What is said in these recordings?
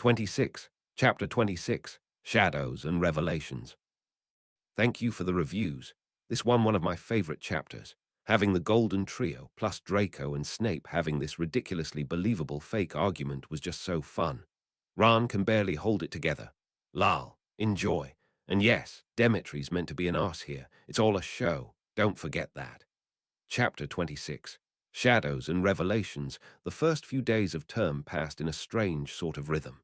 26, Chapter 26, Shadows and Revelations. Thank you for the reviews. This one of my favorite chapters. Having the Golden Trio plus Draco and Snape having this ridiculously believable fake argument was just so fun. Ron can barely hold it together. Lol, enjoy. And yes, Demetri's meant to be an arse here. It's all a show. Don't forget that. Chapter 26, Shadows and Revelations. The first few days of term passed in a strange sort of rhythm.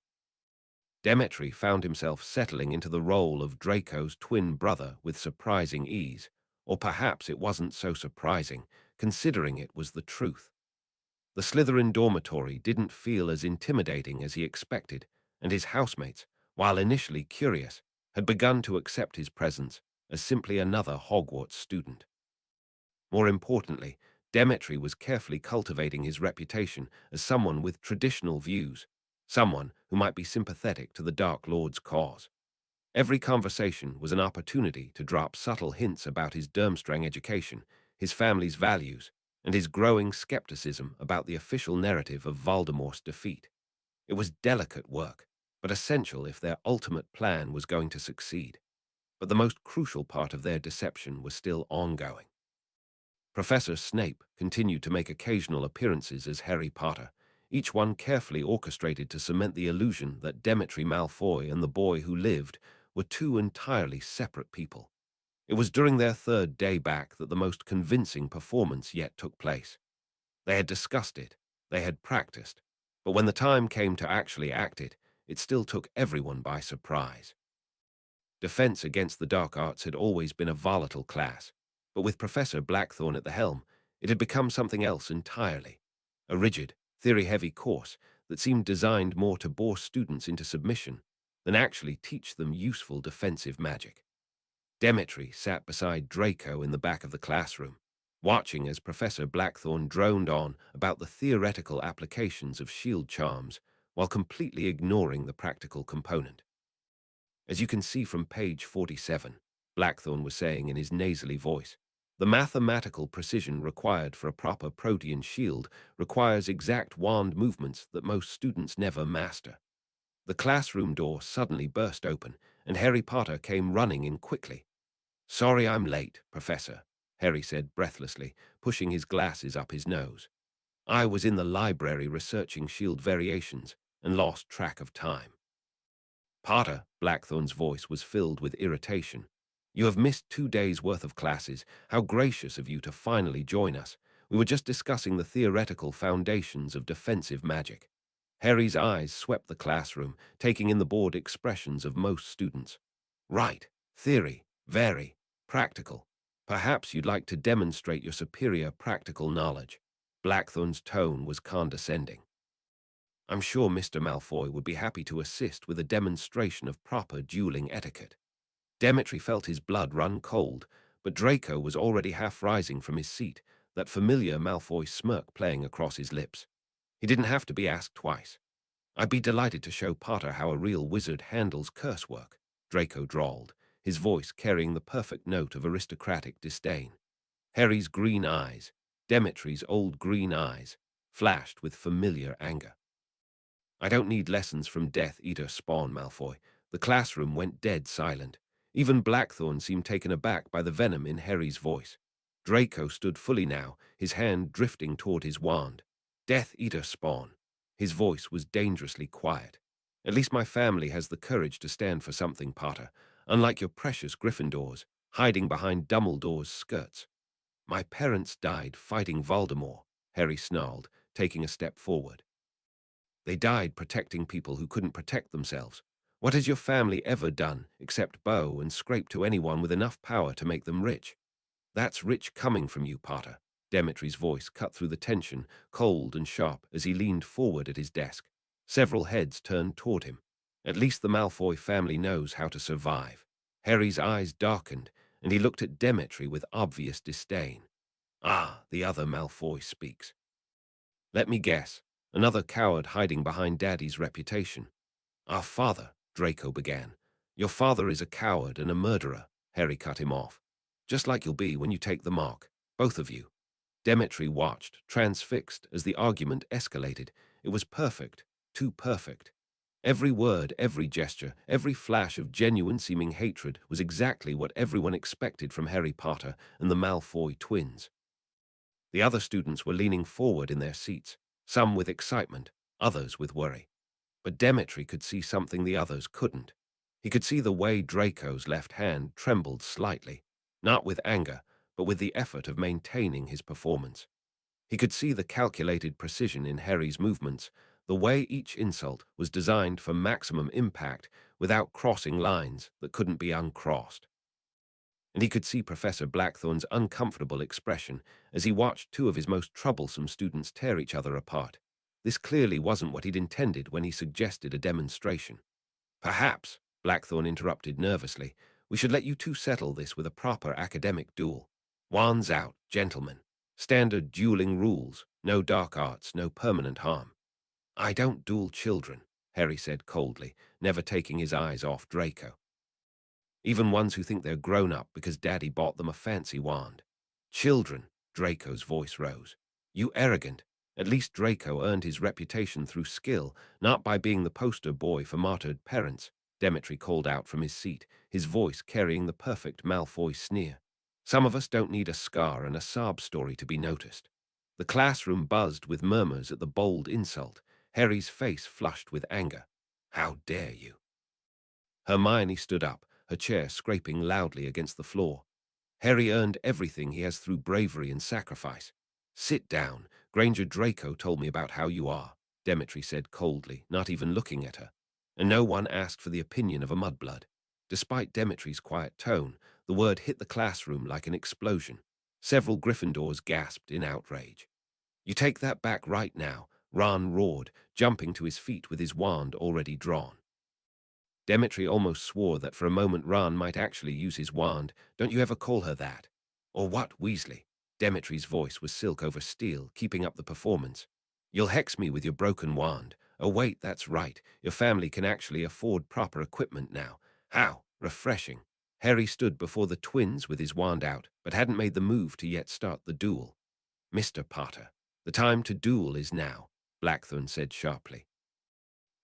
Demetri found himself settling into the role of Draco's twin brother with surprising ease, or perhaps it wasn't so surprising, considering it was the truth. The Slytherin dormitory didn't feel as intimidating as he expected, and his housemates, while initially curious, had begun to accept his presence as simply another Hogwarts student. More importantly, Demetri was carefully cultivating his reputation as someone with traditional views, someone who might be sympathetic to the Dark Lord's cause. Every conversation was an opportunity to drop subtle hints about his Durmstrang education, his family's values, and his growing skepticism about the official narrative of Voldemort's defeat. It was delicate work, but essential if their ultimate plan was going to succeed. But the most crucial part of their deception was still ongoing. Professor Snape continued to make occasional appearances as Harry Potter, each one carefully orchestrated to cement the illusion that Demetri Malfoy and the boy who lived were two entirely separate people. It was during their third day back that the most convincing performance yet took place. They had discussed it, they had practiced, but when the time came to actually act it, it still took everyone by surprise. Defense against the dark arts had always been a volatile class, but with Professor Blackthorne at the helm, it had become something else entirely. A rigid, theory-heavy course that seemed designed more to bore students into submission than actually teach them useful defensive magic. Demetri sat beside Draco in the back of the classroom, watching as Professor Blackthorne droned on about the theoretical applications of shield charms while completely ignoring the practical component. As you can see from page 47, Blackthorne was saying in his nasally voice, the mathematical precision required for a proper protean shield requires exact wand movements that most students never master. The classroom door suddenly burst open, and Harry Potter came running in quickly. Sorry I'm late, Professor, Harry said breathlessly, pushing his glasses up his nose. I was in the library researching shield variations and lost track of time. Potter, Blackthorne's voice was filled with irritation. You have missed 2 days' worth of classes. How gracious of you to finally join us. We were just discussing the theoretical foundations of defensive magic. Harry's eyes swept the classroom, taking in the bored expressions of most students. Right, theory, very, practical. Perhaps you'd like to demonstrate your superior practical knowledge. Blackthorne's tone was condescending. I'm sure Mr. Malfoy would be happy to assist with a demonstration of proper dueling etiquette. Demetri felt his blood run cold, but Draco was already half rising from his seat, that familiar Malfoy smirk playing across his lips. He didn't have to be asked twice. I'd be delighted to show Potter how a real wizard handles curse work, Draco drawled, his voice carrying the perfect note of aristocratic disdain. Harry's green eyes, Demetri's old green eyes, flashed with familiar anger. I don't need lessons from Death Eater Spawn, Malfoy. The classroom went dead silent. Even Blackthorne seemed taken aback by the venom in Harry's voice. Draco stood fully now, his hand drifting toward his wand. Death Eater Spawn. His voice was dangerously quiet. At least my family has the courage to stand for something, Potter, unlike your precious Gryffindors, hiding behind Dumbledore's skirts. My parents died fighting Voldemort, Harry snarled, taking a step forward. They died protecting people who couldn't protect themselves. What has your family ever done except bow and scrape to anyone with enough power to make them rich? That's rich coming from you, Potter. Demetri's voice cut through the tension, cold and sharp, as he leaned forward at his desk. Several heads turned toward him. At least the Malfoy family knows how to survive. Harry's eyes darkened, and he looked at Demetri with obvious disdain. Ah, the other Malfoy speaks. Let me guess. Another coward hiding behind Daddy's reputation. Our father, Draco began. Your father is a coward and a murderer, Harry cut him off. Just like you'll be when you take the mark, both of you. Demetri watched, transfixed, as the argument escalated. It was perfect, too perfect. Every word, every gesture, every flash of genuine-seeming hatred was exactly what everyone expected from Harry Potter and the Malfoy twins. The other students were leaning forward in their seats, some with excitement, others with worry. But Demetri could see something the others couldn't. He could see the way Draco's left hand trembled slightly, not with anger, but with the effort of maintaining his performance. He could see the calculated precision in Harry's movements, the way each insult was designed for maximum impact without crossing lines that couldn't be uncrossed. And he could see Professor Blackthorn's uncomfortable expression as he watched two of his most troublesome students tear each other apart. This clearly wasn't what he'd intended when he suggested a demonstration. Perhaps, Blackthorn interrupted nervously, we should let you two settle this with a proper academic duel. Wands out, gentlemen. Standard dueling rules, no dark arts, no permanent harm. I don't duel children, Harry said coldly, never taking his eyes off Draco. Even ones who think they're grown up because Daddy bought them a fancy wand. Children, Draco's voice rose. You arrogant. At least Draco earned his reputation through skill, not by being the poster boy for martyred parents, Demetri called out from his seat, his voice carrying the perfect Malfoy sneer. Some of us don't need a scar and a sob story to be noticed. The classroom buzzed with murmurs at the bold insult. Harry's face flushed with anger. How dare you? Hermione stood up, her chair scraping loudly against the floor. Harry earned everything he has through bravery and sacrifice. Sit down. Granger Draco told me about how you are, Demetri said coldly, not even looking at her. And no one asked for the opinion of a mudblood. Despite Demetri's quiet tone, the word hit the classroom like an explosion. Several Gryffindors gasped in outrage. You take that back right now, Ron roared, jumping to his feet with his wand already drawn. Demetri almost swore that for a moment Ron might actually use his wand. Don't you ever call her that? Or what, Weasley? Demetri's voice was silk over steel, keeping up the performance. You'll hex me with your broken wand. Oh wait, that's right. Your family can actually afford proper equipment now. How refreshing. Harry stood before the twins with his wand out, but hadn't made the move to yet start the duel. Mr. Potter, the time to duel is now, Blackthorn said sharply.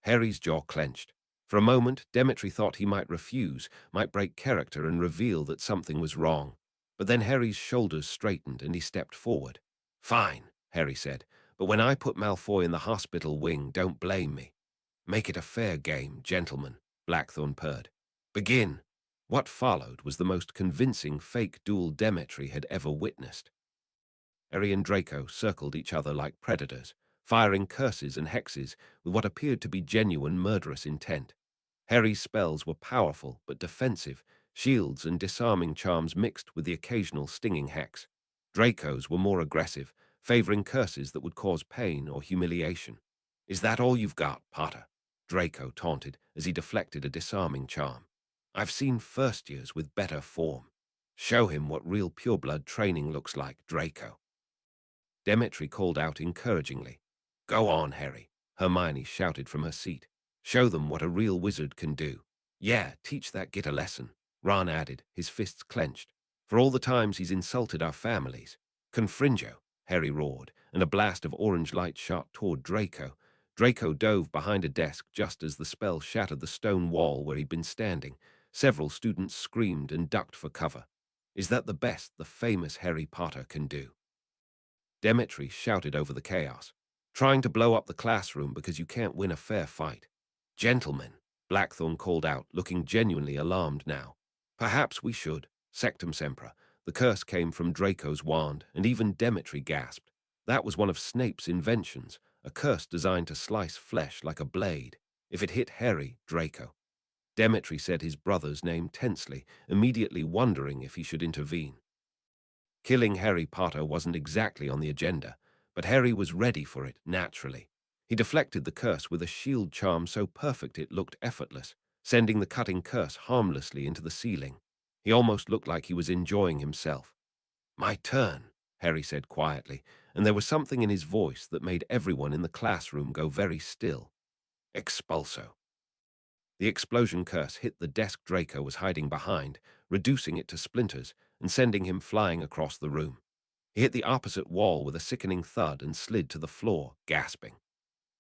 Harry's jaw clenched. For a moment, Demetri thought he might refuse, might break character and reveal that something was wrong. But then Harry's shoulders straightened and he stepped forward. Fine, Harry said, but when I put Malfoy in the hospital wing, don't blame me. Make it a fair game, gentlemen, Blackthorn purred. Begin. What followed was the most convincing fake duel Demetri had ever witnessed. Harry and Draco circled each other like predators, firing curses and hexes with what appeared to be genuine murderous intent. Harry's spells were powerful but defensive, shields and disarming charms mixed with the occasional stinging hex. Draco's were more aggressive, favoring curses that would cause pain or humiliation. Is that all you've got, Potter? Draco taunted as he deflected a disarming charm. I've seen first years with better form. Show him what real pureblood training looks like, Draco. Demetri called out encouragingly. Go on, Harry, Hermione shouted from her seat. Show them what a real wizard can do. Yeah, teach that git a lesson, Ron added, his fists clenched. For all the times he's insulted our families. Confringo, Harry roared, and a blast of orange light shot toward Draco. Draco dove behind a desk just as the spell shattered the stone wall where he'd been standing. Several students screamed and ducked for cover. Is that the best the famous Harry Potter can do? Demetri shouted over the chaos. Trying to blow up the classroom because you can't win a fair fight. Gentlemen, Blackthorn called out, looking genuinely alarmed now. Perhaps we should, Sectum Sempra. The curse came from Draco's wand, and even Demetri gasped. That was one of Snape's inventions, a curse designed to slice flesh like a blade. If it hit Harry, Draco. Demetri said his brother's name tensely, immediately wondering if he should intervene. Killing Harry Potter wasn't exactly on the agenda, but Harry was ready for it, naturally. He deflected the curse with a shield charm so perfect it looked effortless, sending the cutting curse harmlessly into the ceiling. He almost looked like he was enjoying himself. My turn, Harry said quietly, and there was something in his voice that made everyone in the classroom go very still. Expulso. The explosion curse hit the desk Draco was hiding behind, reducing it to splinters and sending him flying across the room. He hit the opposite wall with a sickening thud and slid to the floor, gasping.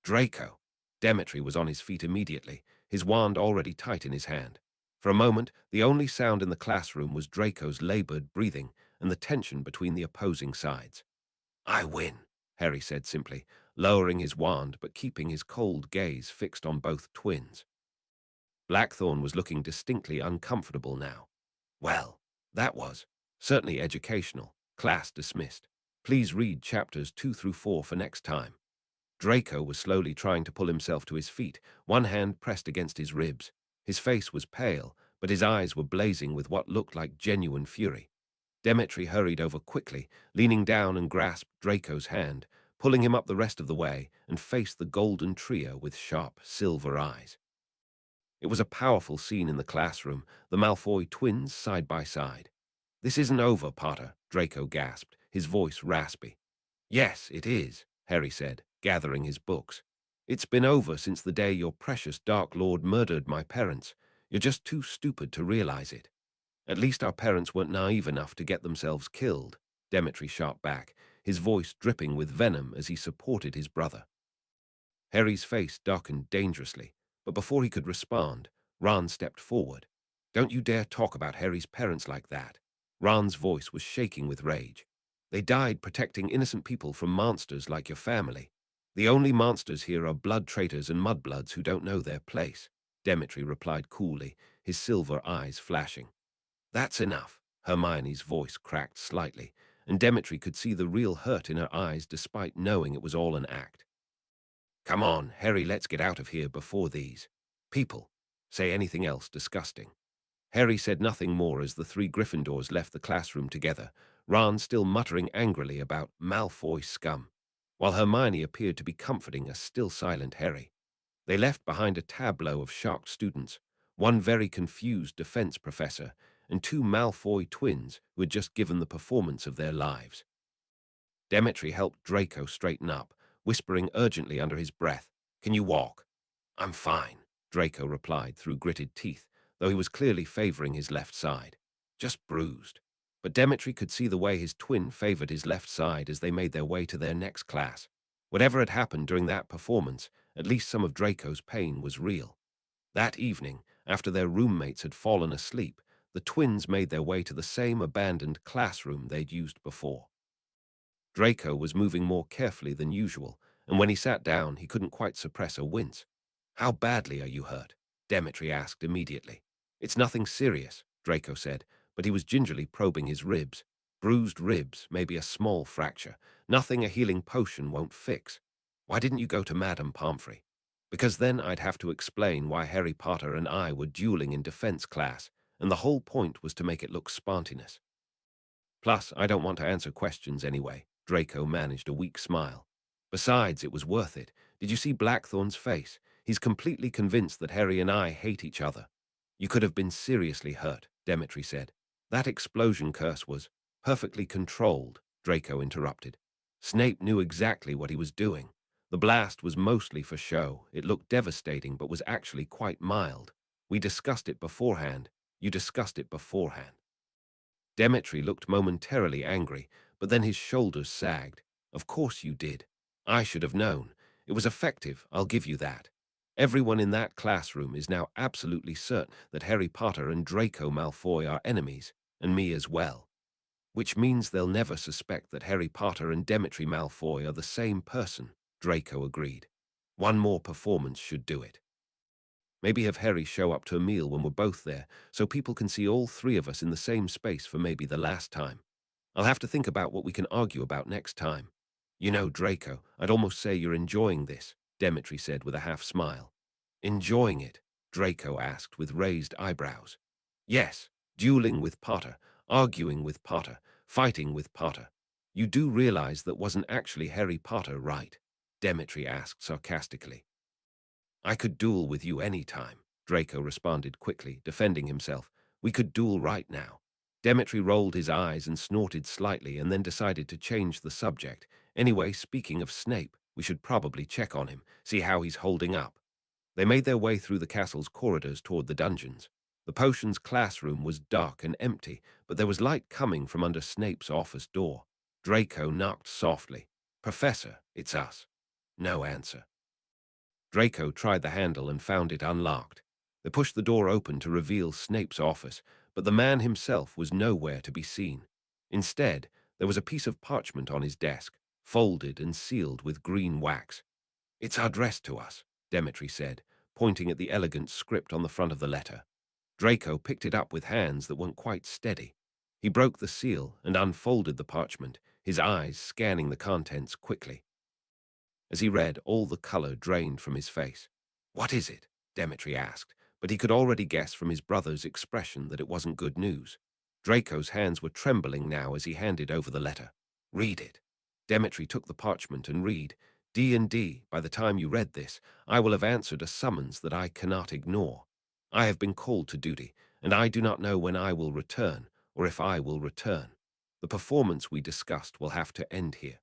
Draco. Demetri was on his feet immediately, his wand already tight in his hand. For a moment, the only sound in the classroom was Draco's labored breathing and the tension between the opposing sides. "I win," Harry said simply, lowering his wand but keeping his cold gaze fixed on both twins. Blackthorn was looking distinctly uncomfortable now. "Well, that was certainly educational. Class dismissed. Please read chapters 2 through 4 for next time." Draco was slowly trying to pull himself to his feet, one hand pressed against his ribs. His face was pale, but his eyes were blazing with what looked like genuine fury. Demetri hurried over quickly, leaning down and grasped Draco's hand, pulling him up the rest of the way, and faced the golden trio with sharp, silver eyes. It was a powerful scene in the classroom, the Malfoy twins side by side. "This isn't over, Potter," Draco gasped, his voice raspy. "Yes, it is," Harry said, gathering his books. "It's been over since the day your precious Dark Lord murdered my parents. You're just too stupid to realize it." "At least our parents weren't naive enough to get themselves killed," Demetri shot back, his voice dripping with venom as he supported his brother. Harry's face darkened dangerously, but before he could respond, Ron stepped forward. "Don't you dare talk about Harry's parents like that." Ron's voice was shaking with rage. "They died protecting innocent people from monsters like your family. The only monsters here are blood traitors and mudbloods who don't know their place," Demetri replied coolly, his silver eyes flashing. "That's enough." Hermione's voice cracked slightly, and Demetri could see the real hurt in her eyes despite knowing it was all an act. "Come on, Harry, let's get out of here before these people say anything else disgusting." Harry said nothing more as the three Gryffindors left the classroom together, Ron still muttering angrily about Malfoy scum, while Hermione appeared to be comforting a still silent Harry. They left behind a tableau of shocked students, one very confused defense professor, and two Malfoy twins who had just given the performance of their lives. Demetri helped Draco straighten up, whispering urgently under his breath, "Can you walk?" "I'm fine," Draco replied through gritted teeth, though he was clearly favoring his left side. "Just bruised." But Demetri could see the way his twin favored his left side as they made their way to their next class. Whatever had happened during that performance, at least some of Draco's pain was real. That evening, after their roommates had fallen asleep, the twins made their way to the same abandoned classroom they'd used before. Draco was moving more carefully than usual, and when he sat down, he couldn't quite suppress a wince. "How badly are you hurt?" Demetri asked immediately. "It's nothing serious," Draco said, but he was gingerly probing his ribs. "Bruised ribs, maybe a small fracture. Nothing a healing potion won't fix." "Why didn't you go to Madame Pomfrey?" "Because then I'd have to explain why Harry Potter and I were dueling in defense class, and the whole point was to make it look spontaneous. Plus, I don't want to answer questions anyway." Draco managed a weak smile. "Besides, it was worth it. Did you see Blackthorn's face? He's completely convinced that Harry and I hate each other." "You could have been seriously hurt," Demetri said. "That explosion curse was perfectly controlled," Draco interrupted. "Snape knew exactly what he was doing. The blast was mostly for show. It looked devastating but was actually quite mild. We discussed it beforehand. You discussed it beforehand." Demetri looked momentarily angry, but then his shoulders sagged. "Of course you did. I should have known. It was effective, I'll give you that. Everyone in that classroom is now absolutely certain that Harry Potter and Draco Malfoy are enemies, and me as well. Which means they'll never suspect that Harry Potter and Demetri Malfoy are the same person," Draco agreed. "One more performance should do it. Maybe have Harry show up to a meal when we're both there, so people can see all three of us in the same space for maybe the last time. I'll have to think about what we can argue about next time." "You know, Draco, I'd almost say you're enjoying this," Demetri said with a half-smile. "Enjoying it?" Draco asked with raised eyebrows. "Yes, dueling with Potter, arguing with Potter, fighting with Potter. You do realize that wasn't actually Harry Potter, right?" Demetri asked sarcastically. "I could duel with you any time," Draco responded quickly, defending himself. "We could duel right now." Demetri rolled his eyes and snorted slightly and then decided to change the subject. "Anyway, speaking of Snape, we should probably check on him, see how he's holding up." They made their way through the castle's corridors toward the dungeons. The potions classroom was dark and empty, but there was light coming from under Snape's office door. Draco knocked softly. "Professor, it's us." No answer. Draco tried the handle and found it unlocked. They pushed the door open to reveal Snape's office, but the man himself was nowhere to be seen. Instead, there was a piece of parchment on his desk, folded and sealed with green wax. "It's addressed to us," Demetri said, pointing at the elegant script on the front of the letter. Draco picked it up with hands that weren't quite steady. He broke the seal and unfolded the parchment, his eyes scanning the contents quickly. As he read, all the color drained from his face. "What is it?" Demetri asked, but he could already guess from his brother's expression that it wasn't good news. Draco's hands were trembling now as he handed over the letter. "Read it." Demetri took the parchment and read, "D&D, by the time you read this, I will have answered a summons that I cannot ignore. I have been called to duty, and I do not know when I will return, or if I will return. The performance we discussed will have to end here.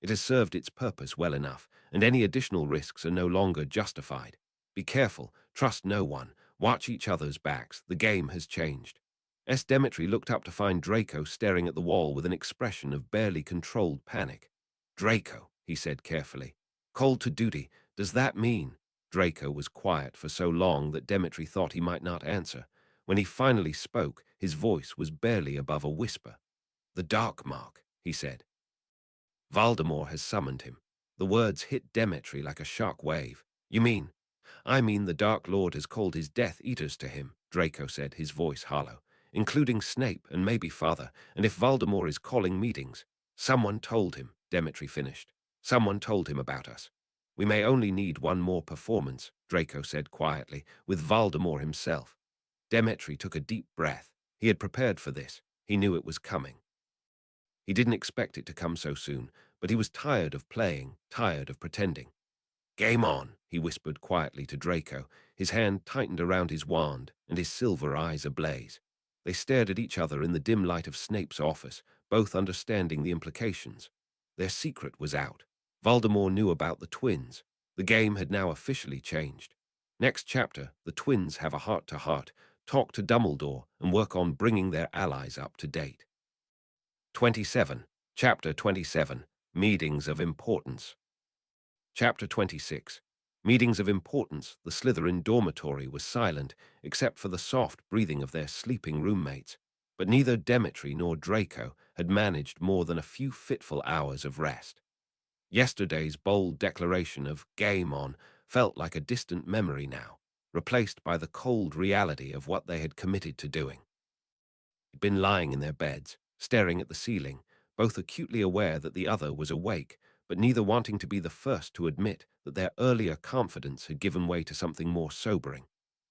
It has served its purpose well enough, and any additional risks are no longer justified. Be careful, trust no one, watch each other's backs, the game has changed." S. Demetri looked up to find Draco staring at the wall with an expression of barely controlled panic. "Draco," he said carefully. "Called to duty, does that mean—" Draco was quiet for so long that Demetri thought he might not answer. When he finally spoke, his voice was barely above a whisper. "The Dark Mark," he said. "Voldemort has summoned him." The words hit Demetri like a shock wave. "You mean—" "I mean the Dark Lord has called his Death Eaters to him," Draco said, his voice hollow. "Including Snape and maybe Father, and if Voldemort is calling meetings—" "Someone told him," Demetri finished. "Someone told him about us. We may only need one more performance," Draco said quietly, "with Voldemort himself." Demetri took a deep breath. He had prepared for this. He knew it was coming. He didn't expect it to come so soon, but he was tired of playing, tired of pretending. "Game on," he whispered quietly to Draco. His hand tightened around his wand, and his silver eyes ablaze. They stared at each other in the dim light of Snape's office, both understanding the implications. Their secret was out. Voldemort knew about the twins. The game had now officially changed. Next chapter, the twins have a heart-to-heart, talk to Dumbledore, and work on bringing their allies up to date. 27. Chapter 27. Meetings of Importance. Chapter 26. Meetings of Importance. The Slytherin dormitory was silent, except for the soft breathing of their sleeping roommates. But neither Demetri nor Draco had managed more than a few fitful hours of rest. Yesterday's bold declaration of "game on" felt like a distant memory now, replaced by the cold reality of what they had committed to doing. They'd been lying in their beds, staring at the ceiling, both acutely aware that the other was awake, but neither wanting to be the first to admit that their earlier confidence had given way to something more sobering.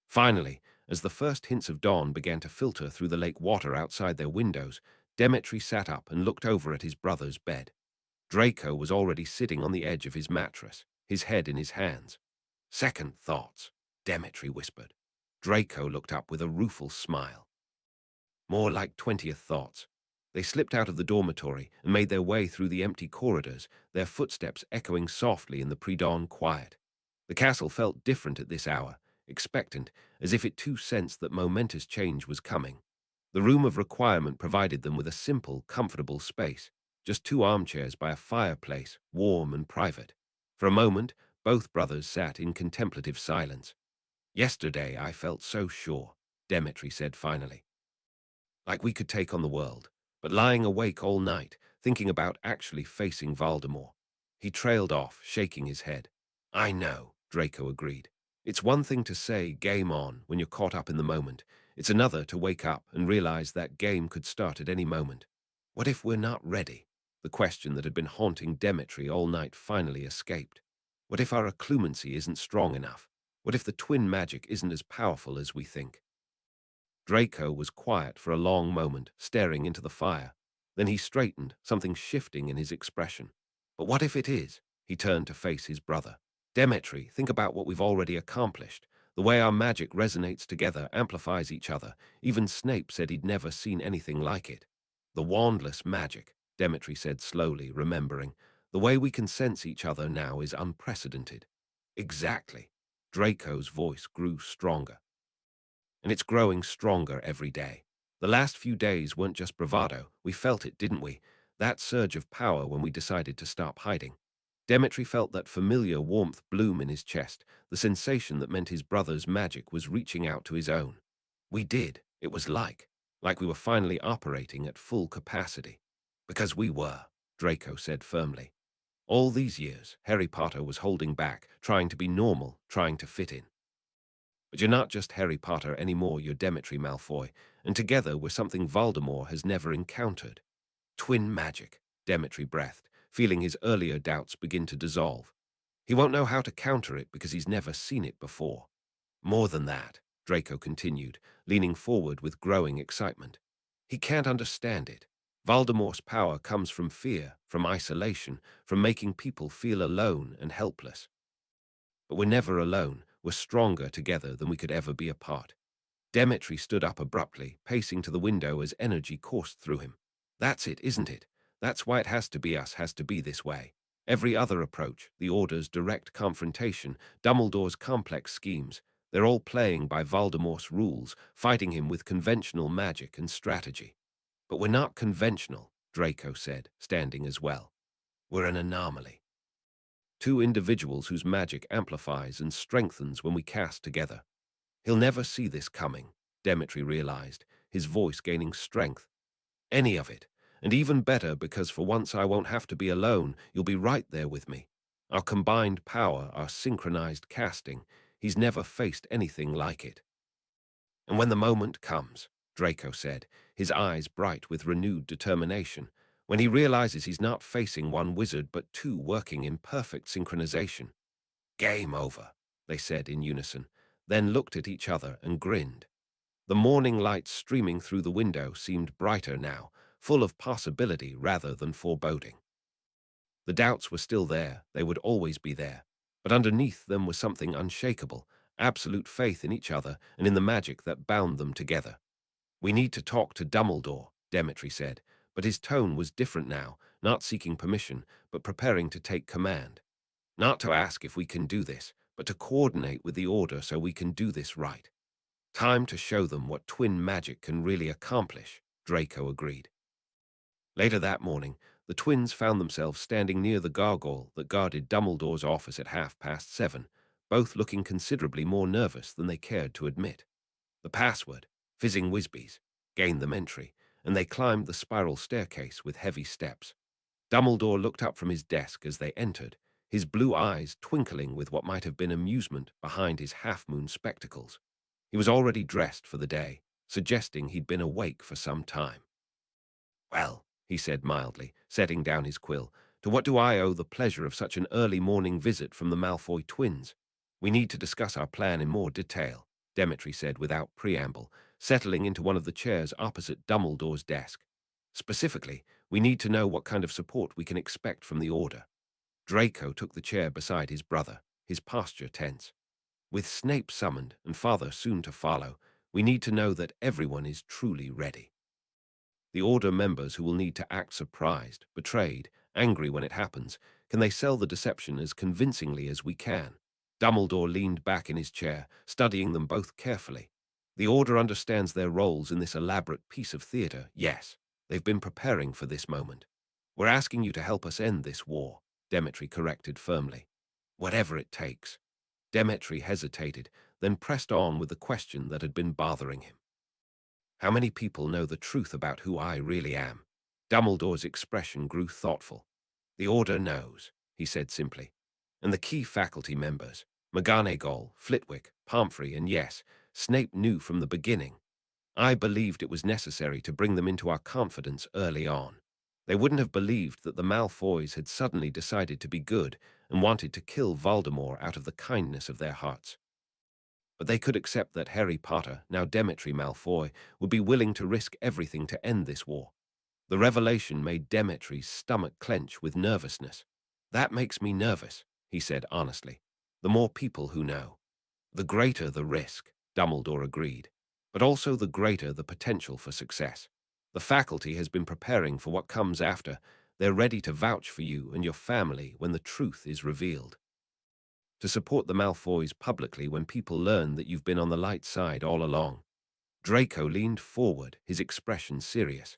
Finally, as the first hints of dawn began to filter through the lake water outside their windows, Demetri sat up and looked over at his brother's bed. Draco was already sitting on the edge of his mattress, his head in his hands. "Second thoughts," Demetri whispered. Draco looked up with a rueful smile. "More like 20th thoughts." They slipped out of the dormitory and made their way through the empty corridors, their footsteps echoing softly in the pre-dawn quiet. The castle felt different at this hour, expectant, as if it too sensed that momentous change was coming. The room of requirement provided them with a simple, comfortable space, just 2 armchairs by a fireplace, warm and private. For a moment, both brothers sat in contemplative silence. "Yesterday I felt so sure," Demetri said finally. "Like we could take on the world, but lying awake all night, thinking about actually facing Voldemort." He trailed off, shaking his head. "I know," Draco agreed. "It's one thing to say game on when you're caught up in the moment. It's another to wake up and realize that game could start at any moment. What if we're not ready?" The question that had been haunting Demetri all night finally escaped. What if our occlumency isn't strong enough? What if the twin magic isn't as powerful as we think? Draco was quiet for a long moment, staring into the fire. Then he straightened, something shifting in his expression. "But what if it is?" He turned to face his brother. "Demetri, think about what we've already accomplished. The way our magic resonates together, amplifies each other. Even Snape said he'd never seen anything like it." "The wandless magic," Demetri said slowly, remembering. "The way we can sense each other now is unprecedented." "Exactly." Draco's voice grew stronger. "And it's growing stronger every day. The last few days weren't just bravado. We felt it, didn't we? That surge of power when we decided to stop hiding." Demetri felt that familiar warmth bloom in his chest, the sensation that meant his brother's magic was reaching out to his own. We did. It was like we were finally operating at full capacity. Because we were, Draco said firmly. All these years, Harry Potter was holding back, trying to be normal, trying to fit in. But you're not just Harry Potter anymore, you're Demetri Malfoy, and together we're something Voldemort has never encountered. Twin magic, Demetri breathed, feeling his earlier doubts begin to dissolve. He won't know how to counter it because he's never seen it before. More than that, Draco continued, leaning forward with growing excitement. He can't understand it. Voldemort's power comes from fear, from isolation, from making people feel alone and helpless. But we're never alone. We're stronger together than we could ever be apart. Demetri stood up abruptly, pacing to the window as energy coursed through him. That's it, isn't it? That's why it has to be us, has to be this way. Every other approach, the Order's direct confrontation, Dumbledore's complex schemes, they're all playing by Voldemort's rules, fighting him with conventional magic and strategy. But we're not conventional, Draco said, standing as well. We're an anomaly. Two individuals whose magic amplifies and strengthens when we cast together. He'll never see this coming, Demetri realized, his voice gaining strength. Any of it. And even better, because for once I won't have to be alone, you'll be right there with me. Our combined power, our synchronized casting, he's never faced anything like it. And when the moment comes, Draco said, his eyes bright with renewed determination, when he realizes he's not facing one wizard but two working in perfect synchronization. Game over, they said in unison, then looked at each other and grinned. The morning light streaming through the window seemed brighter now, full of possibility rather than foreboding. The doubts were still there, they would always be there, but underneath them was something unshakable, absolute faith in each other and in the magic that bound them together. We need to talk to Dumbledore, Demetri said, but his tone was different now, not seeking permission, but preparing to take command. Not to ask if we can do this, but to coordinate with the Order so we can do this right. Time to show them what twin magic can really accomplish, Draco agreed. Later that morning, the twins found themselves standing near the gargoyle that guarded Dumbledore's office at 7:30, both looking considerably more nervous than they cared to admit. The password, Fizzing Whizbees, gained them entry, and they climbed the spiral staircase with heavy steps. Dumbledore looked up from his desk as they entered, his blue eyes twinkling with what might have been amusement behind his half-moon spectacles. He was already dressed for the day, suggesting he'd been awake for some time. Well, he said mildly, setting down his quill, to what do I owe the pleasure of such an early morning visit from the Malfoy twins? We need to discuss our plan in more detail, Demetri said without preamble, settling into one of the chairs opposite Dumbledore's desk. Specifically, we need to know what kind of support we can expect from the Order. Draco took the chair beside his brother, his posture tense. With Snape summoned and Father soon to follow, we need to know that everyone is truly ready. The Order members who will need to act surprised, betrayed, angry when it happens, can they sell the deception as convincingly as we can? Dumbledore leaned back in his chair, studying them both carefully. The Order understands their roles in this elaborate piece of theater, yes. They've been preparing for this moment. We're asking you to help us end this war, Demetri corrected firmly. Whatever it takes. Demetri hesitated, then pressed on with the question that had been bothering him. How many people know the truth about who I really am? Dumbledore's expression grew thoughtful. The Order knows, he said simply. And the key faculty members, McGonagall, Flitwick, Pomfrey, and yes, Snape knew from the beginning. I believed it was necessary to bring them into our confidence early on. They wouldn't have believed that the Malfoys had suddenly decided to be good and wanted to kill Voldemort out of the kindness of their hearts. But they could accept that Harry Potter, now Demetri Malfoy, would be willing to risk everything to end this war. The revelation made Demetri's stomach clench with nervousness. That makes me nervous, he said honestly. The more people who know, the greater the risk, Dumbledore agreed, but also the greater the potential for success. The faculty has been preparing for what comes after. They're ready to vouch for you and your family when the truth is revealed. To support the Malfoys publicly when people learn that you've been on the light side all along. Draco leaned forward, his expression serious.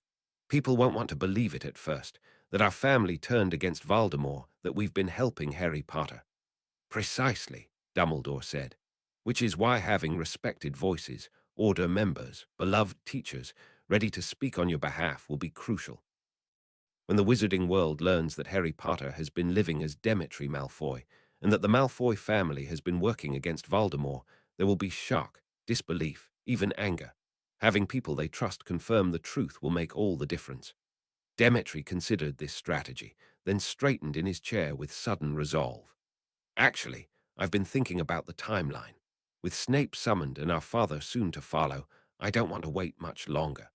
People won't want to believe it at first. that our family turned against Voldemort, that we've been helping Harry Potter. Precisely, Dumbledore said, which is why having respected voices, order members, beloved teachers, ready to speak on your behalf will be crucial. When the wizarding world learns that Harry Potter has been living as Demetri Malfoy, and that the Malfoy family has been working against Voldemort, there will be shock, disbelief, even anger. Having people they trust confirm the truth will make all the difference. Demetri considered this strategy, then straightened in his chair with sudden resolve. Actually, I've been thinking about the timeline. With Snape summoned and our father soon to follow, I don't want to wait much longer.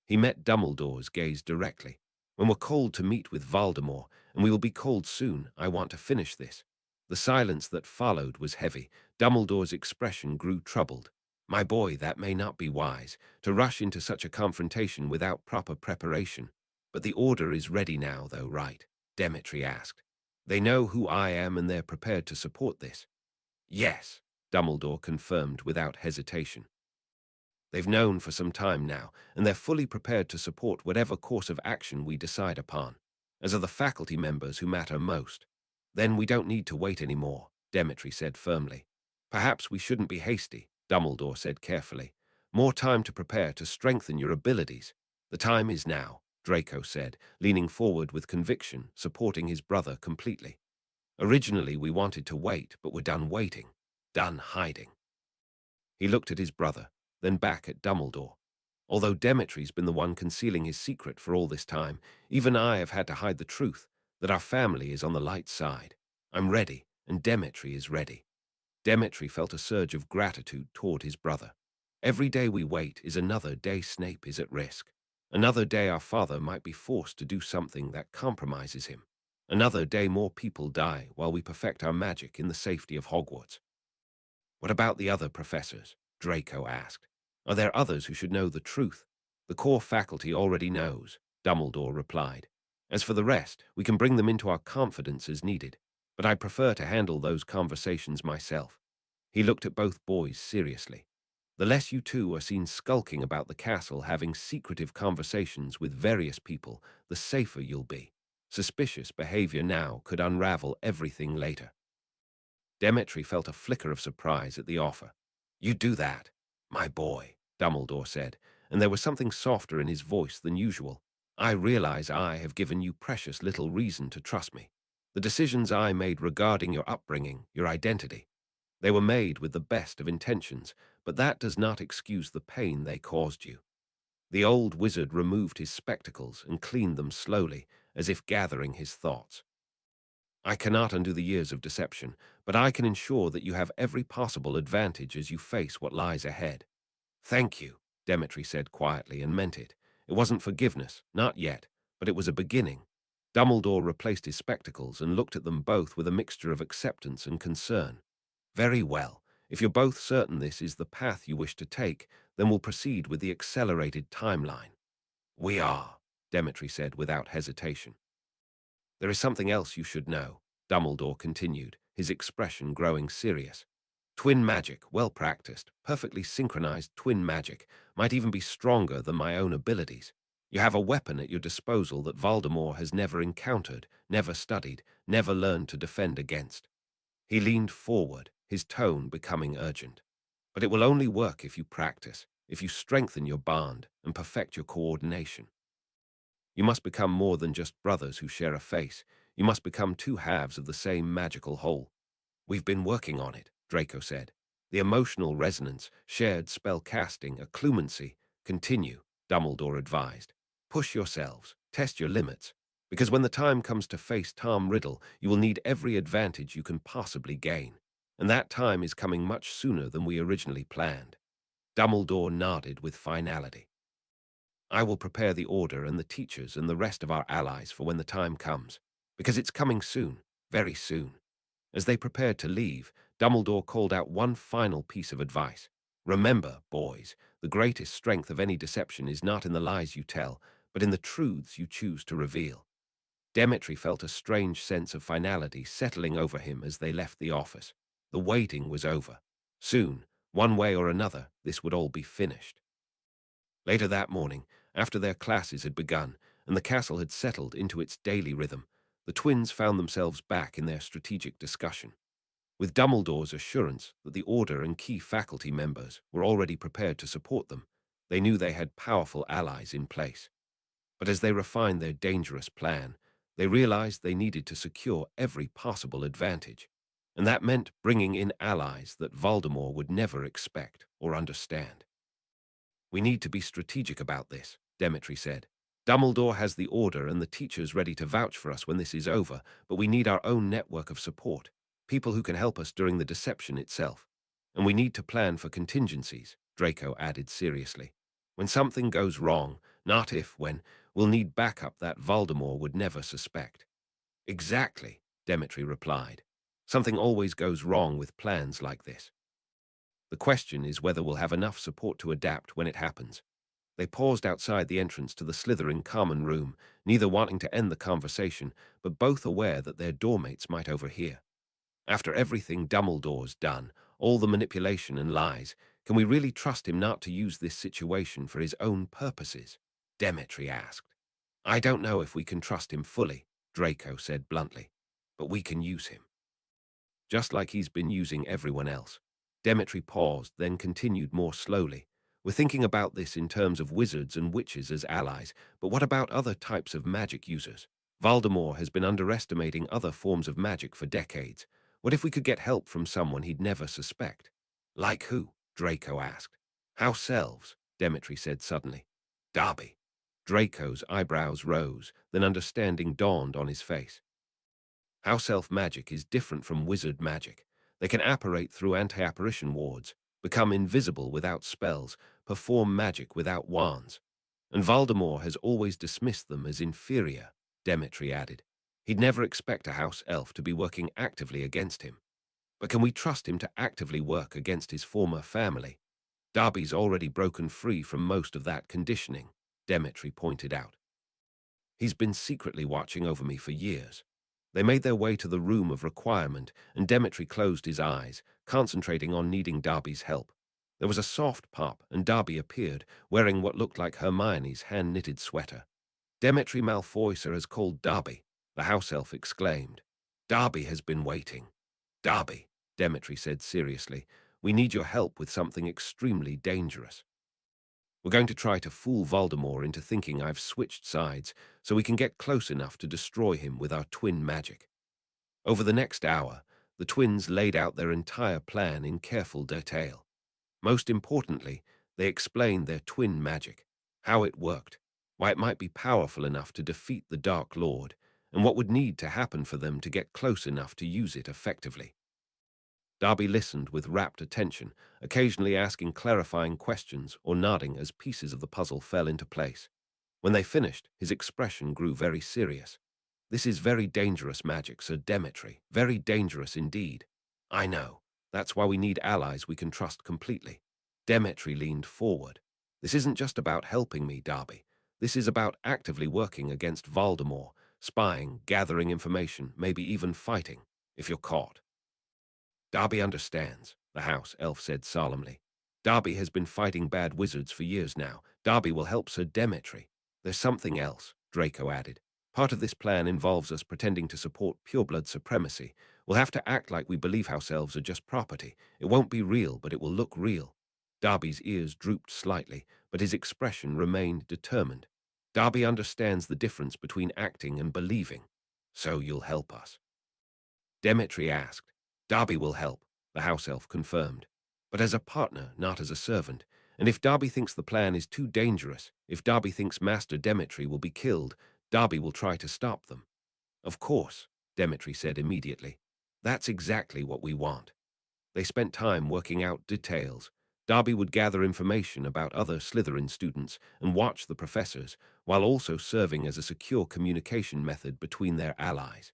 He met Dumbledore's gaze directly. When we're called to meet with Voldemort, and we will be called soon, I want to finish this. The silence that followed was heavy. Dumbledore's expression grew troubled. My boy, that may not be wise, to rush into such a confrontation without proper preparation. But the order is ready now, though, right? Demetri asked. They know who I am and they're prepared to support this. Yes, Dumbledore confirmed without hesitation. They've known for some time now, and they're fully prepared to support whatever course of action we decide upon, as are the faculty members who matter most. Then we don't need to wait any more, Demetri said firmly. Perhaps we shouldn't be hasty, Dumbledore said carefully. More time to prepare to strengthen your abilities. The time is now, Draco said, leaning forward with conviction, supporting his brother completely. Originally we wanted to wait, but we're done waiting, done hiding. He looked at his brother, then back at Dumbledore. Although Demetri's been the one concealing his secret for all this time, even I have had to hide the truth, that our family is on the light side. I'm ready, and Demetri is ready. Demetri felt a surge of gratitude toward his brother. Every day we wait is another day Snape is at risk. Another day our father might be forced to do something that compromises him. Another day more people die while we perfect our magic in the safety of Hogwarts. What about the other professors? Draco asked. Are there others who should know the truth? The core faculty already knows, Dumbledore replied. As for the rest, we can bring them into our confidence as needed, but I prefer to handle those conversations myself. He looked at both boys seriously. The less you two are seen skulking about the castle having secretive conversations with various people, the safer you'll be. Suspicious behavior now could unravel everything later. Demetri felt a flicker of surprise at the offer. You do that, my boy, Dumbledore said, and there was something softer in his voice than usual. I realize I have given you precious little reason to trust me. The decisions I made regarding your upbringing, your identity, they were made with the best of intentions, but that does not excuse the pain they caused you. The old wizard removed his spectacles and cleaned them slowly, as if gathering his thoughts. I cannot undo the years of deception, but I can ensure that you have every possible advantage as you face what lies ahead. Thank you, Demetri said quietly and meant it. It wasn't forgiveness, not yet, but it was a beginning. Dumbledore replaced his spectacles and looked at them both with a mixture of acceptance and concern. Very well. If you're both certain this is the path you wish to take, then we'll proceed with the accelerated timeline. We are, Demetri said without hesitation. There is something else you should know, Dumbledore continued, his expression growing serious. Twin magic, well practiced, perfectly synchronized twin magic, might even be stronger than my own abilities. You have a weapon at your disposal that Voldemort has never encountered, never studied, never learned to defend against. He leaned forward, his tone becoming urgent. But it will only work if you practice, if you strengthen your bond and perfect your coordination. You must become more than just brothers who share a face. You must become two halves of the same magical whole. We've been working on it, Draco said. The emotional resonance, shared spell casting, occlumency. Continue, Dumbledore advised. Push yourselves, test your limits, because when the time comes to face Tom Riddle, you will need every advantage you can possibly gain. And that time is coming much sooner than we originally planned. Dumbledore nodded with finality. I will prepare the Order and the teachers and the rest of our allies for when the time comes, because it's coming soon, very soon. As they prepared to leave, Dumbledore called out one final piece of advice. Remember, boys, the greatest strength of any deception is not in the lies you tell, but in the truths you choose to reveal. Demetri felt a strange sense of finality settling over him as they left the office. The waiting was over. Soon, one way or another, this would all be finished. Later that morning, after their classes had begun, and the castle had settled into its daily rhythm, the twins found themselves back in their strategic discussion. With Dumbledore's assurance that the Order and key faculty members were already prepared to support them, they knew they had powerful allies in place. But as they refined their dangerous plan, they realized they needed to secure every possible advantage, and that meant bringing in allies that Voldemort would never expect or understand. "We need to be strategic about this," Demetri said. "Dumbledore has the Order and the teachers ready to vouch for us when this is over, but we need our own network of support, people who can help us during the deception itself. And we need to plan for contingencies," Draco added seriously. "When something goes wrong, not if, when, we'll need backup that Voldemort would never suspect." "Exactly," Demetri replied. "Something always goes wrong with plans like this. The question is whether we'll have enough support to adapt when it happens." They paused outside the entrance to the Slytherin common room, neither wanting to end the conversation, but both aware that their doormates might overhear. "After everything Dumbledore's done, all the manipulation and lies, can we really trust him not to use this situation for his own purposes?" Demetri asked. "I don't know if we can trust him fully," Draco said bluntly, "but we can use him. Just like he's been using everyone else." Demetri paused, then continued more slowly. "We're thinking about this in terms of wizards and witches as allies, but what about other types of magic users? Voldemort has been underestimating other forms of magic for decades. What if we could get help from someone he'd never suspect?" "Like who?" Draco asked. "House elves," Demetri said suddenly. "Darby." Draco's eyebrows rose, then understanding dawned on his face. "House elf magic is different from wizard magic. They can apparate through anti-apparition wards, become invisible without spells, perform magic without wands. And Voldemort has always dismissed them as inferior," Demetri added. "He'd never expect a house elf to be working actively against him. But can we trust him to actively work against his former family? Darby's already broken free from most of that conditioning," Demetri pointed out. "He's been secretly watching over me for years." They made their way to the room of requirement, and Demetri closed his eyes, concentrating on needing Darby's help. There was a soft pop, and Darby appeared, wearing what looked like Hermione's hand-knitted sweater. "Demetri Malfoy, sir, has called Darby," the house elf exclaimed. "Darby has been waiting." "Darby," Demetri said seriously, "we need your help with something extremely dangerous. We're going to try to fool Voldemort into thinking I've switched sides so we can get close enough to destroy him with our twin magic." Over the next hour, the twins laid out their entire plan in careful detail. Most importantly, they explained their twin magic, how it worked, why it might be powerful enough to defeat the Dark Lord, and what would need to happen for them to get close enough to use it effectively. Darby listened with rapt attention, occasionally asking clarifying questions or nodding as pieces of the puzzle fell into place. When they finished, his expression grew very serious. "This is very dangerous magic, Sir Demetri. Very dangerous indeed." "I know. That's why we need allies we can trust completely." Demetri leaned forward. "This isn't just about helping me, Darby. This is about actively working against Voldemort, spying, gathering information, maybe even fighting, if you're caught." "Darby understands," the house elf said solemnly. "Darby has been fighting bad wizards for years now. Darby will help Sir Demetri." "There's something else," Draco added. "Part of this plan involves us pretending to support pureblood supremacy. We'll have to act like we believe house elves are just property. It won't be real, but it will look real." Darby's ears drooped slightly, but his expression remained determined. "Darby understands the difference between acting and believing. So you'll help us?" Demetri asked. "Darby will help," the house elf confirmed. "But as a partner, not as a servant. And if Darby thinks the plan is too dangerous, if Darby thinks Master Demetri will be killed, Darby will try to stop them." "Of course," Demetri said immediately. "That's exactly what we want." They spent time working out details. Darby would gather information about other Slytherin students and watch the professors, while also serving as a secure communication method between their allies.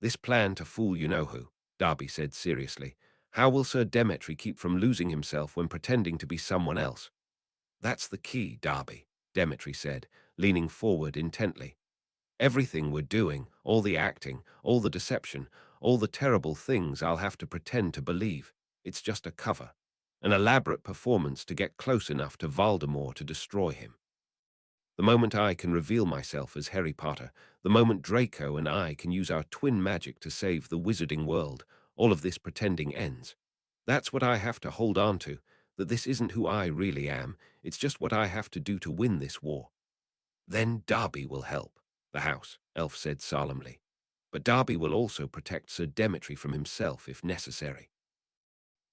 "This plan to fool you-know-who," Darby said seriously. "How will Sir Demetri keep from losing himself when pretending to be someone else?" "That's the key, Darby," Demetri said, leaning forward intently. "Everything we're doing, all the acting, all the deception, all the terrible things I'll have to pretend to believe, it's just a cover, an elaborate performance to get close enough to Voldemort to destroy him." The moment I can reveal myself as Harry Potter, the moment Draco and I can use our twin magic to save the wizarding world, all of this pretending ends. That's what I have to hold on to, that this isn't who I really am, it's just what I have to do to win this war. Then Darby will help, the house elf said solemnly. But Darby will also protect Sir Demetri from himself if necessary.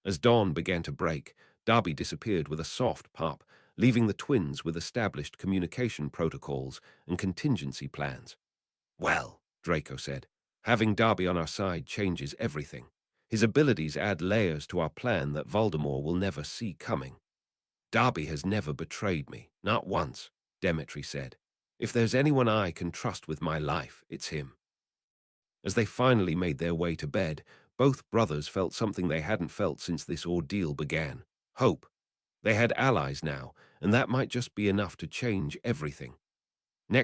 As dawn began to break, Darby disappeared with a soft pop, leaving the twins with established communication protocols and contingency plans. Well, Draco said, having Darby on our side changes everything. His abilities add layers to our plan that Voldemort will never see coming. Darby has never betrayed me, not once, Demetri said. If there's anyone I can trust with my life, it's him. As they finally made their way to bed, both brothers felt something they hadn't felt since this ordeal began. Hope. They had allies now, and that might just be enough to change everything. In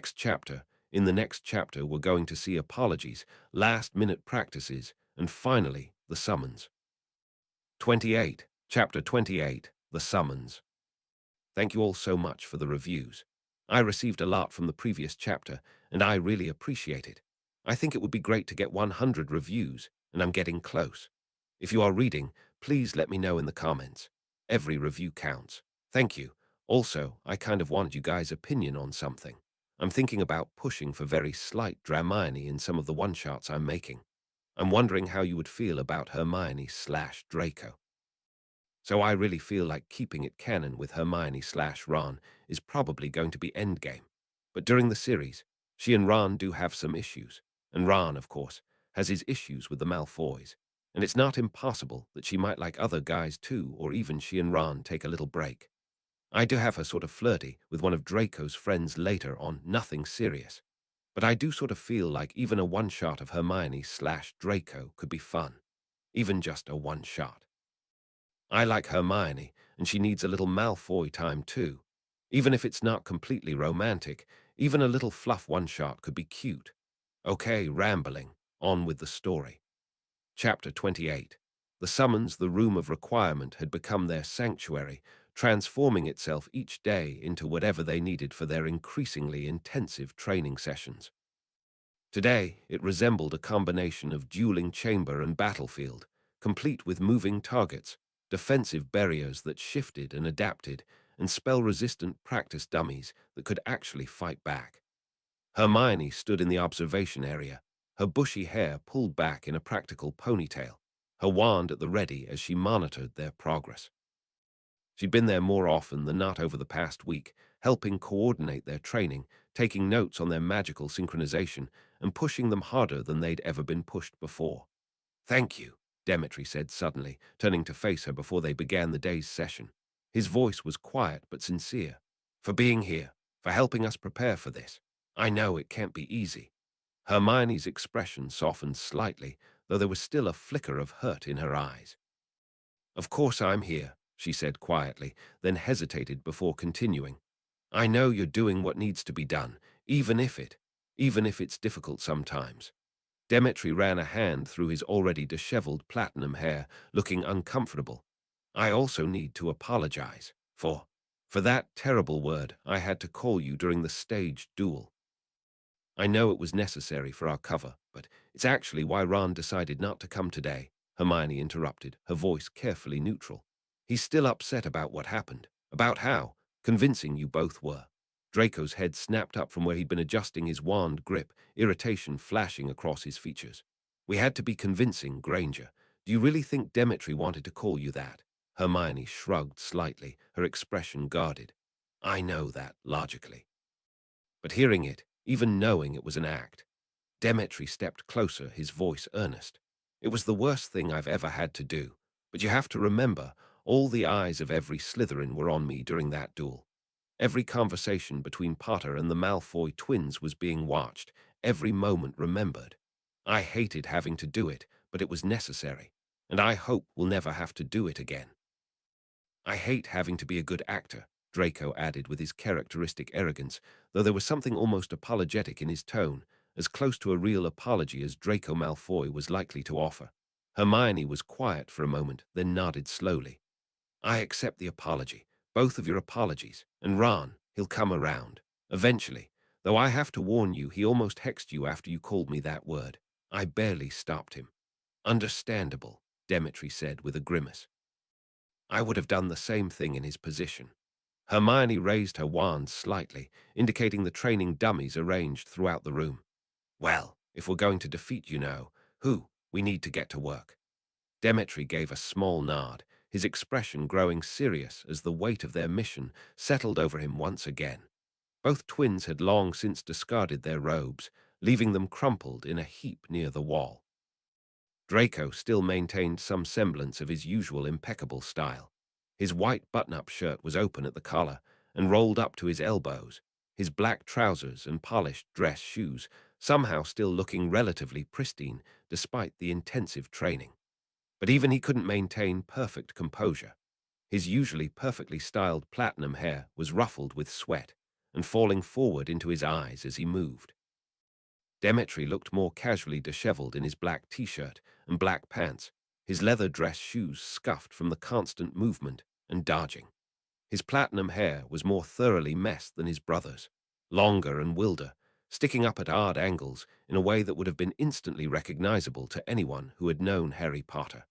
the next chapter, we're going to see apologies, last-minute practices, and finally, the summons. 28. Chapter 28, The Summons. Thank you all so much for the reviews. I received a lot from the previous chapter, and I really appreciate it. I think it would be great to get 100 reviews, and I'm getting close. If you are reading, please let me know in the comments. Every review counts. Thank you. Also, I kind of wanted you guys' opinion on something. I'm thinking about pushing for very slight Dramini in some of the one-shots I'm making. I'm wondering how you would feel about Hermione/Draco. So I really feel like keeping it canon with Hermione/Ron is probably going to be endgame. But during the series, she and Ron do have some issues. And Ron, of course, has his issues with the Malfoys. And it's not impossible that she might like other guys too, or even she and Ron take a little break. I do have her sort of flirty with one of Draco's friends later on, nothing serious. But I do sort of feel like even a one-shot of Hermione/Draco could be fun. Even just a one-shot. I like Hermione, and she needs a little Malfoy time too. Even if it's not completely romantic, even a little fluff one-shot could be cute. Okay, rambling. On with the story. Chapter 28. The summons, the room of requirement, had become their sanctuary, transforming itself each day into whatever they needed for their increasingly intensive training sessions. Today, it resembled a combination of dueling chamber and battlefield, complete with moving targets, defensive barriers that shifted and adapted, and spell-resistant practice dummies that could actually fight back. Hermione stood in the observation area, her bushy hair pulled back in a practical ponytail, her wand at the ready as she monitored their progress. She'd been there more often than not over the past week, helping coordinate their training, taking notes on their magical synchronization, and pushing them harder than they'd ever been pushed before. Thank you, Demetri said suddenly, turning to face her before they began the day's session. His voice was quiet but sincere. For being here, for helping us prepare for this. I know it can't be easy. Hermione's expression softened slightly, though there was still a flicker of hurt in her eyes. Of course I'm here, she said quietly, then hesitated before continuing. I know you're doing what needs to be done, even if it's difficult sometimes. Demetri ran a hand through his already disheveled platinum hair, looking uncomfortable. I also need to apologize for that terrible word I had to call you during the staged duel. I know it was necessary for our cover, but it's actually why Ron decided not to come today, Hermione interrupted, her voice carefully neutral. He's still upset about what happened, about how convincing you both were. Draco's head snapped up from where he'd been adjusting his wand grip, irritation flashing across his features. We had to be convincing, Granger. Do you really think Demetri wanted to call you that? Hermione shrugged slightly, her expression guarded. I know that, logically. But hearing it, even knowing it was an act, Demetri stepped closer, his voice earnest. It was the worst thing I've ever had to do, but you have to remember, all the eyes of every Slytherin were on me during that duel. Every conversation between Potter and the Malfoy twins was being watched, every moment remembered. I hated having to do it, but it was necessary, and I hope we'll never have to do it again. I hate having to be a good actor, Draco added with his characteristic arrogance, though there was something almost apologetic in his tone, as close to a real apology as Draco Malfoy was likely to offer. Hermione was quiet for a moment, then nodded slowly. I accept the apology, both of your apologies, and Ron, he'll come around. Eventually, though I have to warn you, he almost hexed you after you called me that word. I barely stopped him. Understandable, Demetri said with a grimace. I would have done the same thing in his position. Hermione raised her wand slightly, indicating the training dummies arranged throughout the room. Well, if we're going to defeat who, we need to get to work. Demetri gave a small nod, his expression growing serious as the weight of their mission settled over him once again. Both twins had long since discarded their robes, leaving them crumpled in a heap near the wall. Draco still maintained some semblance of his usual impeccable style. His white button-up shirt was open at the collar and rolled up to his elbows, his black trousers and polished dress shoes somehow still looking relatively pristine despite the intensive training. But even he couldn't maintain perfect composure. His usually perfectly styled platinum hair was ruffled with sweat and falling forward into his eyes as he moved. Demetri looked more casually disheveled in his black t-shirt and black pants, his leather dress shoes scuffed from the constant movement and dodging. His platinum hair was more thoroughly messed than his brother's, longer and wilder, sticking up at odd angles in a way that would have been instantly recognizable to anyone who had known Harry Potter.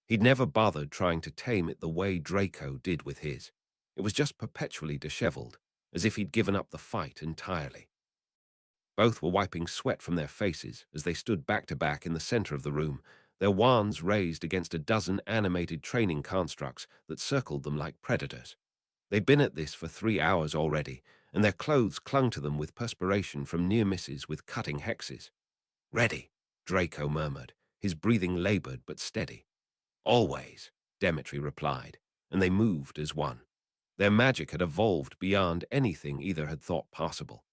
He'd never bothered trying to tame it the way Draco did with his. It was just perpetually disheveled, as if he'd given up the fight entirely. Both were wiping sweat from their faces as they stood back to back in the center of the room, their wands raised against a dozen animated training constructs that circled them like predators. They'd been at this for 3 hours already, and their clothes clung to them with perspiration from near misses with cutting hexes. Ready, Draco murmured, his breathing labored but steady. Always, Demetri replied, and they moved as one. Their magic had evolved beyond anything either had thought possible.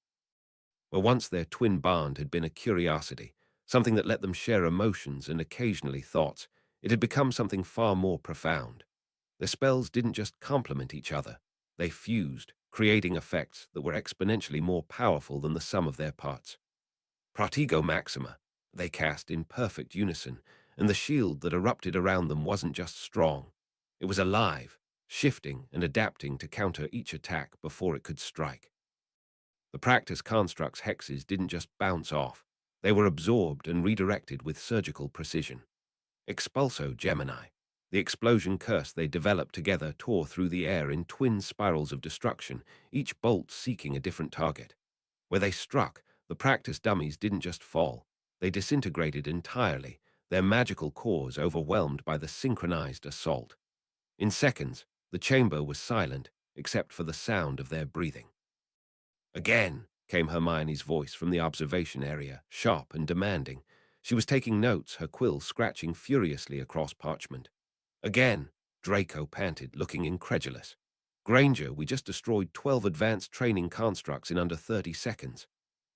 Where once their twin bond had been a curiosity, something that let them share emotions and occasionally thoughts, it had become something far more profound. Their spells didn't just complement each other, they fused, creating effects that were exponentially more powerful than the sum of their parts. Protego Maxima, they cast in perfect unison, and the shield that erupted around them wasn't just strong. It was alive, shifting and adapting to counter each attack before it could strike. The practice construct's hexes didn't just bounce off. They were absorbed and redirected with surgical precision. Expulso Gemini, the explosion curse they developed together, tore through the air in twin spirals of destruction, each bolt seeking a different target. Where they struck, the practice dummies didn't just fall. They disintegrated entirely, their magical cores overwhelmed by the synchronized assault. In seconds, the chamber was silent, except for the sound of their breathing. Again, came Hermione's voice from the observation area, sharp and demanding. She was taking notes, her quill scratching furiously across parchment. Again, Draco panted, looking incredulous. Granger, we just destroyed 12 advanced training constructs in under 30 seconds.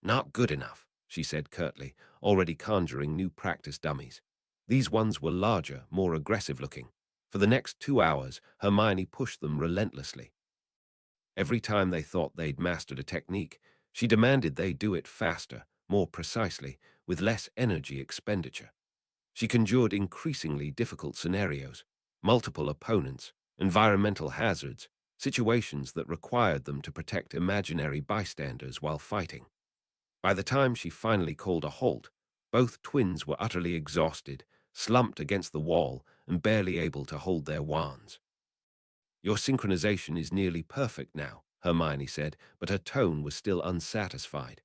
Not good enough, she said curtly, already conjuring new practice dummies. These ones were larger, more aggressive-looking. For the next 2 hours, Hermione pushed them relentlessly. Every time they thought they'd mastered a technique, she demanded they do it faster, more precisely, with less energy expenditure. She conjured increasingly difficult scenarios, multiple opponents, environmental hazards, situations that required them to protect imaginary bystanders while fighting. By the time she finally called a halt, both twins were utterly exhausted, slumped against the wall, and barely able to hold their wands. Your synchronization is nearly perfect now, Hermione said, but her tone was still unsatisfied.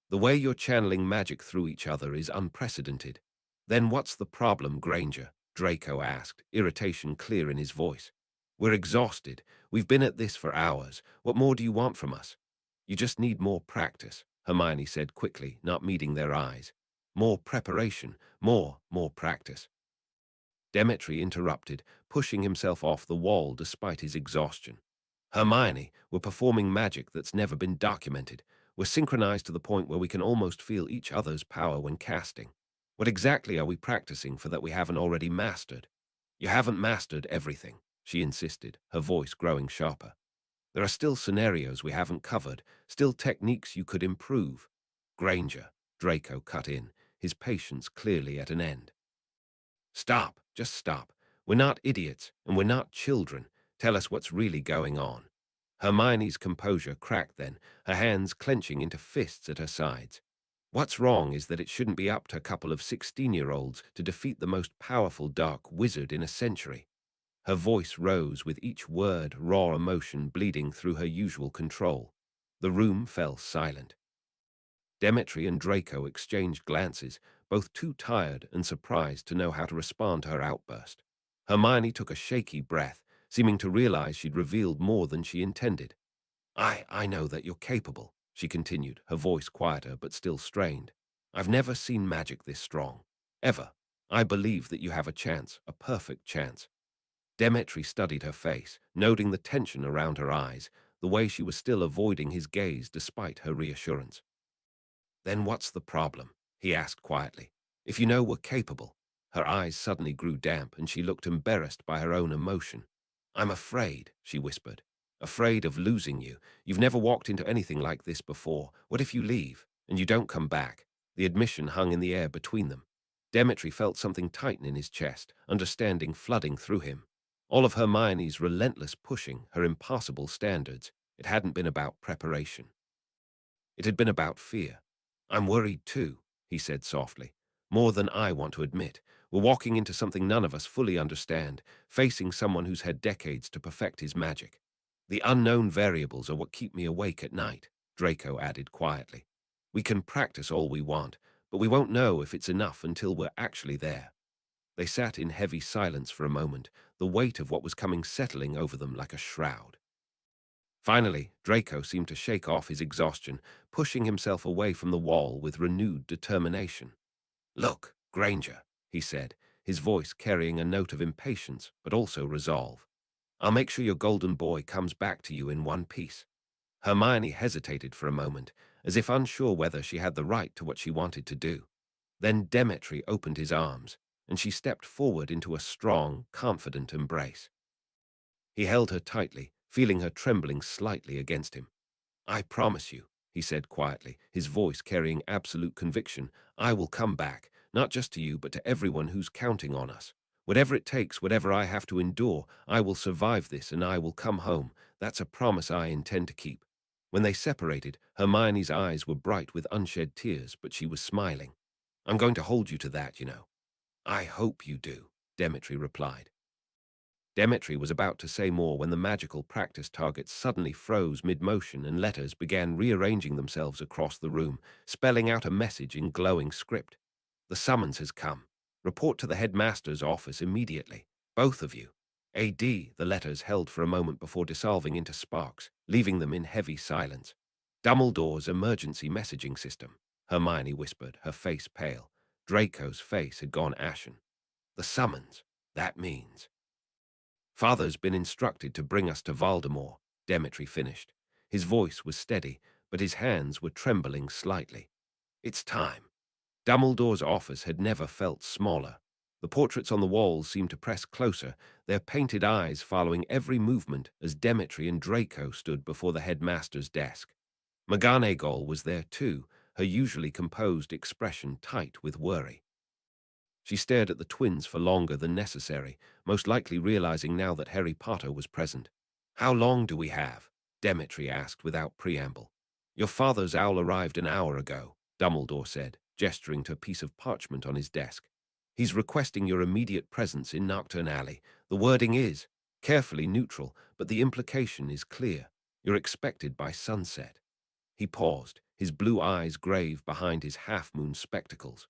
The way you're channeling magic through each other is unprecedented. Then what's the problem, Granger? Draco asked, irritation clear in his voice. We're exhausted. We've been at this for hours. What more do you want from us? You just need more practice, Hermione said quickly, not meeting their eyes. More preparation, more practice. Demetri interrupted, pushing himself off the wall despite his exhaustion. Hermione, we're performing magic that's never been documented. We're synchronized to the point where we can almost feel each other's power when casting. What exactly are we practicing for that we haven't already mastered? You haven't mastered everything, she insisted, her voice growing sharper. There are still scenarios we haven't covered, still techniques you could improve. Granger, Draco cut in, his patience clearly at an end. Stop, just stop. We're not idiots, and we're not children. Tell us what's really going on. Hermione's composure cracked then, her hands clenching into fists at her sides. What's wrong is that it shouldn't be up to a couple of 16-year-olds to defeat the most powerful dark wizard in a century. Her voice rose with each word, raw emotion bleeding through her usual control. The room fell silent. Demetri and Draco exchanged glances, both too tired and surprised to know how to respond to her outburst. Hermione took a shaky breath, seeming to realize she'd revealed more than she intended. I know that you're capable, she continued, her voice quieter but still strained. I've never seen magic this strong. Ever. I believe that you have a chance, a perfect chance. Demetri studied her face, noting the tension around her eyes, the way she was still avoiding his gaze despite her reassurance. Then what's the problem? He asked quietly. If you know we're capable. Her eyes suddenly grew damp and she looked embarrassed by her own emotion. I'm afraid, she whispered. Afraid of losing you. You've never walked into anything like this before. What if you leave and you don't come back? The admission hung in the air between them. Demetri felt something tighten in his chest, understanding flooding through him. All of Hermione's relentless pushing, her impossible standards, it hadn't been about preparation. It had been about fear. I'm worried too, he said softly. More than I want to admit. We're walking into something none of us fully understand, facing someone who's had decades to perfect his magic. The unknown variables are what keep me awake at night, Draco added quietly. We can practice all we want, but we won't know if it's enough until we're actually there. They sat in heavy silence for a moment, the weight of what was coming settling over them like a shroud. Finally, Draco seemed to shake off his exhaustion, pushing himself away from the wall with renewed determination. Look, Granger, he said, his voice carrying a note of impatience but also resolve. I'll make sure your golden boy comes back to you in one piece. Hermione hesitated for a moment, as if unsure whether she had the right to what she wanted to do. Then Demetri opened his arms, and she stepped forward into a strong, confident embrace. He held her tightly, feeling her trembling slightly against him. I promise you, he said quietly, his voice carrying absolute conviction, I will come back, not just to you but to everyone who's counting on us. Whatever it takes, whatever I have to endure, I will survive this and I will come home. That's a promise I intend to keep. When they separated, Hermione's eyes were bright with unshed tears, but she was smiling. I'm going to hold you to that, you know. I hope you do, Demetri replied. Demetri was about to say more when the magical practice target suddenly froze mid-motion and letters began rearranging themselves across the room, spelling out a message in glowing script. The summons has come. Report to the headmaster's office immediately. Both of you. AD, the letters held for a moment before dissolving into sparks, leaving them in heavy silence. Dumbledore's emergency messaging system, Hermione whispered, her face pale. Draco's face had gone ashen. The summons. That means. Father's been instructed to bring us to Voldemort, Demetri finished. His voice was steady, but his hands were trembling slightly. It's time. Dumbledore's office had never felt smaller. The portraits on the walls seemed to press closer, their painted eyes following every movement as Demetri and Draco stood before the headmaster's desk. McGonagall was there too, her usually composed expression tight with worry. She stared at the twins for longer than necessary, most likely realizing now that Harry Potter was present. How long do we have? Demetri asked without preamble. Your father's owl arrived an hour ago, Dumbledore said, gesturing to a piece of parchment on his desk. He's requesting your immediate presence in Nocturne Alley. The wording is carefully neutral, but the implication is clear. You're expected by sunset. He paused, his blue eyes grave behind his half-moon spectacles.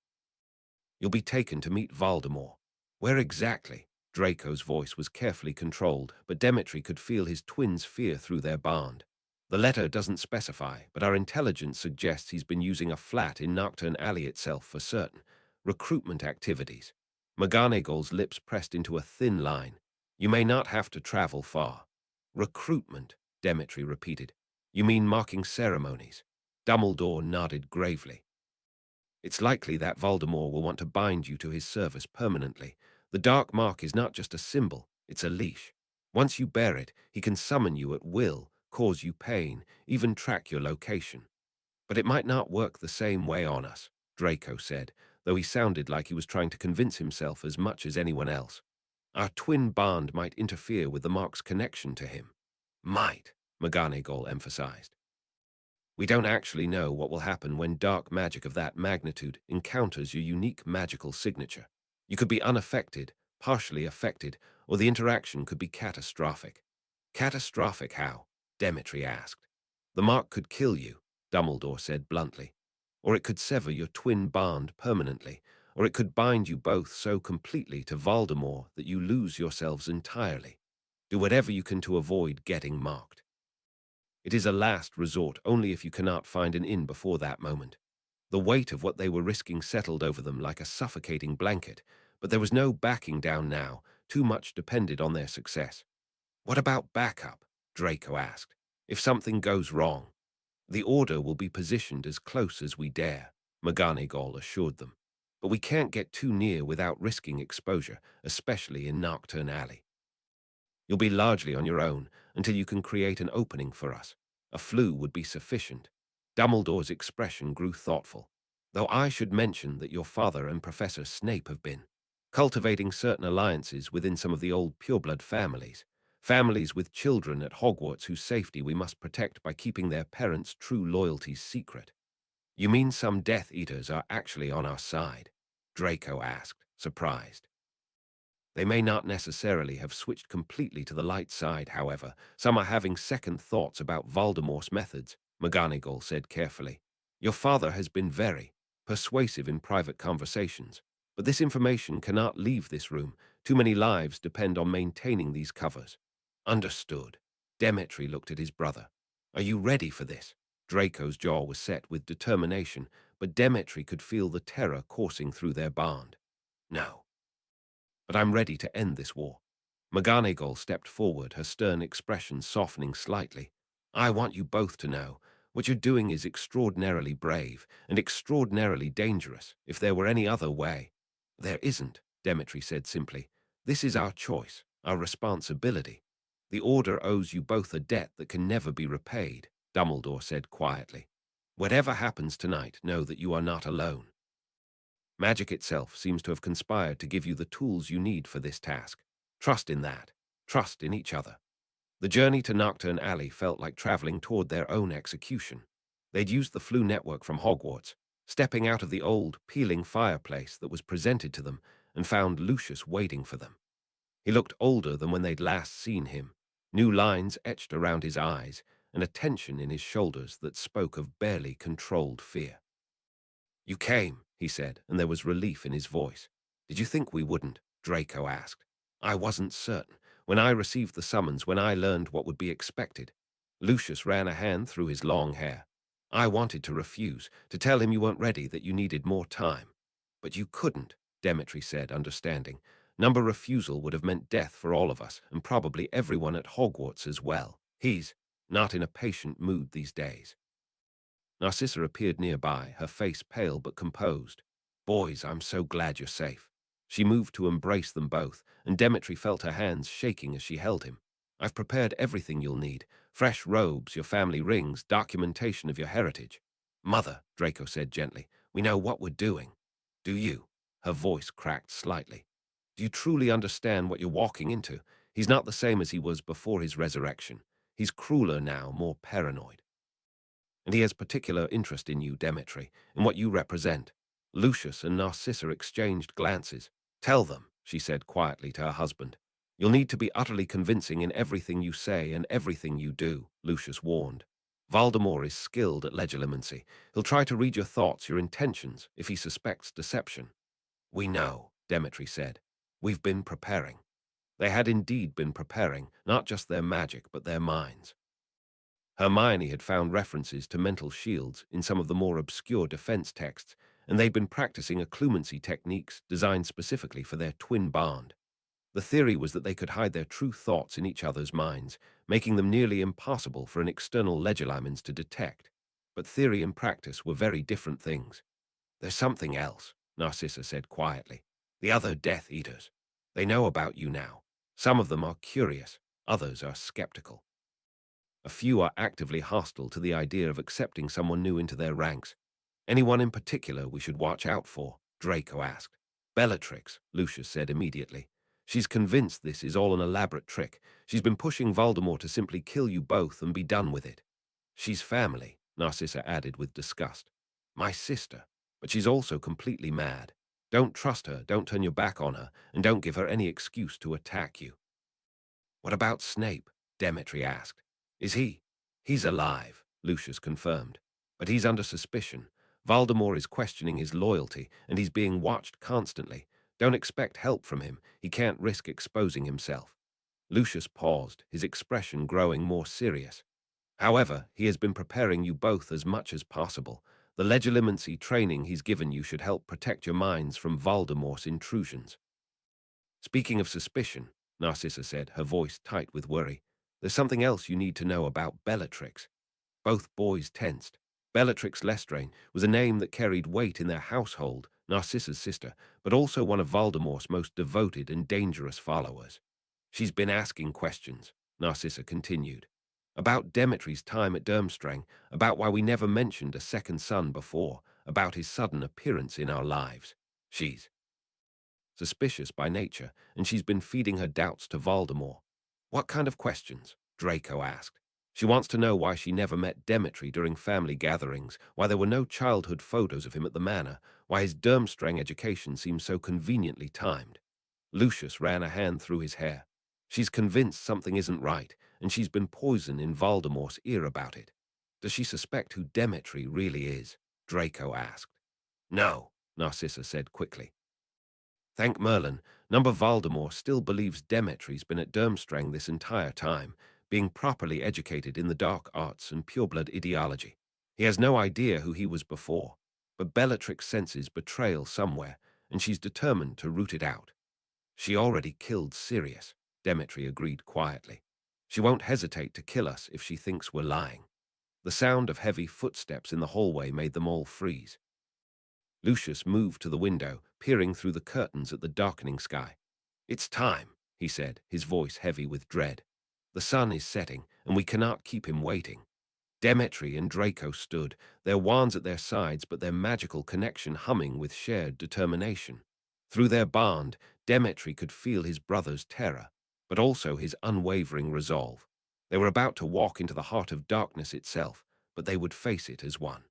You'll be taken to meet Voldemort. Where exactly? Draco's voice was carefully controlled, but Demetri could feel his twins' fear through their bond. The letter doesn't specify, but our intelligence suggests he's been using a flat in Nocturne Alley itself for certain. Recruitment activities. McGonagall's lips pressed into a thin line. You may not have to travel far. Recruitment, Demetri repeated. You mean marking ceremonies? Dumbledore nodded gravely. It's likely that Voldemort will want to bind you to his service permanently. The dark mark is not just a symbol, it's a leash. Once you bear it, he can summon you at will, cause you pain, even track your location. But it might not work the same way on us, Draco said, though he sounded like he was trying to convince himself as much as anyone else. Our twin bond might interfere with the mark's connection to him. Might. McGonagall emphasized. We don't actually know what will happen when dark magic of that magnitude encounters your unique magical signature. You could be unaffected, partially affected, or the interaction could be catastrophic. Catastrophic how? Demetri asked. The mark could kill you, Dumbledore said bluntly. Or it could sever your twin bond permanently, or it could bind you both so completely to Voldemort that you lose yourselves entirely. Do whatever you can to avoid getting marked. It is a last resort only if you cannot find an inn before that moment. The weight of what they were risking settled over them like a suffocating blanket, but there was no backing down now. Too much depended on their success. What about backup? Draco asked. If something goes wrong, the Order will be positioned as close as we dare, McGonagall assured them. But we can't get too near without risking exposure, especially in Nocturne Alley. You'll be largely on your own until you can create an opening for us. A flue would be sufficient. Dumbledore's expression grew thoughtful. Though I should mention that your father and Professor Snape have been cultivating certain alliances within some of the old pureblood families. Families with children at Hogwarts whose safety we must protect by keeping their parents' true loyalties secret. You mean some Death Eaters are actually on our side? Draco asked, surprised. They may not necessarily have switched completely to the light side, however. Some are having second thoughts about Voldemort's methods, McGonagall said carefully. Your father has been very persuasive in private conversations, but this information cannot leave this room. Too many lives depend on maintaining these covers. Understood. Demetri looked at his brother. Are you ready for this? Draco's jaw was set with determination, but Demetri could feel the terror coursing through their bond. No. But I'm ready to end this war. McGonagall stepped forward, her stern expression softening slightly. I want you both to know what you're doing is extraordinarily brave and extraordinarily dangerous. If there were any other way. There isn't, Demetri said simply. This is our choice, our responsibility. The Order owes you both a debt that can never be repaid, Dumbledore said quietly. Whatever happens tonight, know that you are not alone. Magic itself seems to have conspired to give you the tools you need for this task. Trust in that. Trust in each other. The journey to Nocturne Alley felt like traveling toward their own execution. They'd used the Floo network from Hogwarts, stepping out of the old, peeling fireplace that was presented to them, and found Lucius waiting for them. He looked older than when they'd last seen him, new lines etched around his eyes, and a tension in his shoulders that spoke of barely controlled fear. You came, he said, and there was relief in his voice. Did you think we wouldn't? Draco asked. I wasn't certain. When I received the summons, when I learned what would be expected. Lucius ran a hand through his long hair. I wanted to refuse, to tell him you weren't ready, that you needed more time. But you couldn't, Demetri said, understanding. Number refusal would have meant death for all of us, and probably everyone at Hogwarts as well. He's not in a patient mood these days. Narcissa appeared nearby, her face pale but composed. Boys, I'm so glad you're safe. She moved to embrace them both, and Demetri felt her hands shaking as she held him. I've prepared everything you'll need. Fresh robes, your family rings, documentation of your heritage. Mother, Draco said gently, we know what we're doing. Do you? Her voice cracked slightly. Do you truly understand what you're walking into? He's not the same as he was before his resurrection. He's crueler now, more paranoid. And he has particular interest in you, Demetri, in what you represent. Lucius and Narcissa exchanged glances. Tell them, she said quietly to her husband. You'll need to be utterly convincing in everything you say and everything you do, Lucius warned. Voldemort is skilled at legilimency. He'll try to read your thoughts, your intentions, if he suspects deception. We know, Demetri said. We've been preparing. They had indeed been preparing, not just their magic, but their minds. Hermione had found references to mental shields in some of the more obscure defense texts, and they'd been practicing occlumency techniques designed specifically for their twin bond. The theory was that they could hide their true thoughts in each other's minds, making them nearly impossible for an external legilimens to detect. But theory and practice were very different things. There's something else, Narcissa said quietly. The other Death Eaters. They know about you now. Some of them are curious, others are skeptical. A few are actively hostile to the idea of accepting someone new into their ranks. Anyone in particular we should watch out for? Draco asked. Bellatrix, Lucius said immediately. She's convinced this is all an elaborate trick. She's been pushing Voldemort to simply kill you both and be done with it. She's family, Narcissa added with disgust. My sister, but she's also completely mad. Don't trust her, don't turn your back on her, and don't give her any excuse to attack you. What about Snape? Demetri asked. Is he? He's alive, Lucius confirmed. But he's under suspicion. Voldemort is questioning his loyalty, and he's being watched constantly. Don't expect help from him. He can't risk exposing himself. Lucius paused, his expression growing more serious. However, he has been preparing you both as much as possible. The legilimency training he's given you should help protect your minds from Voldemort's intrusions. Speaking of suspicion, Narcissa said, her voice tight with worry, there's something else you need to know about Bellatrix. Both boys tensed. Bellatrix Lestrange was a name that carried weight in their household, Narcissa's sister, but also one of Voldemort's most devoted and dangerous followers. She's been asking questions, Narcissa continued, about Demetri's time at Durmstrang, about why we never mentioned a second son before, about his sudden appearance in our lives. She's suspicious by nature, and she's been feeding her doubts to Voldemort. What kind of questions? Draco asked. She wants to know why she never met Demetri during family gatherings, why there were no childhood photos of him at the manor, why his Durmstrang education seems so conveniently timed. Lucius ran a hand through his hair. She's convinced something isn't right, and she's been poisoned in Voldemort's ear about it. Does she suspect who Demetri really is? Draco asked. No, Narcissa said quickly. Thank Merlin, Number Voldemort still believes Demetri's been at Durmstrang this entire time, being properly educated in the dark arts and pureblood ideology. He has no idea who he was before, but Bellatrix senses betrayal somewhere, and she's determined to root it out. She already killed Sirius, Demetri agreed quietly. She won't hesitate to kill us if she thinks we're lying. The sound of heavy footsteps in the hallway made them all freeze. Lucius moved to the window, peering through the curtains at the darkening sky. It's time, he said, his voice heavy with dread. The sun is setting, and we cannot keep him waiting. Demetri and Draco stood, their wands at their sides but their magical connection humming with shared determination. Through their bond, Demetri could feel his brother's terror, but also his unwavering resolve. They were about to walk into the heart of darkness itself, but they would face it as one.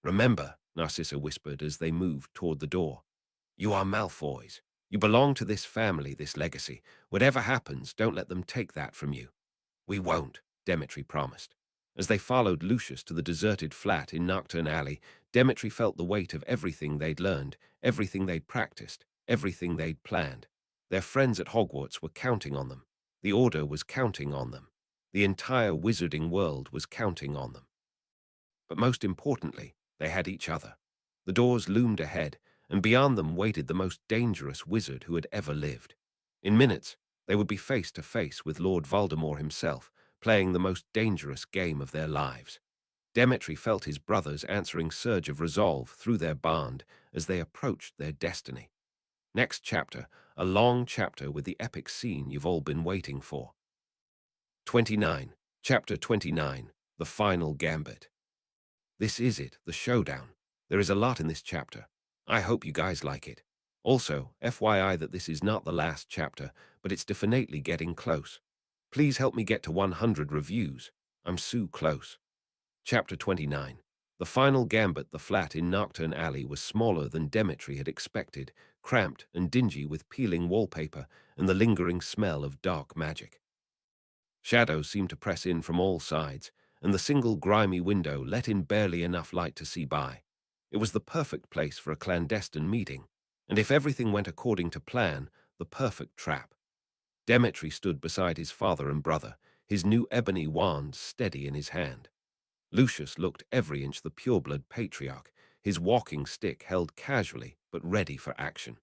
Remember, Narcissa whispered as they moved toward the door. You are Malfoys. You belong to this family, this legacy. Whatever happens, don't let them take that from you. We won't, Demetri promised. As they followed Lucius to the deserted flat in Nocturne Alley, Demetri felt the weight of everything they'd learned, everything they'd practiced, everything they'd planned. Their friends at Hogwarts were counting on them. The Order was counting on them. The entire wizarding world was counting on them. But most importantly, they had each other. The doors loomed ahead, and beyond them waited the most dangerous wizard who had ever lived. In minutes, they would be face to face with Lord Voldemort himself, playing the most dangerous game of their lives. Demetri felt his brother's answering surge of resolve through their bond as they approached their destiny. Next chapter, a long chapter with the epic scene you've all been waiting for. 29. Chapter 29. The Final Gambit. This is it, the showdown. There is a lot in this chapter. I hope you guys like it. Also, FYI that this is not the last chapter, but it's definitely getting close. Please help me get to 100 reviews. I'm so close. Chapter 29. The final gambit. The flat in Nocturne Alley was smaller than Demetri had expected, cramped and dingy with peeling wallpaper and the lingering smell of dark magic. Shadows seemed to press in from all sides, and the single grimy window let in barely enough light to see by. It was the perfect place for a clandestine meeting, and if everything went according to plan, the perfect trap. Demetri stood beside his father and brother, his new ebony wand steady in his hand. Lucius looked every inch the pureblood patriarch, his walking stick held casually but ready for action.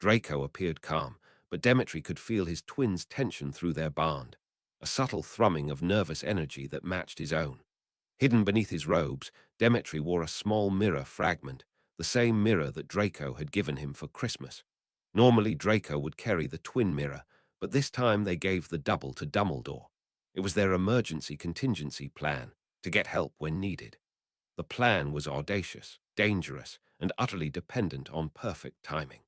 Draco appeared calm, but Demetri could feel his twins' tension through their bond, a subtle thrumming of nervous energy that matched his own. Hidden beneath his robes, Demetri wore a small mirror fragment, the same mirror that Draco had given him for Christmas. Normally Draco would carry the twin mirror, but this time they gave the double to Dumbledore. It was their emergency contingency plan, to get help when needed. The plan was audacious, dangerous, and utterly dependent on perfect timing.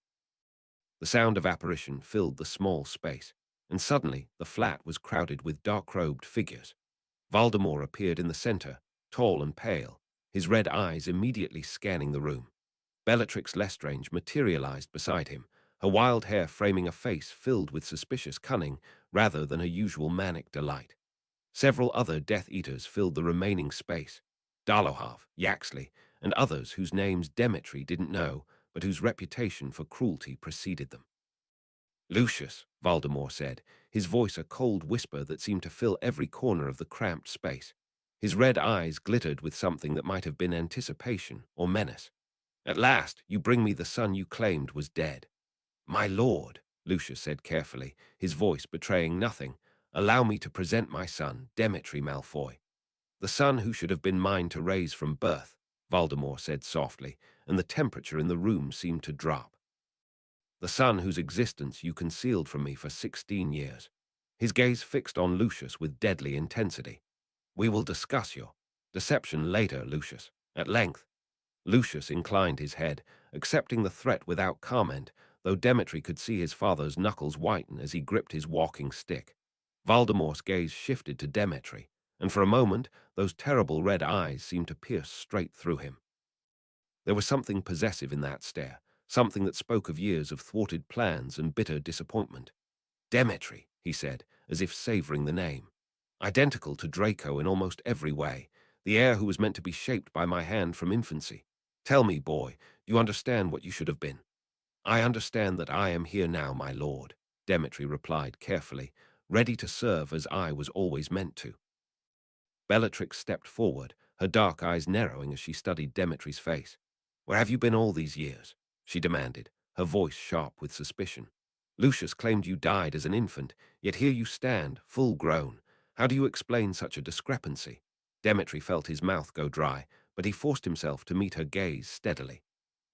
The sound of apparition filled the small space, and suddenly the flat was crowded with dark-robed figures. Voldemort appeared in the center, tall and pale, his red eyes immediately scanning the room. Bellatrix Lestrange materialized beside him, her wild hair framing a face filled with suspicious cunning rather than her usual manic delight. Several other Death Eaters filled the remaining space, Darlohav, Yaxley, and others whose names Demetri didn't know, but whose reputation for cruelty preceded them. Lucius, Voldemort said, his voice a cold whisper that seemed to fill every corner of the cramped space. His red eyes glittered with something that might have been anticipation or menace. At last, you bring me the son you claimed was dead. My lord, Lucius said carefully, his voice betraying nothing, allow me to present my son, Demetri Malfoy. The son who should have been mine to raise from birth, Voldemort said softly, and the temperature in the room seemed to drop. The son whose existence you concealed from me for 16 years. His gaze fixed on Lucius with deadly intensity. We will discuss your deception later, Lucius. At length, Lucius inclined his head, accepting the threat without comment, though Demetri could see his father's knuckles whiten as he gripped his walking stick. Voldemort's gaze shifted to Demetri, and for a moment those terrible red eyes seemed to pierce straight through him. There was something possessive in that stare, something that spoke of years of thwarted plans and bitter disappointment. Demetri, he said, as if savoring the name. Identical to Draco in almost every way, the heir who was meant to be shaped by my hand from infancy. Tell me, boy, you understand what you should have been? I understand that I am here now, my lord, Demetri replied carefully, ready to serve as I was always meant to. Bellatrix stepped forward, her dark eyes narrowing as she studied Demetri's face. Where have you been all these years? She demanded, her voice sharp with suspicion. Lucius claimed you died as an infant, yet here you stand, full grown. How do you explain such a discrepancy? Demetri felt his mouth go dry, but he forced himself to meet her gaze steadily.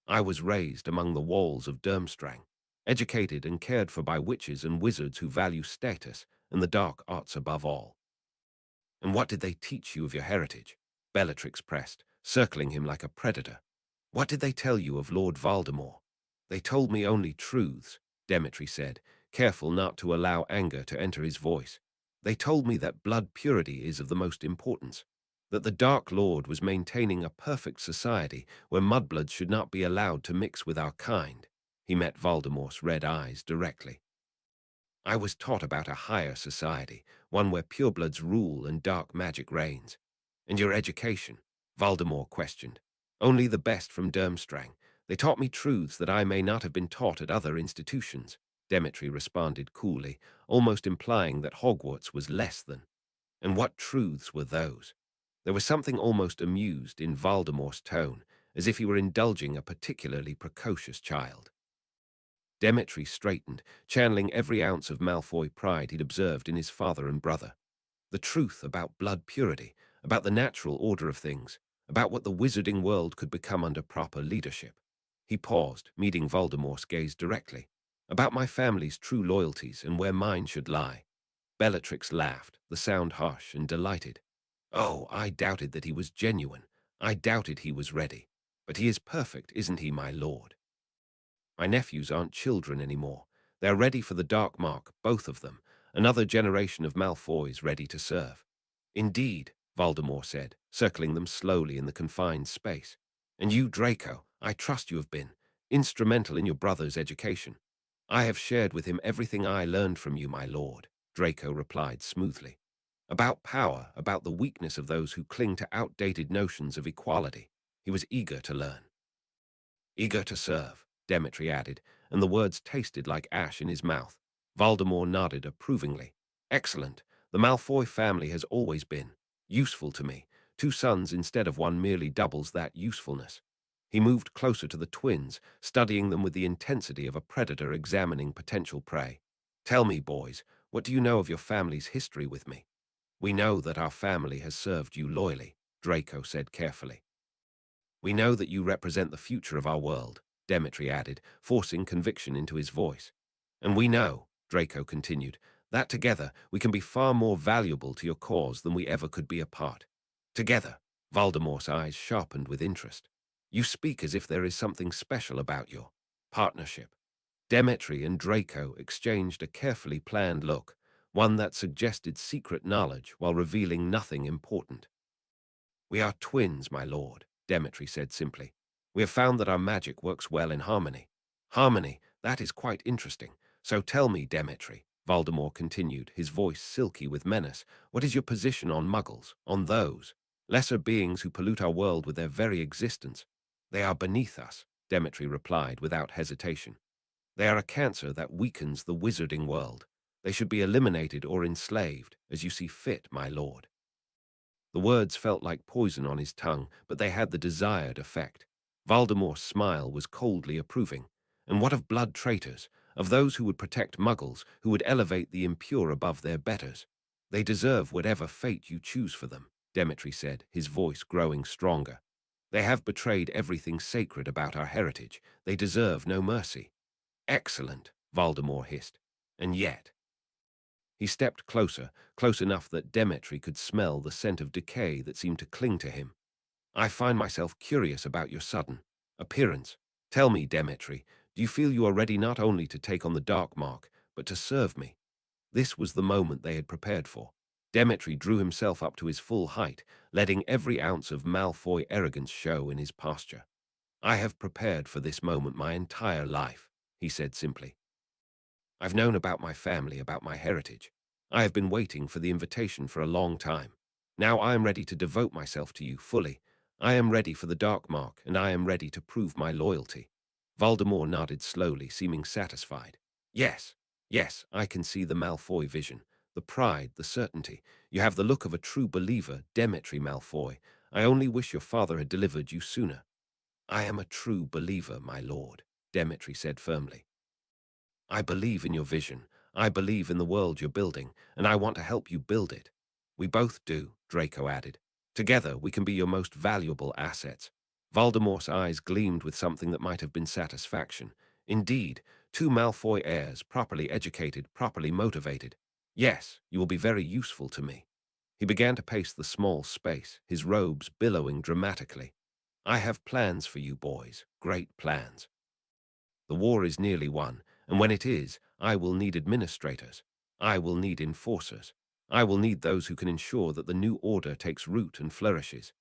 I was raised among the walls of Durmstrang, educated and cared for by witches and wizards who value status and the dark arts above all. And what did they teach you of your heritage? Bellatrix pressed, circling him like a predator. What did they tell you of Lord Voldemort? They told me only truths, Demetri said, careful not to allow anger to enter his voice. They told me that blood purity is of the most importance, that the Dark Lord was maintaining a perfect society where mudbloods should not be allowed to mix with our kind. He met Voldemort's red eyes directly. I was taught about a higher society, one where purebloods rule and dark magic reigns. And your education? Voldemort questioned. Only the best from Durmstrang. They taught me truths that I may not have been taught at other institutions, Demetri responded coolly, almost implying that Hogwarts was less than. And what truths were those? There was something almost amused in Voldemort's tone, as if he were indulging a particularly precocious child. Demetri straightened, channeling every ounce of Malfoy pride he'd observed in his father and brother. The truth about blood purity, about the natural order of things, about what the wizarding world could become under proper leadership. He paused, meeting Voldemort's gaze directly. About my family's true loyalties and where mine should lie. Bellatrix laughed, the sound harsh and delighted. Oh, I doubted that he was genuine. I doubted he was ready. But he is perfect, isn't he, my lord? My nephews aren't children anymore. They're ready for the Dark Mark, both of them. Another generation of Malfoys ready to serve. Indeed, Voldemort said, circling them slowly in the confined space. And you, Draco, I trust you have been instrumental in your brother's education. I have shared with him everything I learned from you, my lord, Draco replied smoothly. About power, about the weakness of those who cling to outdated notions of equality. He was eager to learn. Eager to serve, Demetri added, and the words tasted like ash in his mouth. Voldemort nodded approvingly. Excellent. The Malfoy family has always been useful to me. 2 sons instead of 1 merely doubles that usefulness. He moved closer to the twins, studying them with the intensity of a predator examining potential prey. Tell me, boys, what do you know of your family's history with me? We know that our family has served you loyally, Draco said carefully. We know that you represent the future of our world, Demetri added, forcing conviction into his voice. And we know, Draco continued, that together we can be far more valuable to your cause than we ever could be apart. Together, Voldemort's eyes sharpened with interest. You speak as if there is something special about your partnership. Demetri and Draco exchanged a carefully planned look, one that suggested secret knowledge while revealing nothing important. "We are twins, my lord," Demetri said simply. "We have found that our magic works well in harmony." "Harmony, that is quite interesting. So tell me, Demetri," Voldemort continued, his voice silky with menace, "what is your position on muggles, on those lesser beings who pollute our world with their very existence?" "They are beneath us," Demetri replied without hesitation. "They are a cancer that weakens the wizarding world. They should be eliminated or enslaved, as you see fit, my lord." The words felt like poison on his tongue, but they had the desired effect. Voldemort's smile was coldly approving. "And what of blood traitors, of those who would protect muggles, who would elevate the impure above their betters? They deserve whatever fate you choose for them," Demetri said, his voice growing stronger. "They have betrayed everything sacred about our heritage. They deserve no mercy." "Excellent," Voldemort hissed. "And yet—" He stepped closer, close enough that Demetri could smell the scent of decay that seemed to cling to him. "I find myself curious about your sudden appearance. Tell me, Demetri, do you feel you are ready not only to take on the Dark Mark, but to serve me?" This was the moment they had prepared for. Demetri drew himself up to his full height, letting every ounce of Malfoy arrogance show in his posture. "I have prepared for this moment my entire life," he said simply. "I've known about my family, about my heritage. I have been waiting for the invitation for a long time. Now I am ready to devote myself to you fully. I am ready for the Dark Mark, and I am ready to prove my loyalty." Voldemort nodded slowly, seeming satisfied. "Yes, yes, I can see the Malfoy vision. The pride, the certainty. You have the look of a true believer, Demetri Malfoy. I only wish your father had delivered you sooner." "I am a true believer, my lord," Demetri said firmly. "I believe in your vision. I believe in the world you're building, and I want to help you build it." "We both do," Draco added. "Together, we can be your most valuable assets." Voldemort's eyes gleamed with something that might have been satisfaction. "Indeed, two Malfoy heirs, properly educated, properly motivated. Yes, you will be very useful to me." He began to pace the small space, his robes billowing dramatically. "I have plans for you boys, great plans. The war is nearly won, and when it is, I will need administrators. I will need enforcers. I will need those who can ensure that the new order takes root and flourishes."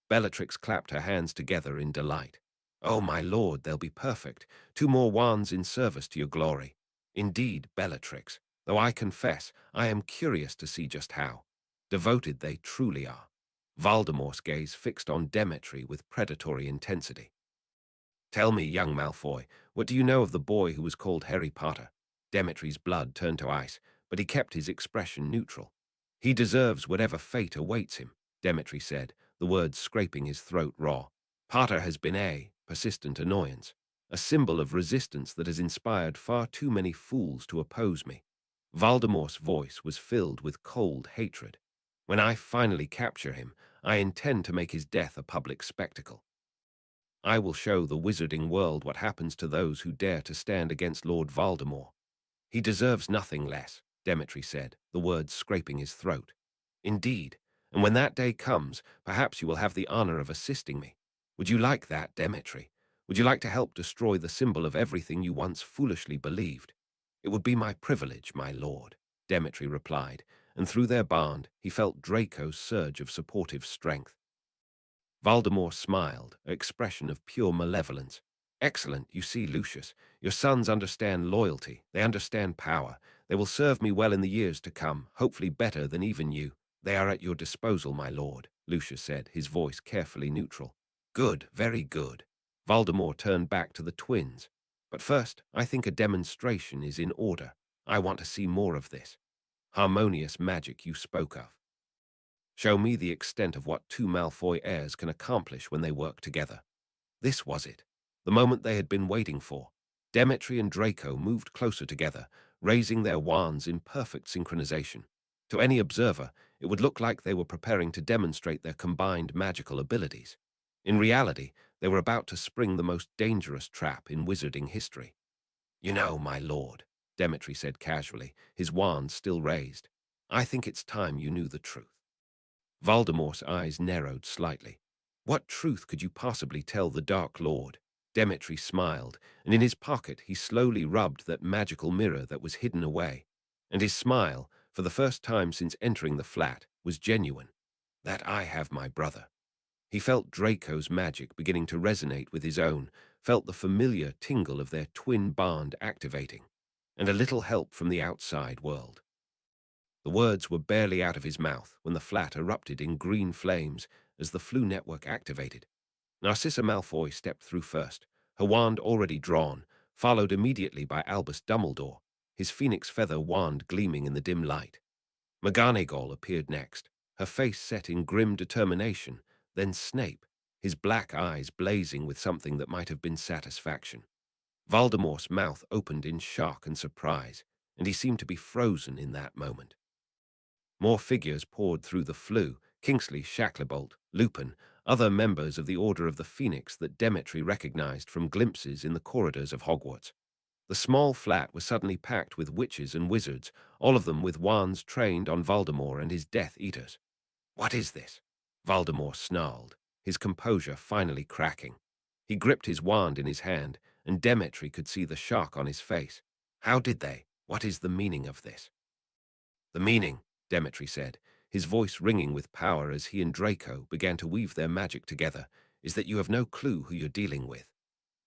Bellatrix clapped her hands together in delight. "Oh, my lord, they'll be perfect. Two more wands in service to your glory." "Indeed, Bellatrix, though I confess I am curious to see just how devoted they truly are." Voldemort's gaze fixed on Demetri with predatory intensity. "Tell me, young Malfoy, what do you know of the boy who was called Harry Potter?" Demetri's blood turned to ice, but he kept his expression neutral. "He deserves whatever fate awaits him," Demetri said, the words scraping his throat raw. "Potter has been a persistent annoyance, a symbol of resistance that has inspired far too many fools to oppose me." Voldemort's voice was filled with cold hatred. "When I finally capture him, I intend to make his death a public spectacle. I will show the wizarding world what happens to those who dare to stand against Lord Voldemort." "He deserves nothing less," Demetri said, the words scraping his throat. "Indeed, and when that day comes, perhaps you will have the honor of assisting me. Would you like that, Demetri? Would you like to help destroy the symbol of everything you once foolishly believed?" "It would be my privilege, my lord," Demetri replied, and through their bond he felt Draco's surge of supportive strength. Voldemort smiled, an expression of pure malevolence. "Excellent, you see, Lucius. Your sons understand loyalty. They understand power. They will serve me well in the years to come, hopefully better than even you." "They are at your disposal, my lord," Lucius said, his voice carefully neutral. "Good, very good." Voldemort turned back to the twins. "But first, I think a demonstration is in order. I want to see more of this harmonious magic you spoke of. Show me the extent of what two Malfoy heirs can accomplish when they work together." This was it, the moment they had been waiting for. Demetri and Draco moved closer together, raising their wands in perfect synchronization. To any observer, it would look like they were preparing to demonstrate their combined magical abilities. In reality, they were about to spring the most dangerous trap in wizarding history. "You know, my lord," Demetri said casually, his wand still raised, "I think it's time you knew the truth." Voldemort's eyes narrowed slightly. "What truth could you possibly tell the Dark Lord?" Demetri smiled, and in his pocket he slowly rubbed that magical mirror that was hidden away. And his smile, for the first time since entering the flat, was genuine. That I have my brother. He felt Draco's magic beginning to resonate with his own, felt the familiar tingle of their twin bond activating, and a little help from the outside world. The words were barely out of his mouth when the flat erupted in green flames as the flu network activated. Narcissa Malfoy stepped through first, her wand already drawn, followed immediately by Albus Dumbledore, his phoenix feather wand gleaming in the dim light. McGonagall appeared next, her face set in grim determination, then Snape, his black eyes blazing with something that might have been satisfaction. Voldemort's mouth opened in shock and surprise, and he seemed to be frozen in that moment. More figures poured through the flue: Kingsley, Shacklebolt, Lupin, other members of the Order of the Phoenix that Demetri recognized from glimpses in the corridors of Hogwarts. The small flat was suddenly packed with witches and wizards, all of them with wands trained on Voldemort and his Death Eaters. "What is this?" Voldemort snarled, his composure finally cracking. He gripped his wand in his hand, and Demetri could see the shock on his face. "How did they? What is the meaning of this?" "The meaning," Demetri said, his voice ringing with power as he and Draco began to weave their magic together, "is that you have no clue who you're dealing with."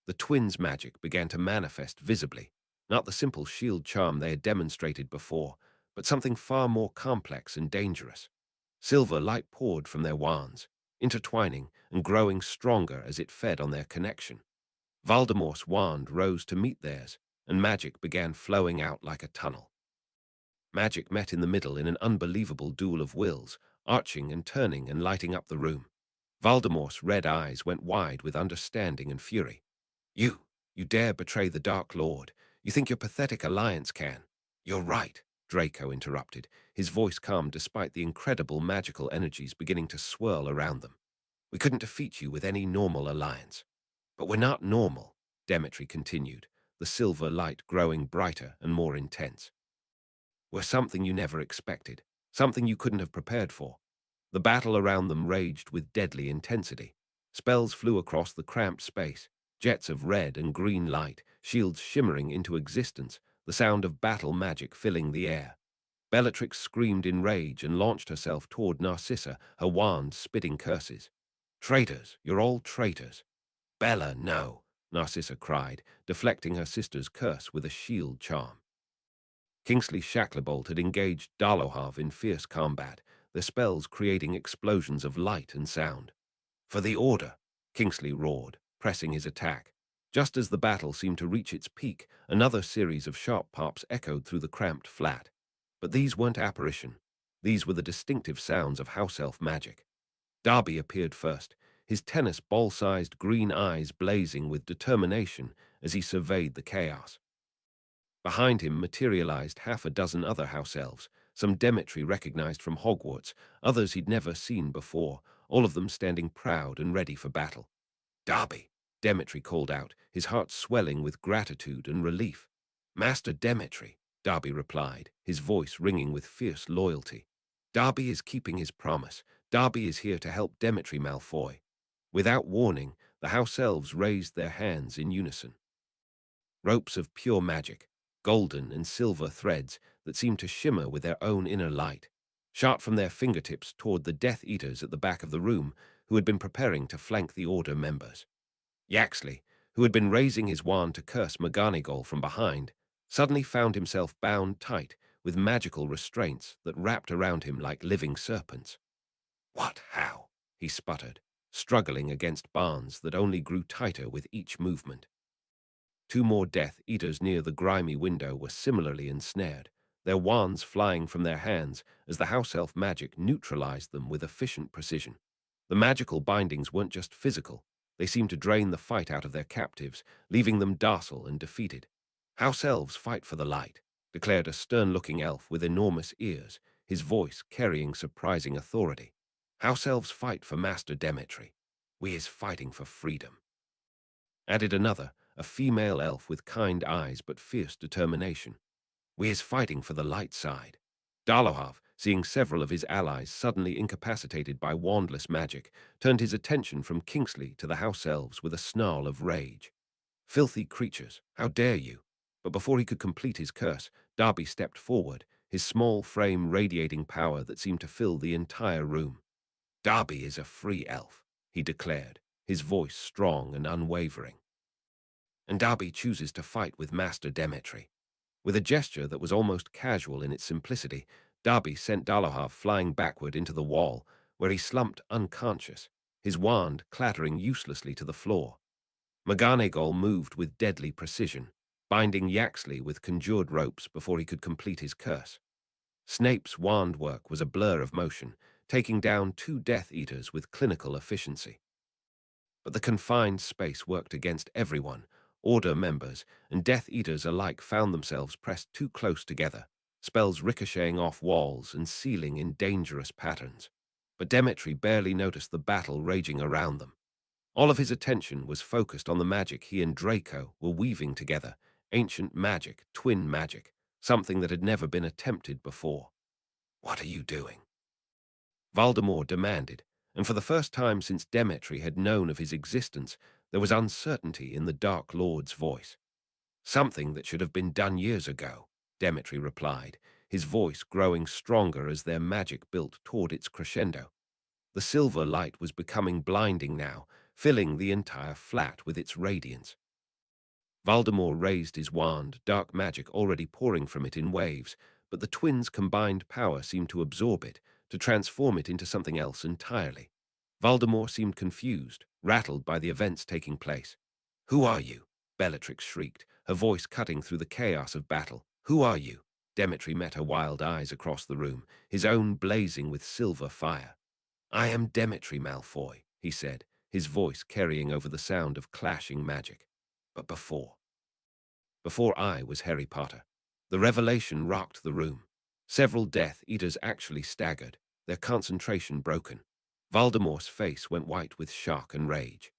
The twins' magic began to manifest visibly, not the simple shield charm they had demonstrated before, but something far more complex and dangerous. Silver light poured from their wands, intertwining and growing stronger as it fed on their connection. Voldemort's wand rose to meet theirs, and magic began flowing out like a tunnel. Magic met in the middle in an unbelievable duel of wills, arching and turning and lighting up the room. Voldemort's red eyes went wide with understanding and fury. You dare betray the Dark Lord. You think your pathetic alliance can." "You're right," Draco interrupted, his voice calm despite the incredible magical energies beginning to swirl around them. "We couldn't defeat you with any normal alliance." "But we're not normal," Demetri continued, the silver light growing brighter and more intense. "We're something you never expected, something you couldn't have prepared for." The battle around them raged with deadly intensity. Spells flew across the cramped space, jets of red and green light, shields shimmering into existence, the sound of battle magic filling the air. Bellatrix screamed in rage and launched herself toward Narcissa, her wand spitting curses. "Traitors, you're all traitors." "Bella, no," Narcissa cried, deflecting her sister's curse with a shield charm. Kingsley Shacklebolt had engaged Dolohov in fierce combat, their spells creating explosions of light and sound. "For the Order," Kingsley roared, pressing his attack. Just as the battle seemed to reach its peak, another series of sharp pops echoed through the cramped flat. But these weren't apparition. These were the distinctive sounds of house elf magic. Darby appeared first, his tennis ball-sized green eyes blazing with determination as he surveyed the chaos. Behind him materialized half a dozen other house elves, some Demetri recognized from Hogwarts, others he'd never seen before, all of them standing proud and ready for battle. "Darby," Demetri called out, his heart swelling with gratitude and relief. "Master Demetri," Darby replied, his voice ringing with fierce loyalty. "Darby is keeping his promise. Darby is here to help Demetri Malfoy." Without warning, the house elves raised their hands in unison. Ropes of pure magic, golden and silver threads that seemed to shimmer with their own inner light, shot from their fingertips toward the Death Eaters at the back of the room, who had been preparing to flank the Order members. Yaxley, who had been raising his wand to curse McGonagall from behind, suddenly found himself bound tight with magical restraints that wrapped around him like living serpents. "What? How?" he sputtered, struggling against bonds that only grew tighter with each movement. Two more Death Eaters near the grimy window were similarly ensnared, their wands flying from their hands as the house elf magic neutralized them with efficient precision. The magical bindings weren't just physical, they seemed to drain the fight out of their captives, leaving them docile and defeated. "House elves fight for the light," declared a stern-looking elf with enormous ears, his voice carrying surprising authority. "House elves fight for Master Demetri. We is fighting for freedom," added another, a female elf with kind eyes but fierce determination. "We is fighting for the light side." Dolohov, seeing several of his allies suddenly incapacitated by wandless magic, turned his attention from Kingsley to the house elves with a snarl of rage. Filthy creatures, how dare you? But before he could complete his curse, Darby stepped forward, his small frame radiating power that seemed to fill the entire room. Darby is a free elf, he declared, his voice strong and unwavering. And Darby chooses to fight with Master Demetri. With a gesture that was almost casual in its simplicity, Darby sent Dalahav flying backward into the wall, where he slumped unconscious, his wand clattering uselessly to the floor. McGonagall moved with deadly precision, binding Yaxley with conjured ropes before he could complete his curse. Snape's wand work was a blur of motion, taking down 2 Death Eaters with clinical efficiency. But the confined space worked against everyone. Order members and Death Eaters alike found themselves pressed too close together, spells ricocheting off walls and sealing in dangerous patterns. But Demetri barely noticed the battle raging around them. All of his attention was focused on the magic he and Draco were weaving together, ancient magic, twin magic, something that had never been attempted before. "What are you doing?" Voldemort demanded, and for the first time since Demetri had known of his existence, there was uncertainty in the Dark Lord's voice. "Something that should have been done years ago," Demetri replied, his voice growing stronger as their magic built toward its crescendo. The silver light was becoming blinding now, filling the entire flat with its radiance. Voldemort raised his wand, dark magic already pouring from it in waves, but the twins' combined power seemed to absorb it, to transform it into something else entirely. Voldemort seemed confused, rattled by the events taking place. "Who are you?" Bellatrix shrieked, her voice cutting through the chaos of battle. "Who are you?" Demetri met her wild eyes across the room, his own blazing with silver fire. "I am Demetri Malfoy," he said, his voice carrying over the sound of clashing magic. "But before I was Harry Potter." The revelation rocked the room. Several Death Eaters actually staggered, their concentration broken. Voldemort's face went white with shock and rage.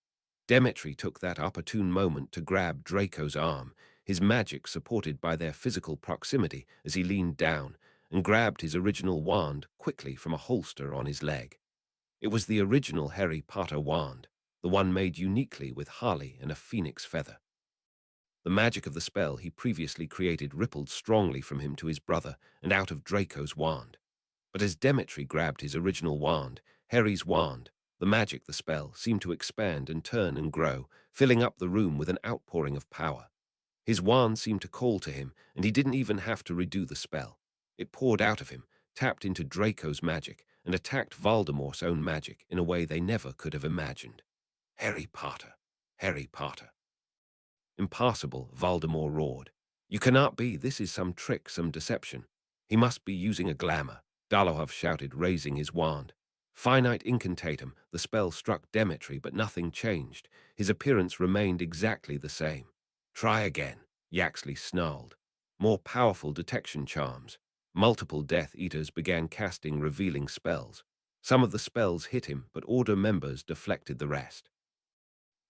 Demetri took that opportune moment to grab Draco's arm, his magic supported by their physical proximity as he leaned down, and grabbed his original wand quickly from a holster on his leg. It was the original Harry Potter wand, the one made uniquely with Harley and a phoenix feather. The magic of the spell he previously created rippled strongly from him to his brother and out of Draco's wand. But as Demetri grabbed his original wand, Harry's wand, the magic the spell seemed to expand and turn and grow, filling up the room with an outpouring of power. His wand seemed to call to him, and he didn't even have to redo the spell. It poured out of him, tapped into Draco's magic, and attacked Voldemort's own magic in a way they never could have imagined. "Harry Potter! Harry Potter!" "Impossible," Voldemort roared. "You cannot be. This is some trick, some deception. He must be using a glamour," Dolohov shouted, raising his wand. Finite incantatum, the spell struck Demetri, but nothing changed. His appearance remained exactly the same. "Try again," Yaxley snarled. More powerful detection charms. Multiple Death Eaters began casting revealing spells. Some of the spells hit him, but Order members deflected the rest.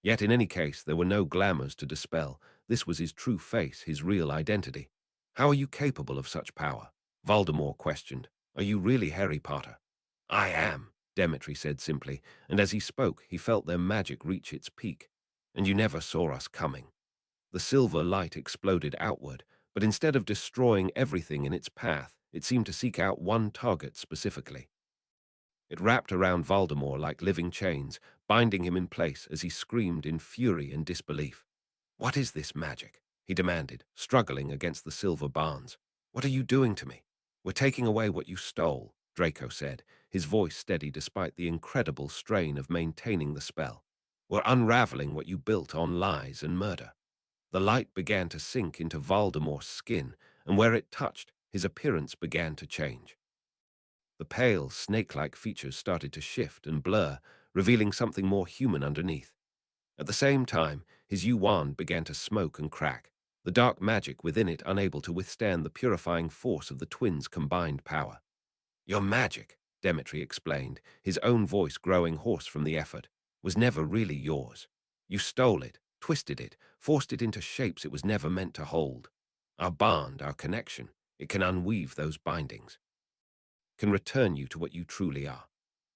Yet in any case, there were no glamours to dispel. This was his true face, his real identity. "How are you capable of such power?" Voldemort questioned. "Are you really Harry Potter?" "I am," Demetri said simply, and as he spoke, he felt their magic reach its peak. "And you never saw us coming." The silver light exploded outward, but instead of destroying everything in its path, it seemed to seek out one target specifically. It wrapped around Voldemort like living chains, binding him in place as he screamed in fury and disbelief. "What is this magic?" he demanded, struggling against the silver barns. "What are you doing to me?" "We're taking away what you stole," Draco said, his voice steady despite the incredible strain of maintaining the spell. "We're unraveling what you built on lies and murder." The light began to sink into Voldemort's skin, and where it touched, his appearance began to change. The pale, snake-like features started to shift and blur, revealing something more human underneath. At the same time, his wand began to smoke and crack, the dark magic within it unable to withstand the purifying force of the twins' combined power. "Your magic," Demetri explained, his own voice growing hoarse from the effort, "was never really yours. You stole it, twisted it, forced it into shapes it was never meant to hold. Our bond, our connection, it can unweave those bindings, can return you to what you truly are."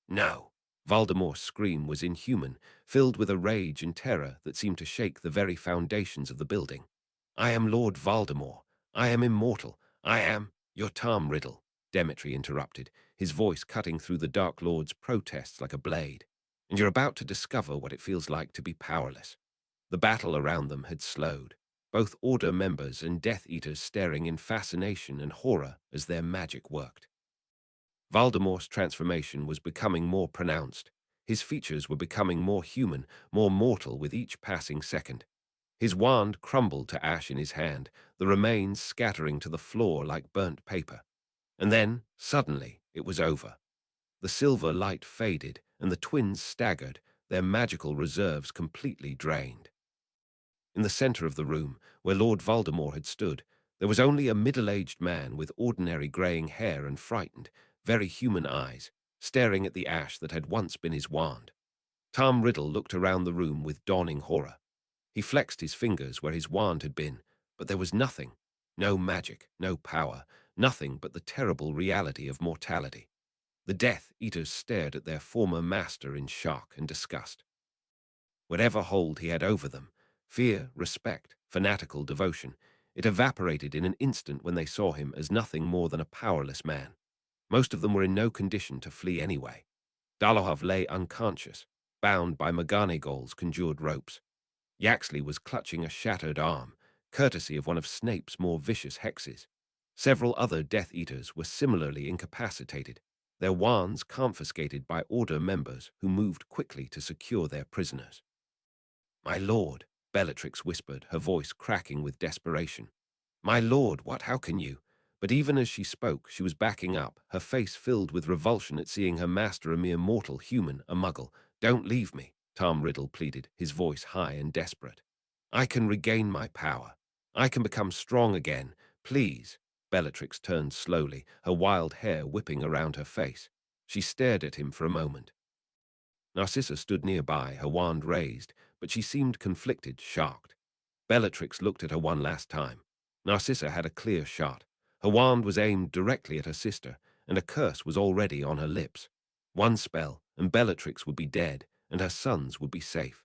"No." Voldemort's scream was inhuman, filled with a rage and terror that seemed to shake the very foundations of the building. "I am Lord Voldemort. I am immortal. I am—" "You're Tom Riddle," Demetri interrupted, his voice cutting through the Dark Lord's protests like a blade. "And you're about to discover what it feels like to be powerless." The battle around them had slowed, both Order members and Death Eaters staring in fascination and horror as their magic worked. Voldemort's transformation was becoming more pronounced. His features were becoming more human, more mortal with each passing second. His wand crumbled to ash in his hand, the remains scattering to the floor like burnt paper. And then, suddenly, it was over. The silver light faded, and the twins staggered, their magical reserves completely drained. In the center of the room, where Lord Voldemort had stood, there was only a middle-aged man with ordinary graying hair and frightened, very human eyes, staring at the ash that had once been his wand. Tom Riddle looked around the room with dawning horror. He flexed his fingers where his wand had been, but there was nothing. No magic, no power, nothing but the terrible reality of mortality. The Death Eaters stared at their former master in shock and disgust. Whatever hold he had over them, fear, respect, fanatical devotion, it evaporated in an instant when they saw him as nothing more than a powerless man. Most of them were in no condition to flee anyway. Dolohov lay unconscious, bound by McGonagall's conjured ropes. Yaxley was clutching a shattered arm, courtesy of one of Snape's more vicious hexes. Several other Death Eaters were similarly incapacitated, their wands confiscated by Order members who moved quickly to secure their prisoners. "My lord," Bellatrix whispered, her voice cracking with desperation. "My lord, what? How can you?" But even as she spoke, she was backing up, her face filled with revulsion at seeing her master a mere mortal human, a muggle. "Don't leave me," Tom Riddle pleaded, his voice high and desperate. "I can regain my power. I can become strong again. Please." Bellatrix turned slowly, her wild hair whipping around her face. She stared at him for a moment. Narcissa stood nearby, her wand raised, but she seemed conflicted, shocked. Bellatrix looked at her one last time. Narcissa had a clear shot. Her wand was aimed directly at her sister, and a curse was already on her lips. One spell, and Bellatrix would be dead, and her sons would be safe.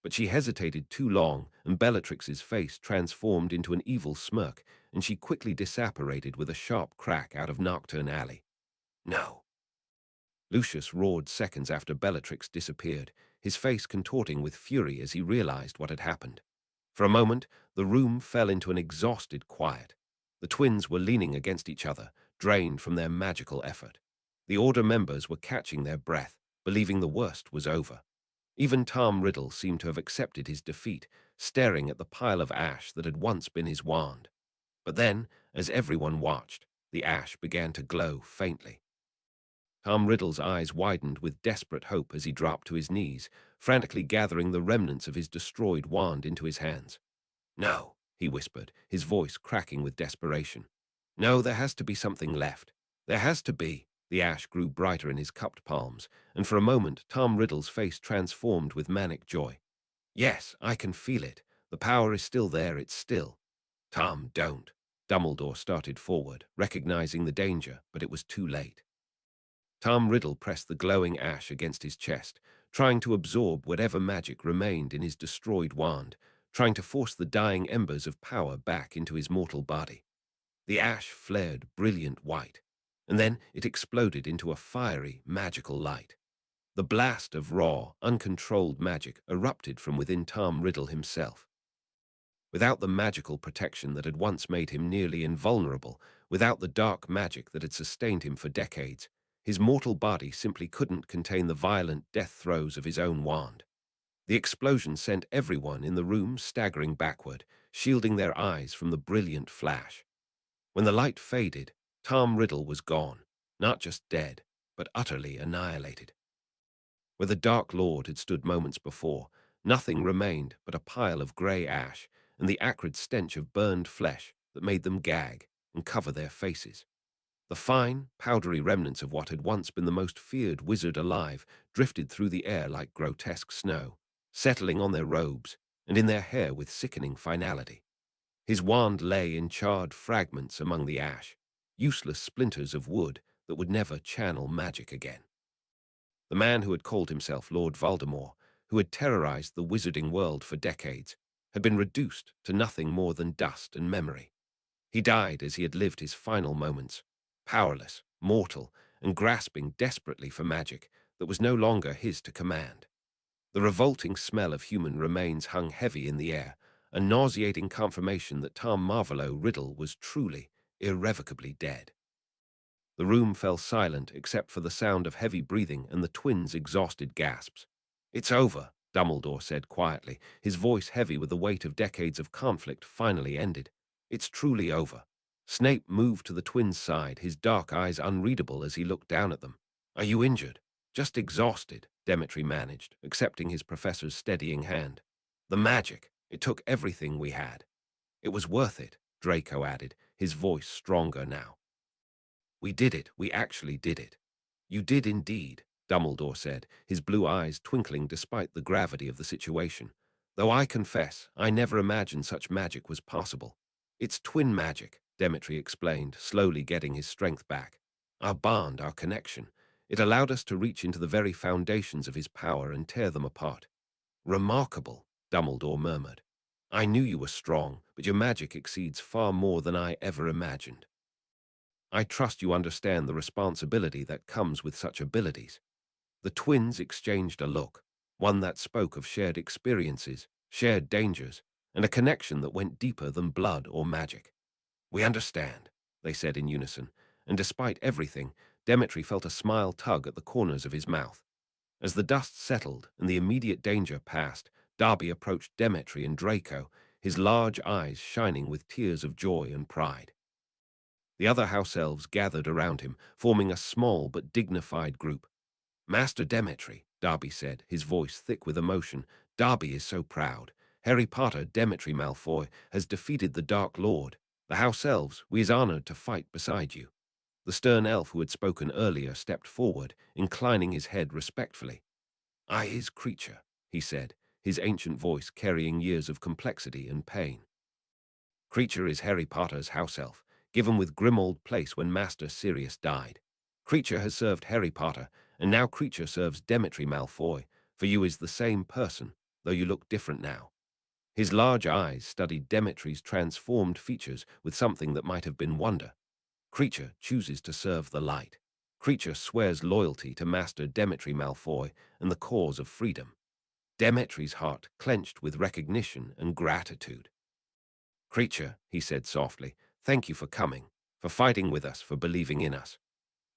But she hesitated too long, and Bellatrix's face transformed into an evil smirk, and she quickly disapparated with a sharp crack out of Nocturne Alley. "No." Lucius roared seconds after Bellatrix disappeared, his face contorting with fury as he realized what had happened. For a moment, the room fell into an exhausted quiet. The twins were leaning against each other, drained from their magical effort. The Order members were catching their breath, believing the worst was over. Even Tom Riddle seemed to have accepted his defeat, staring at the pile of ash that had once been his wand. But then, as everyone watched, the ash began to glow faintly. Tom Riddle's eyes widened with desperate hope as he dropped to his knees, frantically gathering the remnants of his destroyed wand into his hands. "No," he whispered, his voice cracking with desperation. "No, there has to be something left. There has to be." The ash grew brighter in his cupped palms, and for a moment Tom Riddle's face transformed with manic joy. "Yes, I can feel it. The power is still there, it's still." "Tom, don't." Dumbledore started forward, recognizing the danger, but it was too late. Tom Riddle pressed the glowing ash against his chest, trying to absorb whatever magic remained in his destroyed wand, trying to force the dying embers of power back into his mortal body. The ash flared brilliant white, and then it exploded into a fiery, magical light. The blast of raw, uncontrolled magic erupted from within Tom Riddle himself. Without the magical protection that had once made him nearly invulnerable, without the dark magic that had sustained him for decades, his mortal body simply couldn't contain the violent death throes of his own wand. The explosion sent everyone in the room staggering backward, shielding their eyes from the brilliant flash. When the light faded, Tom Riddle was gone, not just dead, but utterly annihilated. Where the Dark Lord had stood moments before, nothing remained but a pile of grey ash and the acrid stench of burned flesh that made them gag and cover their faces. The fine, powdery remnants of what had once been the most feared wizard alive drifted through the air like grotesque snow, settling on their robes and in their hair with sickening finality. His wand lay in charred fragments among the ash, useless splinters of wood that would never channel magic again. The man who had called himself Lord Voldemort, who had terrorized the wizarding world for decades, had been reduced to nothing more than dust and memory. He died as he had lived his final moments, powerless, mortal, and grasping desperately for magic that was no longer his to command. The revolting smell of human remains hung heavy in the air, a nauseating confirmation that Tom Marvolo Riddle was truly, irrevocably dead. The room fell silent except for the sound of heavy breathing and the twins' exhausted gasps. "It's over," Dumbledore said quietly, his voice heavy with the weight of decades of conflict finally ended. "It's truly over." Snape moved to the twins' side, his dark eyes unreadable as he looked down at them. "Are you injured?" "Just exhausted," Demetri managed, accepting his professor's steadying hand. "The magic. It took everything we had." "It was worth it," Draco added, his voice stronger now. "We did it. We actually did it." "You did indeed," Dumbledore said, his blue eyes twinkling despite the gravity of the situation. "Though I confess, I never imagined such magic was possible." "It's twin magic," Demetri explained, slowly getting his strength back. "Our bond, our connection. It allowed us to reach into the very foundations of his power and tear them apart." "Remarkable," Dumbledore murmured. "I knew you were strong, but your magic exceeds far more than I ever imagined." "I trust you understand the responsibility that comes with such abilities." The twins exchanged a look, one that spoke of shared experiences, shared dangers, and a connection that went deeper than blood or magic. "We understand," they said in unison, and despite everything, Demetri felt a smile tug at the corners of his mouth. As the dust settled and the immediate danger passed, Darby approached Demetri and Draco, his large eyes shining with tears of joy and pride. The other house elves gathered around him, forming a small but dignified group. "Master Demetri," Darby said, his voice thick with emotion, "Darby is so proud. Harry Potter, Demetri Malfoy, has defeated the Dark Lord. The house elves, we is honored to fight beside you." The stern elf who had spoken earlier stepped forward, inclining his head respectfully. "I is creature," he said, his ancient voice carrying years of complexity and pain. "Creature is Harry Potter's house elf, given with Grimmauld Place when Master Sirius died. Creature has served Harry Potter, and now Creature serves Demetri Malfoy, for you is the same person, though you look different now." His large eyes studied Demetri's transformed features with something that might have been wonder. "Creature chooses to serve the light. Creature swears loyalty to Master Demetri Malfoy and the cause of freedom." Demetri's heart clenched with recognition and gratitude. "Creature," he said softly, "thank you for coming, for fighting with us, for believing in us."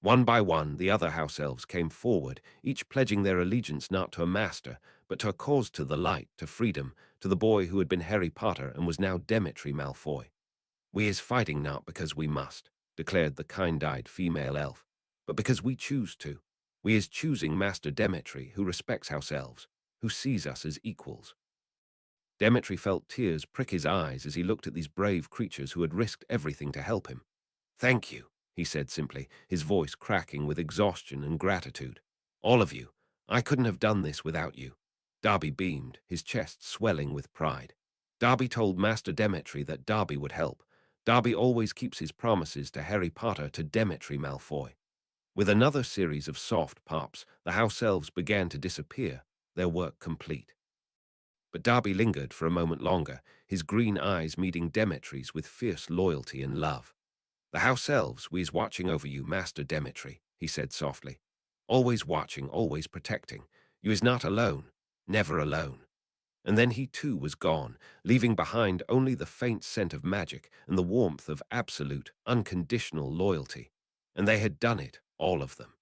One by one, the other house elves came forward, each pledging their allegiance not to a master, but to a cause, to the light, to freedom, to the boy who had been Harry Potter and was now Demetri Malfoy. "We is fighting not because we must," declared the kind-eyed female elf, "but because we choose to. We is choosing Master Demetri, who respects house elves, who sees us as equals." Demetri felt tears prick his eyes as he looked at these brave creatures who had risked everything to help him. "Thank you," he said simply, his voice cracking with exhaustion and gratitude. "All of you. I couldn't have done this without you." Darby beamed, his chest swelling with pride. Darby told Master Demetri that Darby would help. Darby always keeps his promises to Harry Potter, to Demetri Malfoy. With another series of soft pops, the house elves began to disappear, their work complete. But Darby lingered for a moment longer, his green eyes meeting Demetri's with fierce loyalty and love. "The house elves, we is watching over you, Master Demetri," he said softly. "Always watching, always protecting. You is not alone, never alone." And then he too was gone, leaving behind only the faint scent of magic and the warmth of absolute, unconditional loyalty. And they had done it, all of them.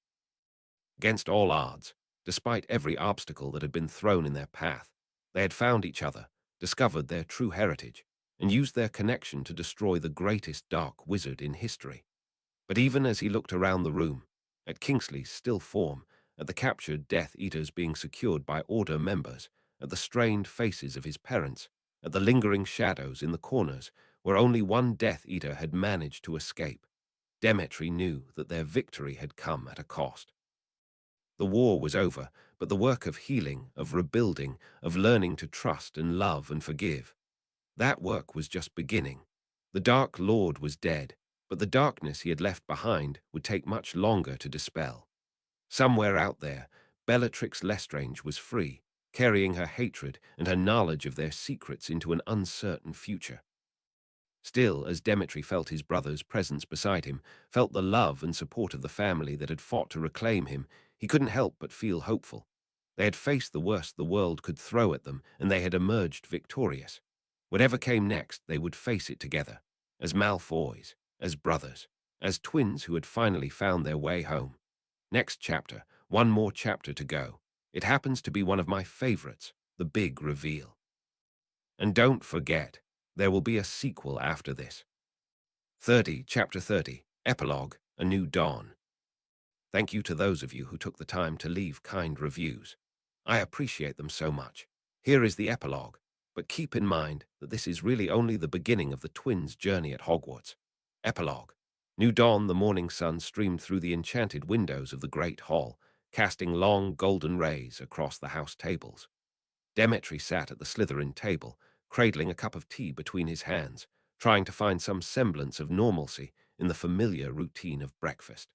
Against all odds, despite every obstacle that had been thrown in their path, they had found each other, discovered their true heritage, and used their connection to destroy the greatest dark wizard in history. But even as he looked around the room, at Kingsley's still form, at the captured Death Eaters being secured by Order members, at the strained faces of his parents, at the lingering shadows in the corners where only one Death Eater had managed to escape, Demetri knew that their victory had come at a cost. The war was over, but the work of healing, of rebuilding, of learning to trust and love and forgive, that work was just beginning. The Dark Lord was dead, but the darkness he had left behind would take much longer to dispel. Somewhere out there, Bellatrix Lestrange was free, carrying her hatred and her knowledge of their secrets into an uncertain future. Still, as Demetri felt his brother's presence beside him, felt the love and support of the family that had fought to reclaim him, he couldn't help but feel hopeful. They had faced the worst the world could throw at them, and they had emerged victorious. Whatever came next, they would face it together, as Malfoys, as brothers, as twins who had finally found their way home. Next chapter, one more chapter to go. It happens to be one of my favorites, the big reveal. And don't forget, there will be a sequel after this. Chapter 30, Epilogue, A New Dawn. Thank you to those of you who took the time to leave kind reviews. I appreciate them so much. Here is the epilogue, but keep in mind that this is really only the beginning of the twins' journey at Hogwarts. Epilogue. New dawn, the morning sun streamed through the enchanted windows of the great hall, casting long golden rays across the house tables. Demetri sat at the Slytherin table, cradling a cup of tea between his hands, trying to find some semblance of normalcy in the familiar routine of breakfast.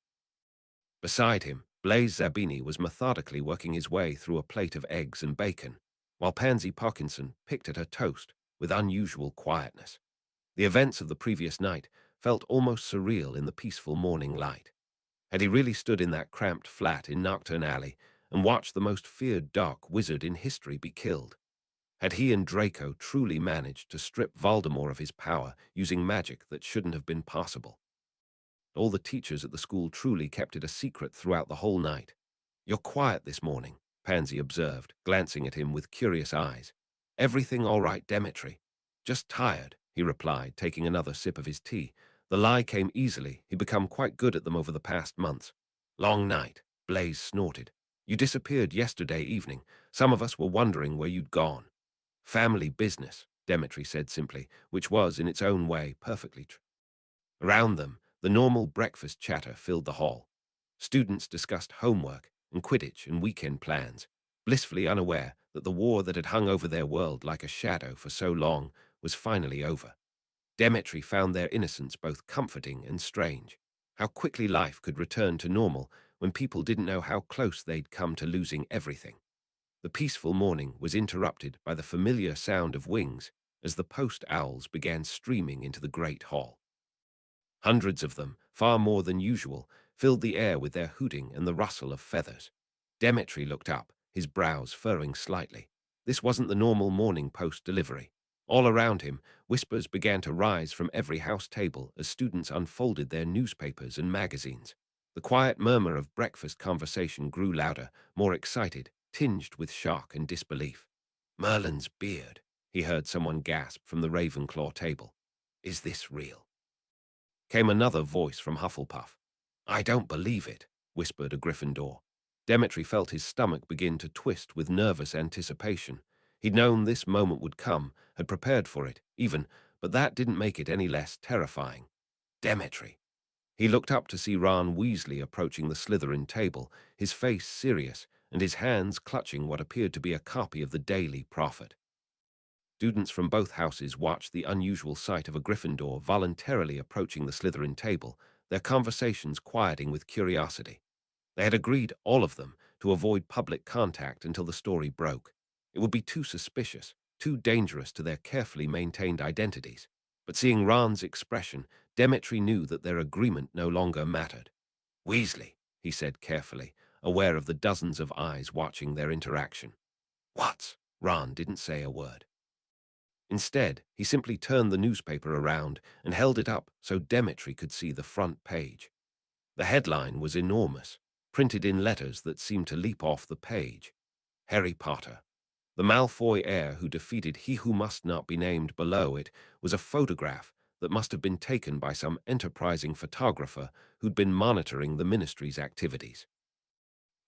Beside him, Blaise Zabini was methodically working his way through a plate of eggs and bacon, while Pansy Parkinson picked at her toast with unusual quietness. The events of the previous night felt almost surreal in the peaceful morning light. Had he really stood in that cramped flat in Nocturne Alley and watched the most feared dark wizard in history be killed? Had he and Draco truly managed to strip Voldemort of his power using magic that shouldn't have been possible? All the teachers at the school truly kept it a secret throughout the whole night. "You're quiet this morning," Pansy observed, glancing at him with curious eyes. "Everything all right, Demetri?" "Just tired," he replied, taking another sip of his tea. The lie came easily. He'd become quite good at them over the past months. "Long night," Blaise snorted. "You disappeared yesterday evening. Some of us were wondering where you'd gone." "Family business," Demetri said simply, which was, in its own way, perfectly true. Around them, the normal breakfast chatter filled the hall. Students discussed homework and Quidditch and weekend plans, blissfully unaware that the war that had hung over their world like a shadow for so long was finally over. Demetri found their innocence both comforting and strange. How quickly life could return to normal when people didn't know how close they'd come to losing everything. The peaceful morning was interrupted by the familiar sound of wings as the post owls began streaming into the great hall. Hundreds of them, far more than usual, filled the air with their hooting and the rustle of feathers. Demetri looked up, his brows furrowing slightly. This wasn't the normal morning post delivery. All around him, whispers began to rise from every house table as students unfolded their newspapers and magazines. The quiet murmur of breakfast conversation grew louder, more excited, tinged with shock and disbelief. "Merlin's beard," he heard someone gasp from the Ravenclaw table. "Is this real?" Came another voice from Hufflepuff. "I don't believe it," whispered a Gryffindor. Demetri felt his stomach begin to twist with nervous anticipation. He'd known this moment would come, had prepared for it, even, but that didn't make it any less terrifying. "Demetri." He looked up to see Ron Weasley approaching the Slytherin table, his face serious, and his hands clutching what appeared to be a copy of the Daily Prophet. Students from both houses watched the unusual sight of a Gryffindor voluntarily approaching the Slytherin table, their conversations quieting with curiosity. They had agreed, all of them, to avoid public contact until the story broke. It would be too suspicious, too dangerous to their carefully maintained identities. But seeing Ron's expression, Demetri knew that their agreement no longer mattered. "Weasley," he said carefully, aware of the dozens of eyes watching their interaction. "What?" Ron didn't say a word. Instead, he simply turned the newspaper around and held it up so Demetri could see the front page. The headline was enormous, printed in letters that seemed to leap off the page. "Harry Potter. The Malfoy heir who defeated he who must not be named." Below it was a photograph that must have been taken by some enterprising photographer who'd been monitoring the ministry's activities.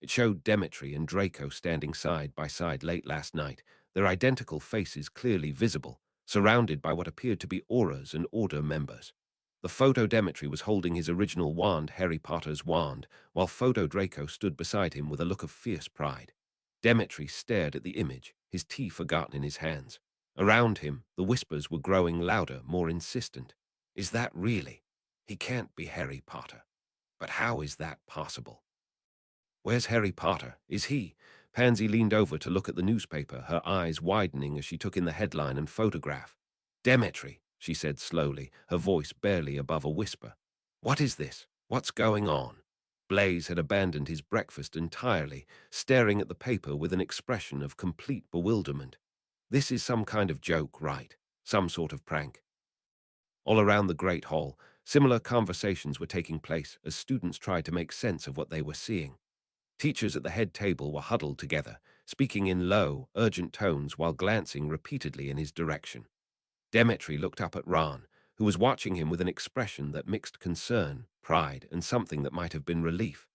It showed Demetri and Draco standing side by side late last night, their identical faces clearly visible, surrounded by what appeared to be auras and order members. The photo Demetri was holding his original wand, Harry Potter's wand, while photo Draco stood beside him with a look of fierce pride. Demetri stared at the image, his tea forgotten in his hands. Around him, the whispers were growing louder, more insistent. "Is that really? He can't be Harry Potter. But how is that possible?" Where's Harry Potter? Is he? Pansy leaned over to look at the newspaper, her eyes widening as she took in the headline and photograph. Demetri, she said slowly, her voice barely above a whisper. What is this? What's going on? Blaze had abandoned his breakfast entirely, staring at the paper with an expression of complete bewilderment. This is some kind of joke, right? Some sort of prank. All around the Great Hall, similar conversations were taking place as students tried to make sense of what they were seeing. Teachers at the head table were huddled together, speaking in low, urgent tones while glancing repeatedly in his direction. Demetri looked up at Ran, who was watching him with an expression that mixed concern, pride, and something that might have been relief.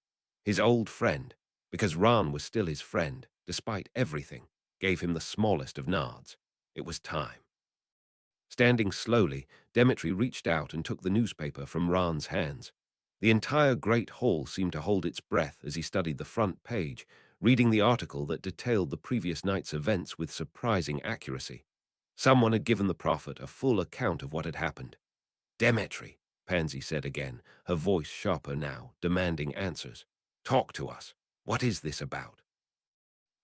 His old friend, because Ran was still his friend, despite everything, gave him the smallest of nods. It was time. Standing slowly, Demetri reached out and took the newspaper from Ran's hands. The entire great hall seemed to hold its breath as he studied the front page, reading the article that detailed the previous night's events with surprising accuracy. Someone had given the prophet a full account of what had happened. Demetri, Pansy said again, her voice sharper now, demanding answers. Talk to us. What is this about?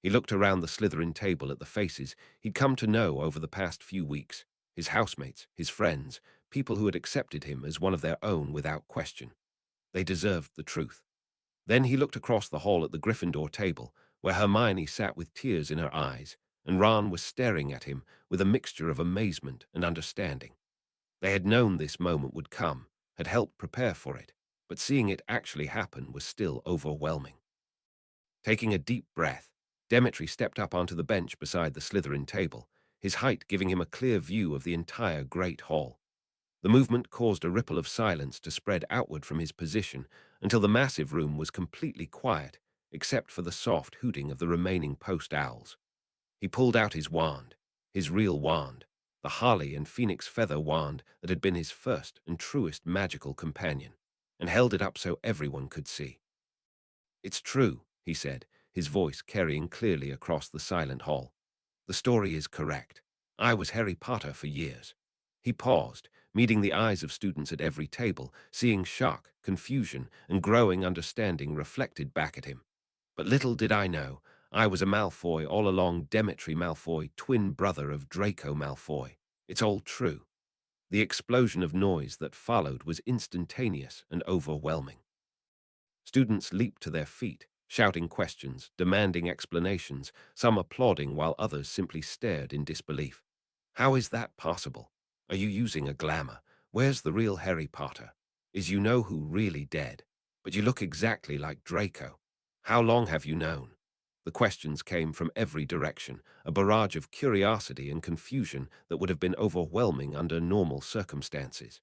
He looked around the Slytherin table at the faces he'd come to know over the past few weeks, his housemates, his friends, people who had accepted him as one of their own without question. They deserved the truth. Then he looked across the hall at the Gryffindor table, where Hermione sat with tears in her eyes, and Ron was staring at him with a mixture of amazement and understanding. They had known this moment would come, had helped prepare for it, but seeing it actually happen was still overwhelming. Taking a deep breath, Demetri stepped up onto the bench beside the Slytherin table, his height giving him a clear view of the entire great hall. The movement caused a ripple of silence to spread outward from his position until the massive room was completely quiet, except for the soft hooting of the remaining post owls. He pulled out his wand, his real wand, the Harley and Phoenix feather wand that had been his first and truest magical companion, and held it up so everyone could see. It's true, he said, his voice carrying clearly across the silent hall. The story is correct. I was Harry Potter for years. He paused, meeting the eyes of students at every table, seeing shock, confusion, and growing understanding reflected back at him. But little did I know, I was a Malfoy all along, Demetri Malfoy, twin brother of Draco Malfoy. It's all true. The explosion of noise that followed was instantaneous and overwhelming. Students leaped to their feet, shouting questions, demanding explanations, some applauding while others simply stared in disbelief. How is that possible? Are you using a glamour? Where's the real Harry Potter? Is you know who really dead? But you look exactly like Draco. How long have you known? The questions came from every direction, a barrage of curiosity and confusion that would have been overwhelming under normal circumstances.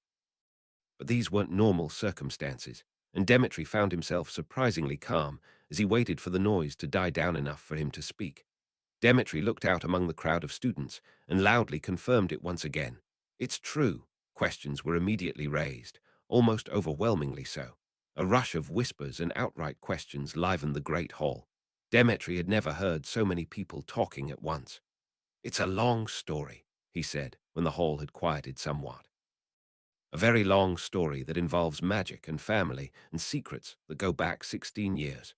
But these weren't normal circumstances, and Demetri found himself surprisingly calm as he waited for the noise to die down enough for him to speak. Demetri looked out among the crowd of students and loudly confirmed it once again. It's true. Questions were immediately raised, almost overwhelmingly so. A rush of whispers and outright questions livened the great hall. Demetri had never heard so many people talking at once. It's a long story, he said when the hall had quieted somewhat. A very long story that involves magic and family and secrets that go back 16 years.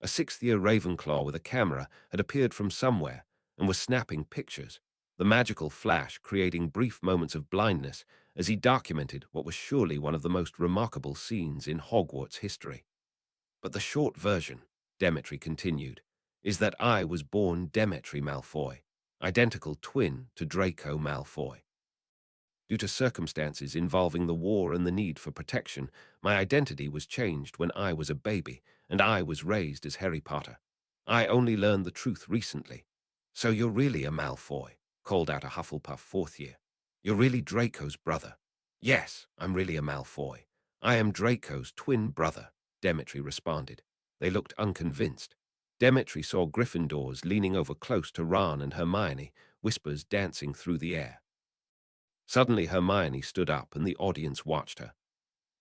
A sixth-year Ravenclaw with a camera had appeared from somewhere and was snapping pictures, the magical flash creating brief moments of blindness as he documented what was surely one of the most remarkable scenes in Hogwarts history. But the short version, Demetri continued, is that I was born Demetri Malfoy, identical twin to Draco Malfoy. Due to circumstances involving the war and the need for protection, my identity was changed when I was a baby, and I was raised as Harry Potter. I only learned the truth recently. So you're really a Malfoy, called out a Hufflepuff fourth year. You're really Draco's brother. Yes, I'm really a Malfoy. I am Draco's twin brother, Demetri responded. They looked unconvinced. Demetri saw Gryffindors leaning over close to Ron and Hermione, whispers dancing through the air. Suddenly Hermione stood up and the audience watched her.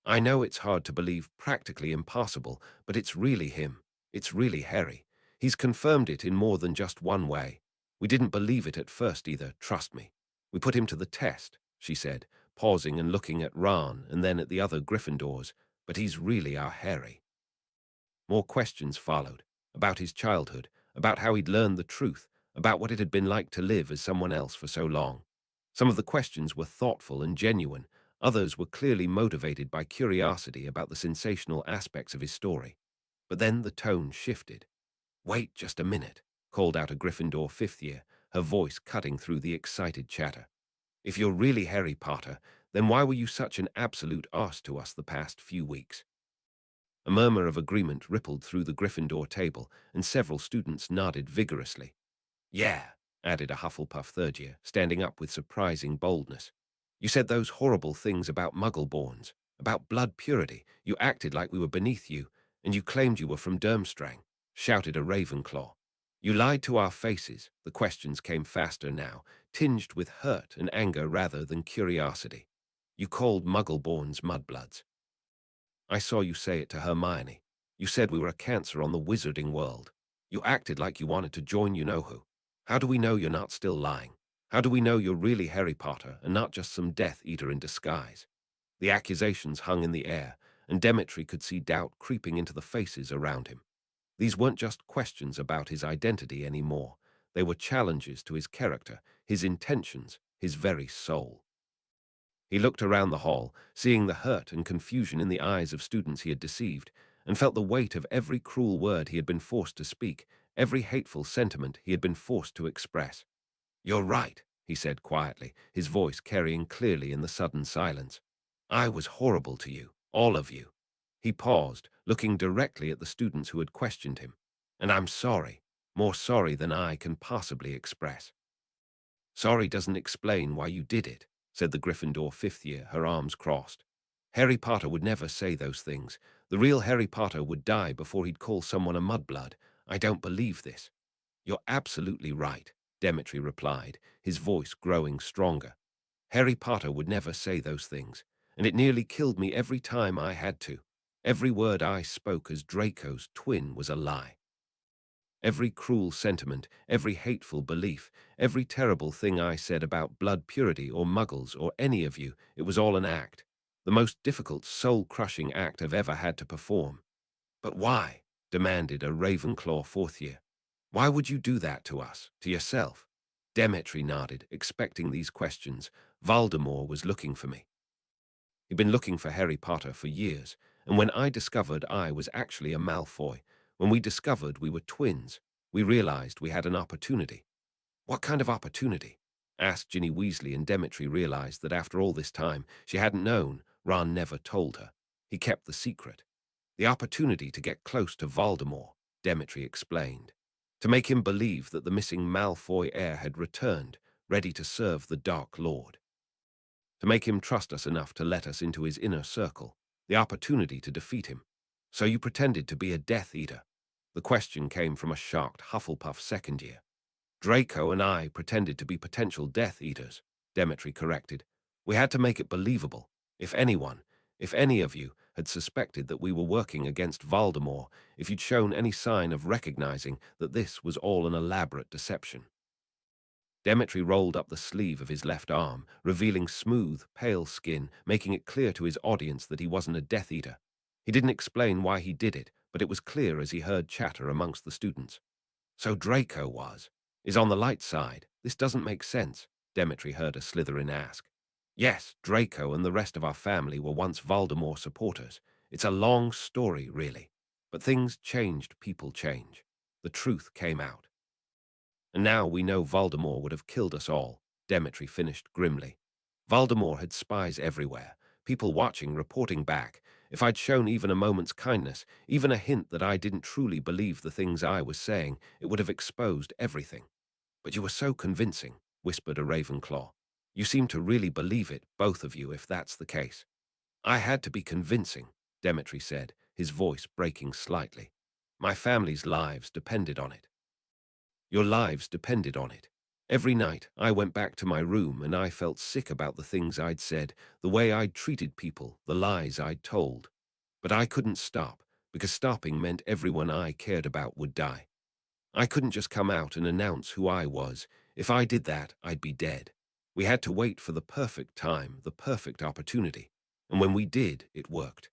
I know it's hard to believe, practically impossible, but it's really him. It's really Harry. He's confirmed it in more than just one way. We didn't believe it at first either, trust me. We put him to the test, she said, pausing and looking at Ron and then at the other Gryffindors, but he's really our Harry. More questions followed, about his childhood, about how he'd learned the truth, about what it had been like to live as someone else for so long. Some of the questions were thoughtful and genuine, others were clearly motivated by curiosity about the sensational aspects of his story. But then the tone shifted. "Wait just a minute," called out a Gryffindor fifth year, her voice cutting through the excited chatter. "If you're really Harry Potter, then why were you such an absolute arse to us the past few weeks?" A murmur of agreement rippled through the Gryffindor table, and several students nodded vigorously. "Yeah," added a Hufflepuff third year, standing up with surprising boldness. "You said those horrible things about Muggle-borns, about blood purity. You acted like we were beneath you, and you claimed you were from Durmstrang," shouted a Ravenclaw. "You lied to our faces." The questions came faster now, tinged with hurt and anger rather than curiosity. "You called Muggle-borns mudbloods. I saw you say it to Hermione. You said we were a cancer on the wizarding world. You acted like you wanted to join you-know-who. How do we know you're not still lying? How do we know you're really Harry Potter and not just some Death Eater in disguise?" The accusations hung in the air, and Demetri could see doubt creeping into the faces around him. These weren't just questions about his identity anymore. They were challenges to his character, his intentions, his very soul. He looked around the hall, seeing the hurt and confusion in the eyes of students he had deceived, and felt the weight of every cruel word he had been forced to speak, every hateful sentiment he had been forced to express. "You're right," he said quietly, his voice carrying clearly in the sudden silence. "I was horrible to you, all of you." He paused, looking directly at the students who had questioned him. "And I'm sorry, more sorry than I can possibly express." "Sorry doesn't explain why you did it," said the Gryffindor fifth year, her arms crossed. "Harry Potter would never say those things. The real Harry Potter would die before he'd call someone a mudblood. I don't believe this." "You're absolutely right," Demetri replied, his voice growing stronger. "Harry Potter would never say those things, and it nearly killed me every time I had to. Every word I spoke as Draco's twin was a lie. Every cruel sentiment, every hateful belief, every terrible thing I said about blood purity or muggles or any of you, it was all an act. The most difficult, soul-crushing act I've ever had to perform." "But why?" demanded a Ravenclaw fourth year. "Why would you do that to us, to yourself?" Demetri nodded, expecting these questions. "Voldemort was looking for me. He'd been looking for Harry Potter for years, and when I discovered I was actually a Malfoy, when we discovered we were twins, we realized we had an opportunity." "What kind of opportunity?" asked Ginny Weasley, and Demetri realized that after all this time, she hadn't known. Ron never told her. He kept the secret. "The opportunity to get close to Voldemort," Demetri explained. "To make him believe that the missing Malfoy heir had returned, ready to serve the Dark Lord. To make him trust us enough to let us into his inner circle. The opportunity to defeat him. So you pretended to be a Death Eater." The question came from a shocked Hufflepuff second year. "Draco and I pretended to be potential Death Eaters," Demetri corrected. "We had to make it believable. If anyone, if any of you, had suspected that we were working against Voldemort, if you'd shown any sign of recognizing that this was all an elaborate deception." Demetri rolled up the sleeve of his left arm, revealing smooth, pale skin, making it clear to his audience that he wasn't a Death Eater. He didn't explain why he did it, but it was clear as he heard chatter amongst the students. "So Draco is on the light side. This doesn't make sense," Demetri heard a Slytherin ask. "Yes, Draco and the rest of our family were once Voldemort supporters. It's a long story, really. But things changed, people change. The truth came out. And now we know Voldemort would have killed us all," Demetri finished grimly. "Voldemort had spies everywhere, people watching, reporting back. If I'd shown even a moment's kindness, even a hint that I didn't truly believe the things I was saying, it would have exposed everything." "But you were so convincing," whispered a Ravenclaw. "You seem to really believe it, both of you, if that's the case." "I had to be convincing," Demetri said, his voice breaking slightly. "My family's lives depended on it." "Your lives depended on it. Every night I went back to my room and I felt sick about the things I'd said, the way I'd treated people, the lies I'd told. But I couldn't stop, because stopping meant everyone I cared about would die. I couldn't just come out and announce who I was. If I did that, I'd be dead. We had to wait for the perfect time, the perfect opportunity. And when we did, it worked."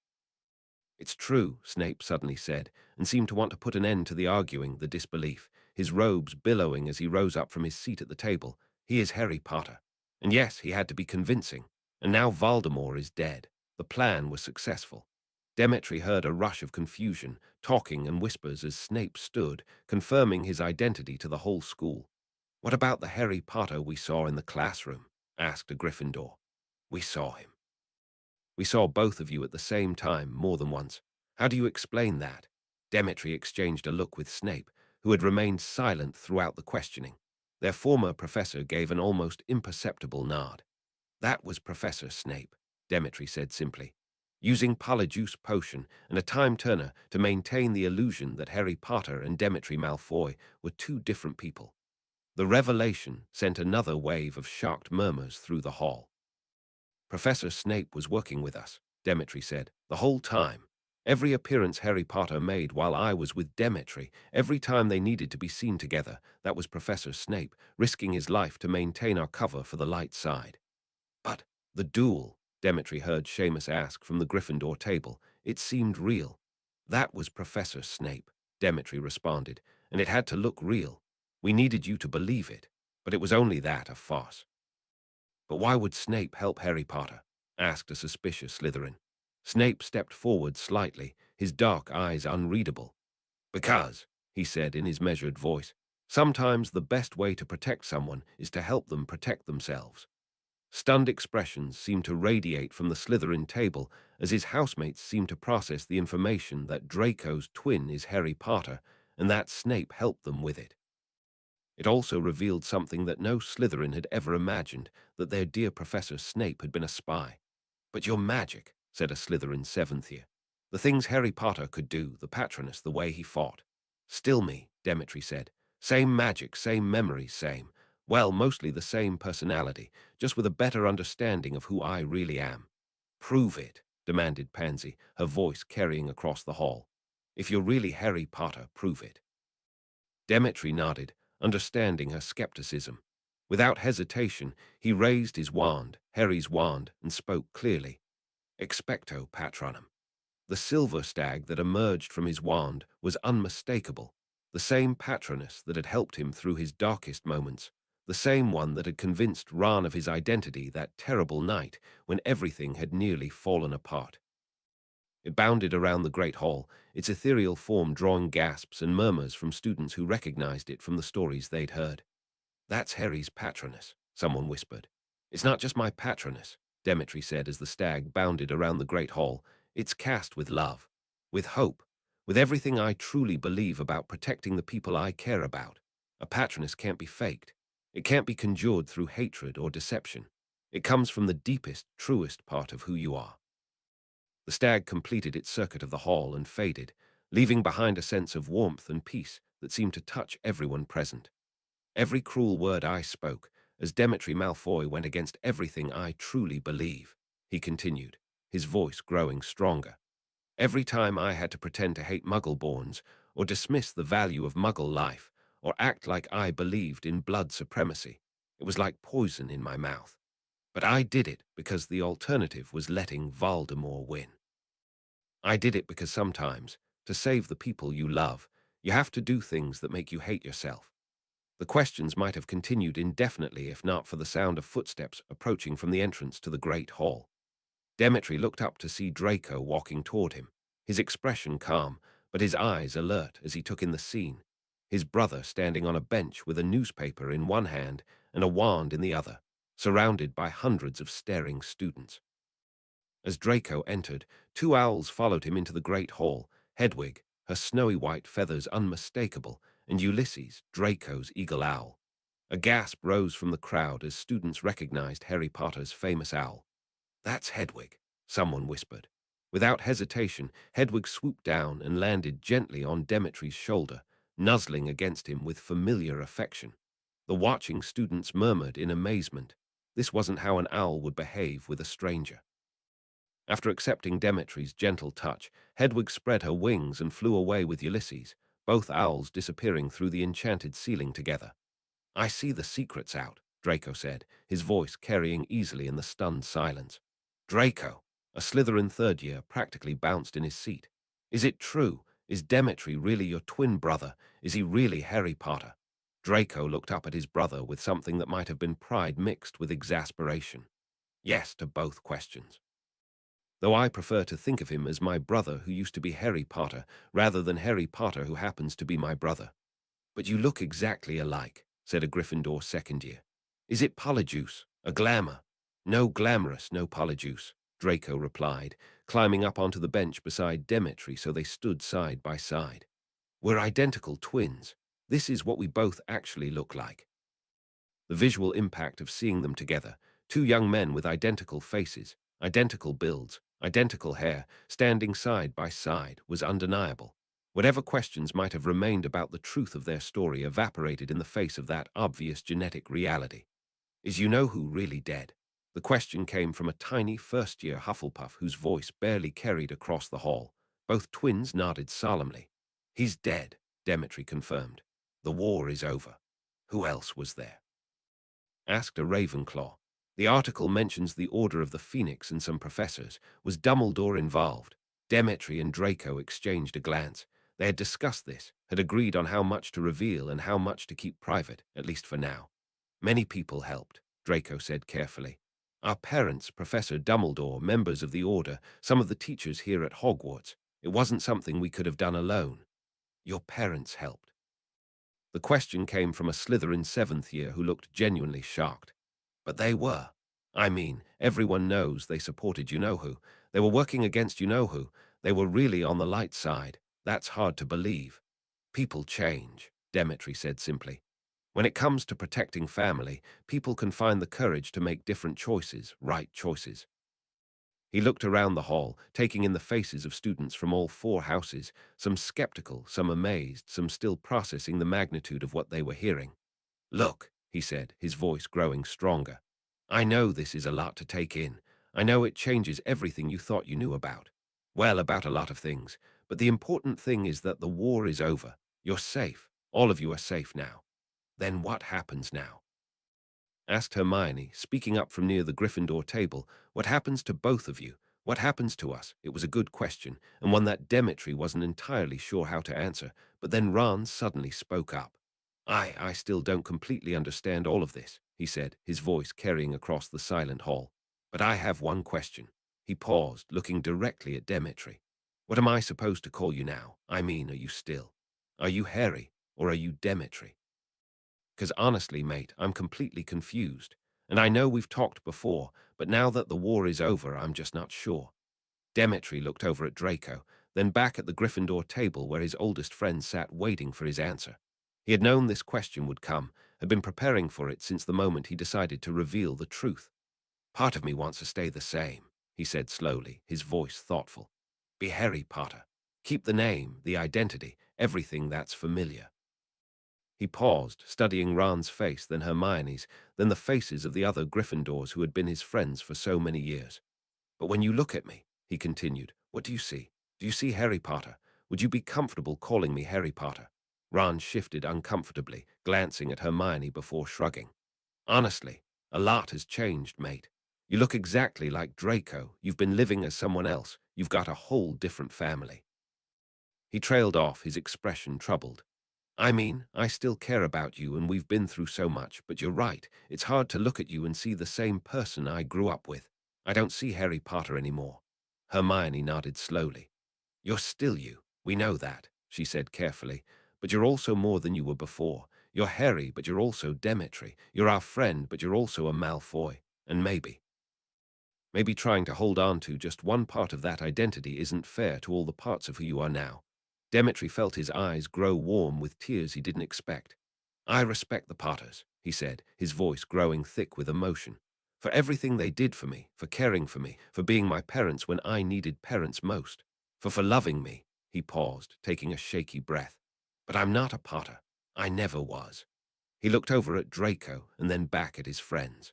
It's true, Snape suddenly said, and seemed to want to put an end to the arguing, the disbelief, his robes billowing as he rose up from his seat at the table. He is Harry Potter. And yes, he had to be convincing. And now Voldemort is dead. The plan was successful. Demetri heard a rush of confusion, talking and whispers as Snape stood, confirming his identity to the whole school. "What about the Harry Potter we saw in the classroom?" asked a Gryffindor. "We saw him. We saw both of you at the same time more than once. How do you explain that?" Demetri exchanged a look with Snape, who had remained silent throughout the questioning. Their former professor gave an almost imperceptible nod. "That was Professor Snape," Demetri said simply, "using Polyjuice Potion and a Time Turner to maintain the illusion that Harry Potter and Demetri Malfoy were two different people." The revelation sent another wave of shocked murmurs through the hall. "Professor Snape was working with us," Demetri said, "the whole time. Every appearance Harry Potter made while I was with Demetri, every time they needed to be seen together, that was Professor Snape, risking his life to maintain our cover for the light side." "But the duel," Demetri heard Seamus ask from the Gryffindor table. "It seemed real." "That was Professor Snape," Demetri responded, "and it had to look real. We needed you to believe it, but it was only that, a farce." "But why would Snape help Harry Potter?" asked a suspicious Slytherin. Snape stepped forward slightly, his dark eyes unreadable. "Because," he said in his measured voice, "sometimes the best way to protect someone is to help them protect themselves." Stunned expressions seemed to radiate from the Slytherin table as his housemates seemed to process the information that Draco's twin is Harry Potter and that Snape helped them with it. It also revealed something that no Slytherin had ever imagined, that their dear Professor Snape had been a spy. "But your magic," said a Slytherin seventh year. "The things Harry Potter could do, the Patronus, the way he fought." "Still me," Demetri said. "Same magic, same memories, same. Well, mostly the same personality, just with a better understanding of who I really am." "Prove it," demanded Pansy, her voice carrying across the hall. "If you're really Harry Potter, prove it." Demetri nodded, understanding her skepticism. Without hesitation, he raised his wand, Harry's wand, and spoke clearly. "Expecto Patronum." The silver stag that emerged from his wand was unmistakable, the same Patronus that had helped him through his darkest moments, the same one that had convinced Ron of his identity that terrible night when everything had nearly fallen apart. It bounded around the great hall, its ethereal form drawing gasps and murmurs from students who recognized it from the stories they'd heard. "That's Harry's Patronus," someone whispered. "It's not just my Patronus," Demetri said as the stag bounded around the great hall. "It's cast with love, with hope, with everything I truly believe about protecting the people I care about. A Patronus can't be faked. It can't be conjured through hatred or deception. It comes from the deepest, truest part of who you are." The stag completed its circuit of the hall and faded, leaving behind a sense of warmth and peace that seemed to touch everyone present. "Every cruel word I spoke, as Demetri Malfoy went against everything I truly believe," he continued, his voice growing stronger. "Every time I had to pretend to hate Muggle-borns, or dismiss the value of Muggle life, or act like I believed in blood supremacy, it was like poison in my mouth. But I did it because the alternative was letting Voldemort win. I did it because sometimes, to save the people you love, you have to do things that make you hate yourself." The questions might have continued indefinitely if not for the sound of footsteps approaching from the entrance to the great hall. Demetri looked up to see Draco walking toward him, his expression calm, but his eyes alert as he took in the scene, his brother standing on a bench with a newspaper in one hand and a wand in the other, surrounded by hundreds of staring students. As Draco entered, two owls followed him into the great hall, Hedwig, her snowy white feathers unmistakable, and Ulysses, Draco's eagle owl. A gasp rose from the crowd as students recognized Harry Potter's famous owl. "That's Hedwig," someone whispered. Without hesitation, Hedwig swooped down and landed gently on Demetri's shoulder, nuzzling against him with familiar affection. The watching students murmured in amazement. This wasn't how an owl would behave with a stranger. After accepting Demetri's gentle touch, Hedwig spread her wings and flew away with Ulysses, both owls disappearing through the enchanted ceiling together. "I see the secret's out," Draco said, his voice carrying easily in the stunned silence. "Draco!" A Slytherin third year practically bounced in his seat. Is it true? Is Demetri really your twin brother? Is he really Harry Potter? Draco looked up at his brother with something that might have been pride mixed with exasperation. Yes to both questions. Though I prefer to think of him as my brother who used to be Harry Potter, rather than Harry Potter who happens to be my brother. But you look exactly alike, said a Gryffindor second year. Is it Polyjuice? A glamour? No glamorous, no Polyjuice, Draco replied, climbing up onto the bench beside Demetri so they stood side by side. We're identical twins. This is what we both actually look like. The visual impact of seeing them together, two young men with identical faces, identical builds, identical hair, standing side by side, was undeniable. Whatever questions might have remained about the truth of their story evaporated in the face of that obvious genetic reality. Is you-know-who really dead? The question came from a tiny first-year Hufflepuff whose voice barely carried across the hall. Both twins nodded solemnly. He's dead, Demetri confirmed. The war is over. Who else was there? Asked a Ravenclaw. The article mentions the Order of the Phoenix and some professors. Was Dumbledore involved? Demetri and Draco exchanged a glance. They had discussed this, had agreed on how much to reveal and how much to keep private, at least for now. Many people helped, Draco said carefully. Our parents, Professor Dumbledore, members of the Order, some of the teachers here at Hogwarts. It wasn't something we could have done alone. Your parents helped. The question came from a Slytherin seventh year who looked genuinely shocked. But they were. I mean, everyone knows they supported you-know-who. They were working against you-know-who. They were really on the light side. That's hard to believe. People change, Demetri said simply. When it comes to protecting family, people can find the courage to make different choices, right choices. He looked around the hall, taking in the faces of students from all four houses, some skeptical, some amazed, some still processing the magnitude of what they were hearing. Look, he said, his voice growing stronger. I know this is a lot to take in. I know it changes everything you thought you knew about. Well, about a lot of things. But the important thing is that the war is over. You're safe. All of you are safe now. Then what happens now? Asked Hermione, speaking up from near the Gryffindor table. What happens to both of you? What happens to us? It was a good question, and one that Demetri wasn't entirely sure how to answer, but then Ron suddenly spoke up. I still don't completely understand all of this, he said, his voice carrying across the silent hall. But I have one question. He paused, looking directly at Demetri. What am I supposed to call you now? I mean, are you still? Are you Harry, or are you Demetri? 'Cause honestly, mate, I'm completely confused. And I know we've talked before, but now that the war is over, I'm just not sure. Demetri looked over at Draco, then back at the Gryffindor table where his oldest friend sat waiting for his answer. He had known this question would come, had been preparing for it since the moment he decided to reveal the truth. Part of me wants to stay the same, he said slowly, his voice thoughtful. Be Harry Potter. Keep the name, the identity, everything that's familiar. He paused, studying Ron's face, then Hermione's, then the faces of the other Gryffindors who had been his friends for so many years. But when you look at me, he continued, what do you see? Do you see Harry Potter? Would you be comfortable calling me Harry Potter? Ron shifted uncomfortably, glancing at Hermione before shrugging. Honestly, a lot has changed, mate. You look exactly like Draco. You've been living as someone else. You've got a whole different family. He trailed off, his expression troubled. I mean, I still care about you and we've been through so much, but you're right. It's hard to look at you and see the same person I grew up with. I don't see Harry Potter anymore. Hermione nodded slowly. You're still you. We know that, she said carefully. But you're also more than you were before. You're Harry, but you're also Demetri. You're our friend, but you're also a Malfoy. And maybe trying to hold on to just one part of that identity isn't fair to all the parts of who you are now. Demetri felt his eyes grow warm with tears he didn't expect. I respect the Potters, he said, his voice growing thick with emotion. For everything they did for me, for caring for me, for being my parents when I needed parents most. For loving me, he paused, taking a shaky breath. But I'm not a Potter. I never was. He looked over at Draco and then back at his friends.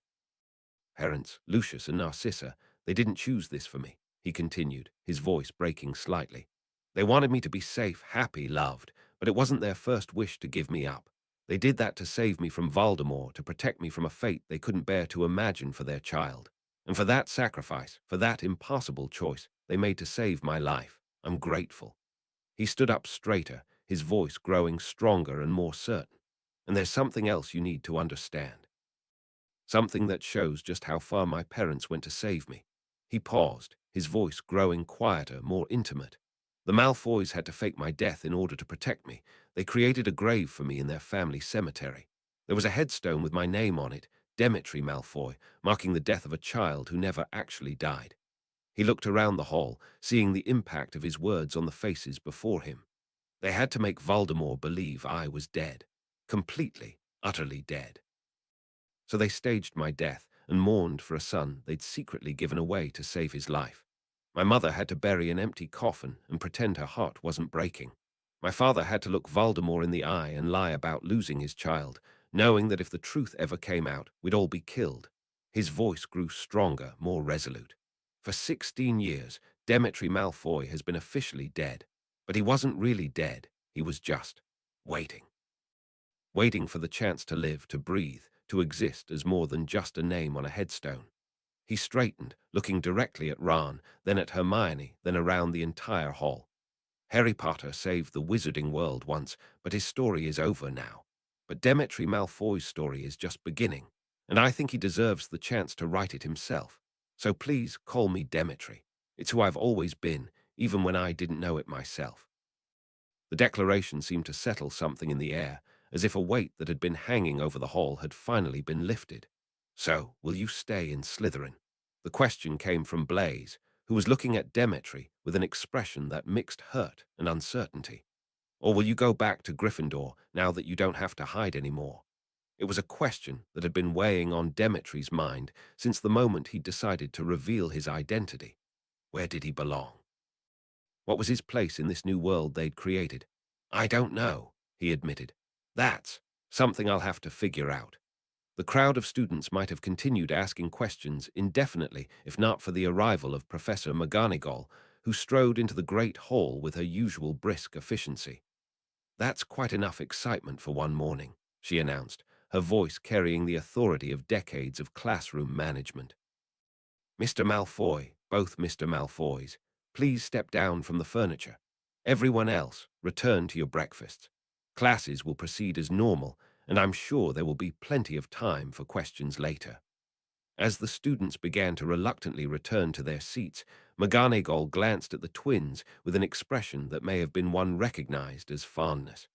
Parents, Lucius and Narcissa, they didn't choose this for me, he continued, his voice breaking slightly. They wanted me to be safe, happy, loved, but it wasn't their first wish to give me up. They did that to save me from Voldemort, to protect me from a fate they couldn't bear to imagine for their child. And for that sacrifice, for that impossible choice they made to save my life, I'm grateful." He stood up straighter, his voice growing stronger and more certain. "And there's something else you need to understand. Something that shows just how far my parents went to save me." He paused, his voice growing quieter, more intimate. "The Malfoys had to fake my death in order to protect me. They created a grave for me in their family cemetery. There was a headstone with my name on it, Demetri Malfoy, marking the death of a child who never actually died." He looked around the hall, seeing the impact of his words on the faces before him. "They had to make Voldemort believe I was dead. Completely, utterly dead. So they staged my death and mourned for a son they'd secretly given away to save his life. My mother had to bury an empty coffin and pretend her heart wasn't breaking. My father had to look Voldemort in the eye and lie about losing his child, knowing that if the truth ever came out, we'd all be killed." His voice grew stronger, more resolute. "For 16 years, Demetri Malfoy has been officially dead. But he wasn't really dead. He was just waiting. Waiting for the chance to live, to breathe, to exist as more than just a name on a headstone." He straightened, looking directly at Ron, then at Hermione, then around the entire hall. "Harry Potter saved the wizarding world once, but his story is over now. But Demetri Malfoy's story is just beginning, and I think he deserves the chance to write it himself. So please call me Demetri. It's who I've always been, even when I didn't know it myself." The declaration seemed to settle something in the air, as if a weight that had been hanging over the hall had finally been lifted. "So, will you stay in Slytherin?" The question came from Blaise, who was looking at Demetri with an expression that mixed hurt and uncertainty. "Or will you go back to Gryffindor now that you don't have to hide anymore?" It was a question that had been weighing on Demetri's mind since the moment he'd decided to reveal his identity. Where did he belong? What was his place in this new world they'd created? "I don't know," he admitted. "That's something I'll have to figure out." The crowd of students might have continued asking questions indefinitely if not for the arrival of Professor McGonagall, who strode into the great hall with her usual brisk efficiency. "That's quite enough excitement for one morning," she announced, her voice carrying the authority of decades of classroom management. "Mr. Malfoy, both Mr. Malfoys, please step down from the furniture. Everyone else, return to your breakfasts. Classes will proceed as normal, and I'm sure there will be plenty of time for questions later." As the students began to reluctantly return to their seats, McGonagall glanced at the twins with an expression that may have been one recognized as fondness.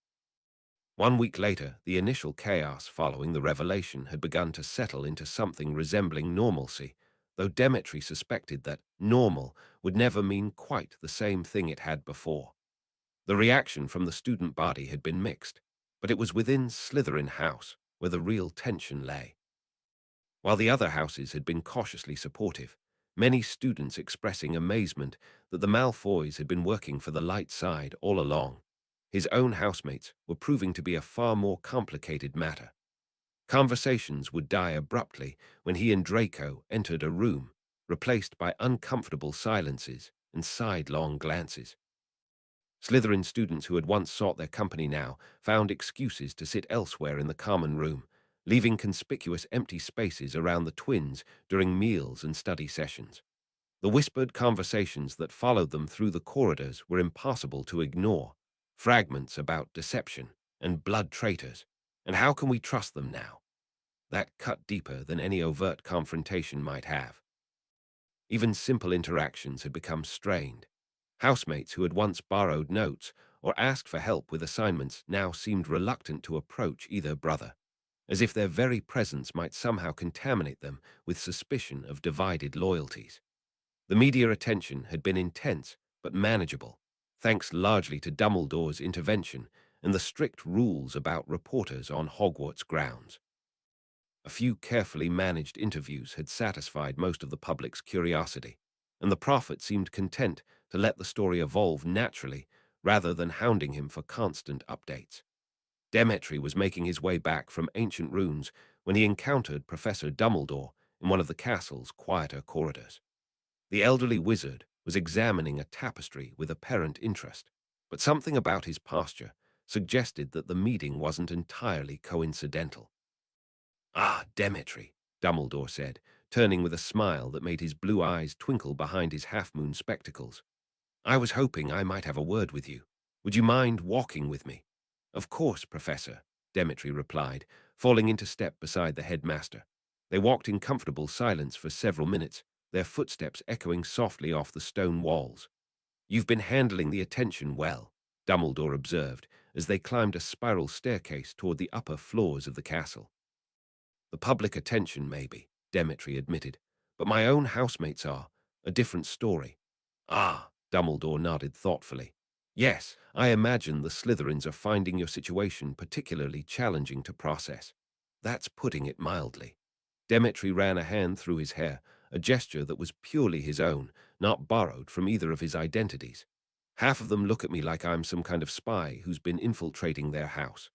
1 week later, the initial chaos following the revelation had begun to settle into something resembling normalcy, though Demetri suspected that normal would never mean quite the same thing it had before. The reaction from the student body had been mixed, but it was within Slytherin House where the real tension lay. While the other houses had been cautiously supportive, many students expressing amazement that the Malfoys had been working for the light side all along. His own housemates were proving to be a far more complicated matter. Conversations would die abruptly when he and Draco entered a room, replaced by uncomfortable silences and sidelong glances. Slytherin students who had once sought their company now found excuses to sit elsewhere in the common room, leaving conspicuous empty spaces around the twins during meals and study sessions. The whispered conversations that followed them through the corridors were impossible to ignore, fragments about deception and blood traitors, and how can we trust them now? That cut deeper than any overt confrontation might have. Even simple interactions had become strained. Housemates who had once borrowed notes or asked for help with assignments now seemed reluctant to approach either brother, as if their very presence might somehow contaminate them with suspicion of divided loyalties. The media attention had been intense but manageable, thanks largely to Dumbledore's intervention and the strict rules about reporters on Hogwarts grounds. A few carefully managed interviews had satisfied most of the public's curiosity, and the prophet seemed content to let the story evolve naturally rather than hounding him for constant updates. Demetri was making his way back from ancient runes when he encountered Professor Dumbledore in one of the castle's quieter corridors. The elderly wizard was examining a tapestry with apparent interest, but something about his posture suggested that the meeting wasn't entirely coincidental. "Ah, Demetri," Dumbledore said, turning with a smile that made his blue eyes twinkle behind his half-moon spectacles. "I was hoping I might have a word with you. Would you mind walking with me?" "Of course, Professor," Demetri replied, falling into step beside the headmaster. They walked in comfortable silence for several minutes, their footsteps echoing softly off the stone walls. "You've been handling the attention well," Dumbledore observed, as they climbed a spiral staircase toward the upper floors of the castle. "The public attention, maybe," Demetri admitted, "but my own housemates are a different story." "Ah," Dumbledore nodded thoughtfully. "Yes, I imagine the Slytherins are finding your situation particularly challenging to process. That's putting it mildly." Demetri ran a hand through his hair, a gesture that was purely his own, not borrowed from either of his identities. "Half of them look at me like I'm some kind of spy who's been infiltrating their house.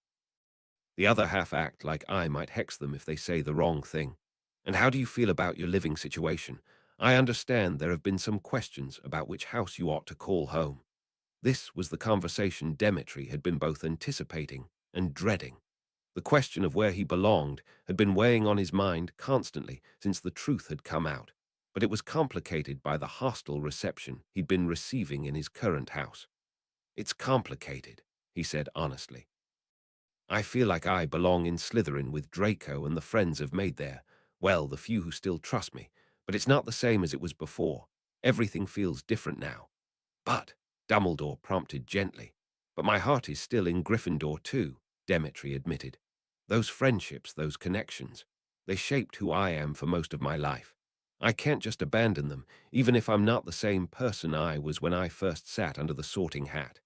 The other half act like I might hex them if they say the wrong thing. And how do you feel about your living situation? I understand there have been some questions about which house you ought to call home." This was the conversation Demetri had been both anticipating and dreading. The question of where he belonged had been weighing on his mind constantly since the truth had come out, but it was complicated by the hostile reception he'd been receiving in his current house. "It's complicated," he said honestly. "I feel like I belong in Slytherin with Draco and the friends I've made there. Well, the few who still trust me, but it's not the same as it was before. Everything feels different now." "But," Dumbledore prompted gently, "but my heart is still in Gryffindor too," Demetri admitted. "Those friendships, those connections, they shaped who I am for most of my life. I can't just abandon them, even if I'm not the same person I was when I first sat under the sorting hat."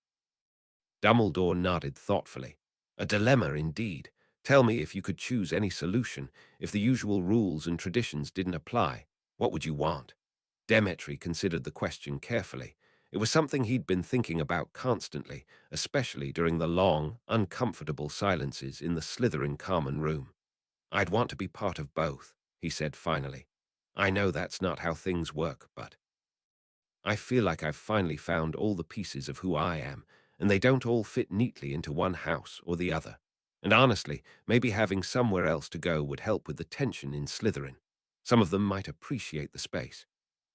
Dumbledore nodded thoughtfully. "A dilemma indeed. Tell me, if you could choose any solution, if the usual rules and traditions didn't apply, what would you want?" Demetri considered the question carefully. It was something he'd been thinking about constantly, especially during the long, uncomfortable silences in the Slytherin common room. "I'd want to be part of both," he said finally. "I know that's not how things work, but I feel like I've finally found all the pieces of who I am, and they don't all fit neatly into one house or the other. And honestly, maybe having somewhere else to go would help with the tension in Slytherin. Some of them might appreciate the space."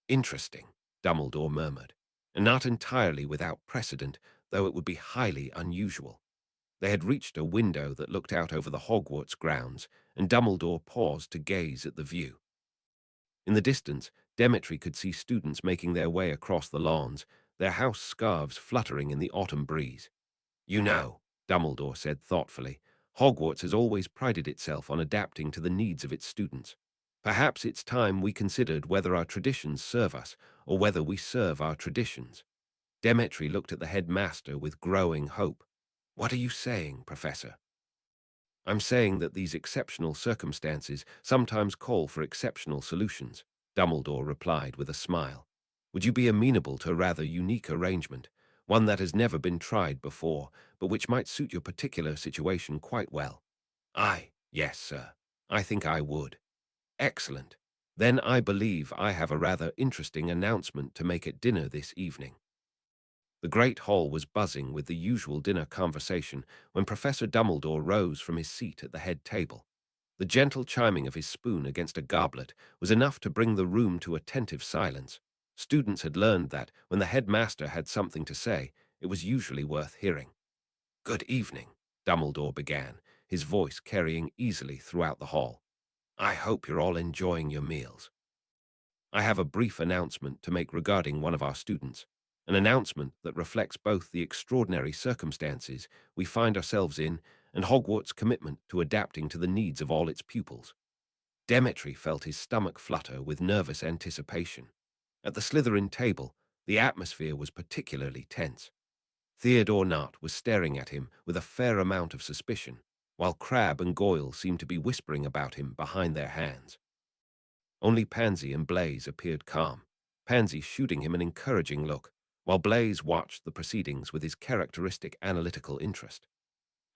"Interesting," Dumbledore murmured, "and not entirely without precedent, though it would be highly unusual." They had reached a window that looked out over the Hogwarts grounds, and Dumbledore paused to gaze at the view. In the distance, Demetri could see students making their way across the lawns, their house scarves fluttering in the autumn breeze. "You know," Dumbledore said thoughtfully, "Hogwarts has always prided itself on adapting to the needs of its students. Perhaps it's time we considered whether our traditions serve us or whether we serve our traditions." Demetri looked at the headmaster with growing hope. "What are you saying, Professor?" "I'm saying that these exceptional circumstances sometimes call for exceptional solutions," Dumbledore replied with a smile. "Would you be amenable to a rather unique arrangement, one that has never been tried before, but which might suit your particular situation quite well?" "Yes, sir. I think I would." "Excellent. Then I believe I have a rather interesting announcement to make at dinner this evening." The great hall was buzzing with the usual dinner conversation when Professor Dumbledore rose from his seat at the head table. The gentle chiming of his spoon against a goblet was enough to bring the room to attentive silence. Students had learned that when the headmaster had something to say, it was usually worth hearing. "Good evening," Dumbledore began, his voice carrying easily throughout the hall. "I hope you're all enjoying your meals. I have a brief announcement to make regarding one of our students, an announcement that reflects both the extraordinary circumstances we find ourselves in and Hogwarts' commitment to adapting to the needs of all its pupils." Demetri felt his stomach flutter with nervous anticipation. At the Slytherin table, the atmosphere was particularly tense. Theodore Nott was staring at him with a fair amount of suspicion, while Crabbe and Goyle seemed to be whispering about him behind their hands. Only Pansy and Blaise appeared calm, Pansy shooting him an encouraging look, while Blaise watched the proceedings with his characteristic analytical interest.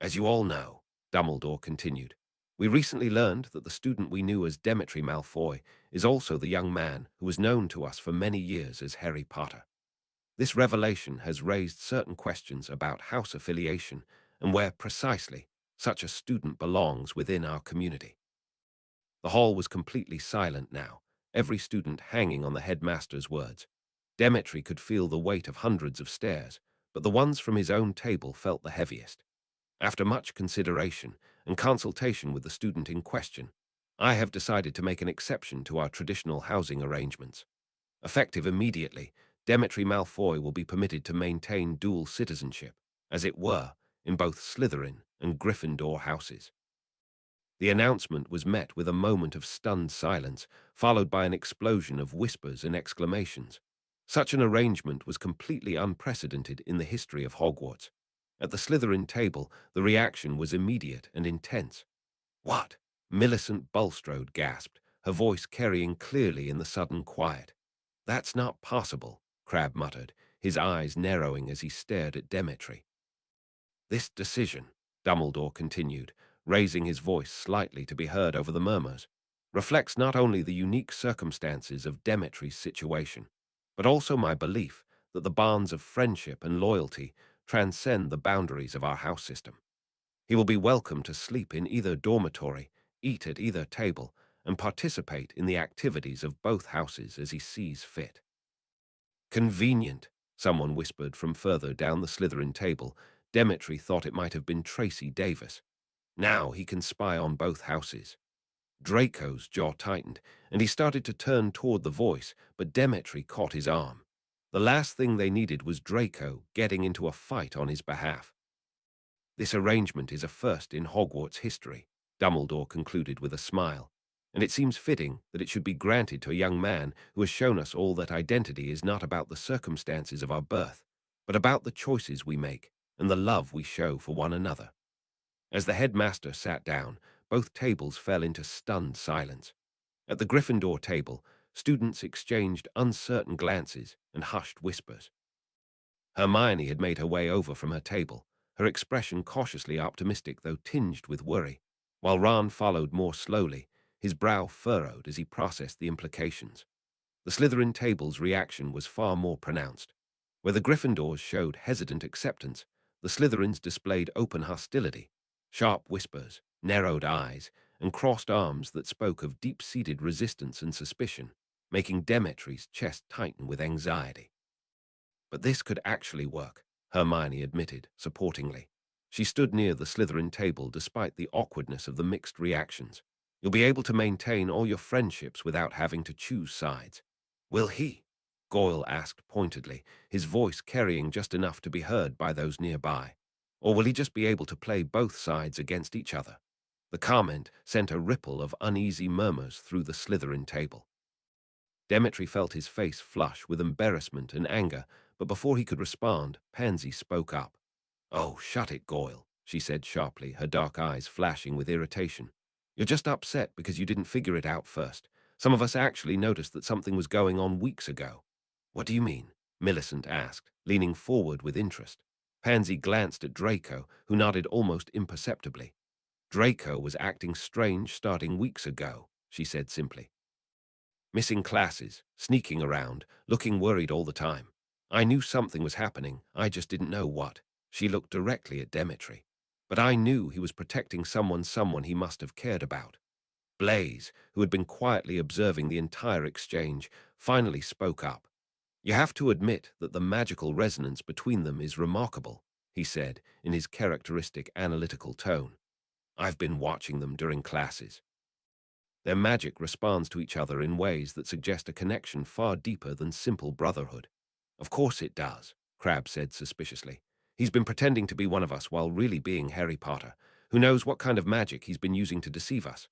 "As you all know," Dumbledore continued, "we recently learned that the student we knew as Demetri Malfoy is also the young man who was known to us for many years as Harry Potter. This revelation has raised certain questions about house affiliation and where precisely such a student belongs within our community." The hall was completely silent now, every student hanging on the headmaster's words. Demetri could feel the weight of hundreds of stares, but the ones from his own table felt the heaviest. After much consideration and consultation with the student in question, I have decided to make an exception to our traditional housing arrangements. Effective immediately, Demetri Malfoy will be permitted to maintain dual citizenship, as it were, in both Slytherin and Gryffindor houses. The announcement was met with a moment of stunned silence, followed by an explosion of whispers and exclamations. Such an arrangement was completely unprecedented in the history of Hogwarts. At the Slytherin table, the reaction was immediate and intense. "What?" Millicent Bulstrode gasped, her voice carrying clearly in the sudden quiet. "That's not possible," Crabbe muttered, his eyes narrowing as he stared at Demetri. "This decision," Dumbledore continued, raising his voice slightly to be heard over the murmurs, "reflects not only the unique circumstances of Demetri's situation, but also my belief that the bonds of friendship and loyalty transcend the boundaries of our house system. He will be welcome to sleep in either dormitory, eat at either table, and participate in the activities of both houses as he sees fit." "Convenient," someone whispered from further down the Slytherin table. Demetri thought it might have been Tracy Davis. Now he can spy on both houses. Draco's jaw tightened, and he started to turn toward the voice, but Demetri caught his arm. The last thing they needed was Draco getting into a fight on his behalf. "This arrangement is a first in Hogwarts history," Dumbledore concluded with a smile, "and it seems fitting that it should be granted to a young man who has shown us all that identity is not about the circumstances of our birth, but about the choices we make and the love we show for one another." As the headmaster sat down, both tables fell into stunned silence. At the Gryffindor table, students exchanged uncertain glances and hushed whispers. Hermione had made her way over from her table, her expression cautiously optimistic though tinged with worry, while Ron followed more slowly, his brow furrowed as he processed the implications. The Slytherin table's reaction was far more pronounced. Where the Gryffindors showed hesitant acceptance, the Slytherins displayed open hostility, sharp whispers, narrowed eyes, and crossed arms that spoke of deep-seated resistance and suspicion, making Demetri's chest tighten with anxiety. "But this could actually work," Hermione admitted, supportingly. She stood near the Slytherin table despite the awkwardness of the mixed reactions. "You'll be able to maintain all your friendships without having to choose sides." "Will he?" Goyle asked pointedly, his voice carrying just enough to be heard by those nearby. "Or will he just be able to play both sides against each other?" The comment sent a ripple of uneasy murmurs through the Slytherin table. Demetri felt his face flush with embarrassment and anger, but before he could respond, Pansy spoke up. "Oh, shut it, Goyle," she said sharply, her dark eyes flashing with irritation. "You're just upset because you didn't figure it out first. Some of us actually noticed that something was going on weeks ago." "What do you mean?" Millicent asked, leaning forward with interest. Pansy glanced at Draco, who nodded almost imperceptibly. "Draco was acting strange starting weeks ago," she said simply. "Missing classes, sneaking around, looking worried all the time. I knew something was happening, I just didn't know what." She looked directly at Demetri. "But I knew he was protecting someone he must have cared about." Blaise, who had been quietly observing the entire exchange, finally spoke up. "You have to admit that the magical resonance between them is remarkable," he said, in his characteristic analytical tone. "I've been watching them during classes. Their magic responds to each other in ways that suggest a connection far deeper than simple brotherhood." "Of course it does," Crabbe said suspiciously. "He's been pretending to be one of us while really being Harry Potter. Who knows what kind of magic he's been using to deceive us?"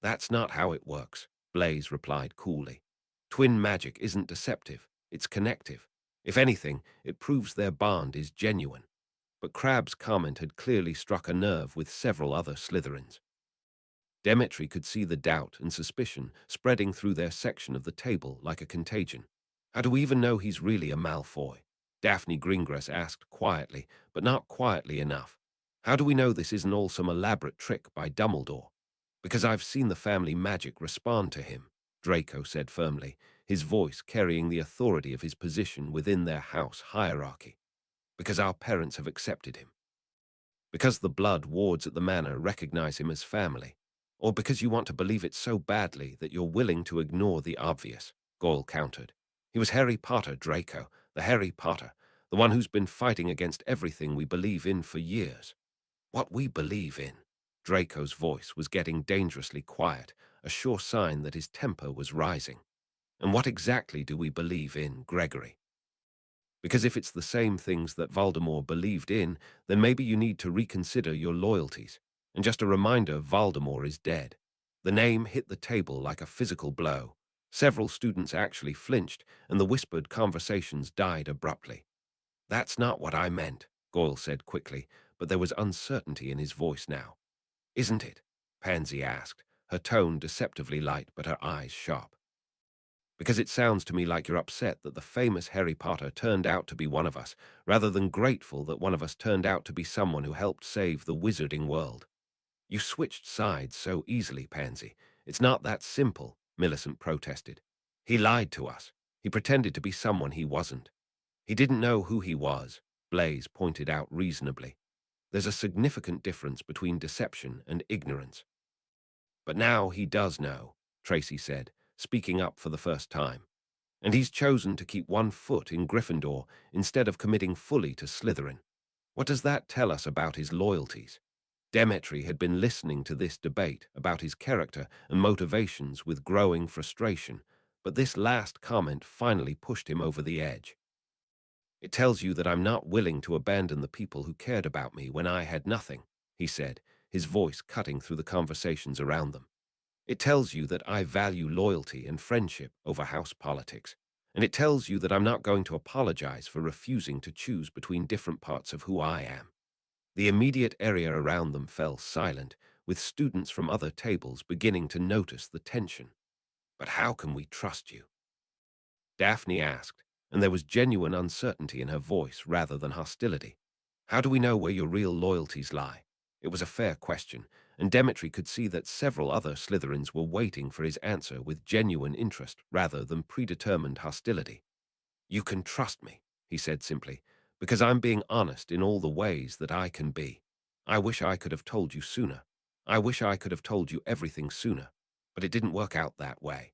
"That's not how it works," Blaise replied coolly. "Twin magic isn't deceptive, it's connective. If anything, it proves their bond is genuine." But Crabbe's comment had clearly struck a nerve with several other Slytherins. Demetri could see the doubt and suspicion spreading through their section of the table like a contagion. "How do we even know he's really a Malfoy?" Daphne Greengrass asked quietly, but not quietly enough. "How do we know this isn't all some elaborate trick by Dumbledore?" "Because I've seen the family magic respond to him," Draco said firmly, his voice carrying the authority of his position within their house hierarchy. "Because our parents have accepted him. Because the blood wards at the manor recognize him as family. Or because you want to believe it so badly that you're willing to ignore the obvious, Goyle countered. He was Harry Potter, Draco, the Harry Potter, the one who's been fighting against everything we believe in for years. What we believe in. Draco's voice was getting dangerously quiet, a sure sign that his temper was rising. And what exactly do we believe in, Gregory? Because if it's the same things that Voldemort believed in, then maybe you need to reconsider your loyalties. And just a reminder, Voldemort is dead. The name hit the table like a physical blow. Several students actually flinched, and the whispered conversations died abruptly. That's not what I meant, Goyle said quickly, but there was uncertainty in his voice now. Isn't it? Pansy asked, her tone deceptively light but her eyes sharp. Because it sounds to me like you're upset that the famous Harry Potter turned out to be one of us, rather than grateful that one of us turned out to be someone who helped save the wizarding world. You switched sides so easily, Pansy. It's not that simple, Millicent protested. He lied to us. He pretended to be someone he wasn't. He didn't know who he was, Blaise pointed out reasonably. There's a significant difference between deception and ignorance. But now he does know, Tracy said, speaking up for the first time. And he's chosen to keep one foot in Gryffindor instead of committing fully to Slytherin. What does that tell us about his loyalties? Demetri had been listening to this debate about his character and motivations with growing frustration, but this last comment finally pushed him over the edge. It tells you that I'm not willing to abandon the people who cared about me when I had nothing, he said, his voice cutting through the conversations around them. It tells you that I value loyalty and friendship over house politics, and it tells you that I'm not going to apologize for refusing to choose between different parts of who I am. The immediate area around them fell silent, with students from other tables beginning to notice the tension. But how can we trust you? Daphne asked, and there was genuine uncertainty in her voice rather than hostility. How do we know where your real loyalties lie? It was a fair question, and Demetri could see that several other Slytherins were waiting for his answer with genuine interest rather than predetermined hostility. You can trust me, he said simply, because I'm being honest in all the ways that I can be. I wish I could have told you sooner. I wish I could have told you everything sooner, but it didn't work out that way.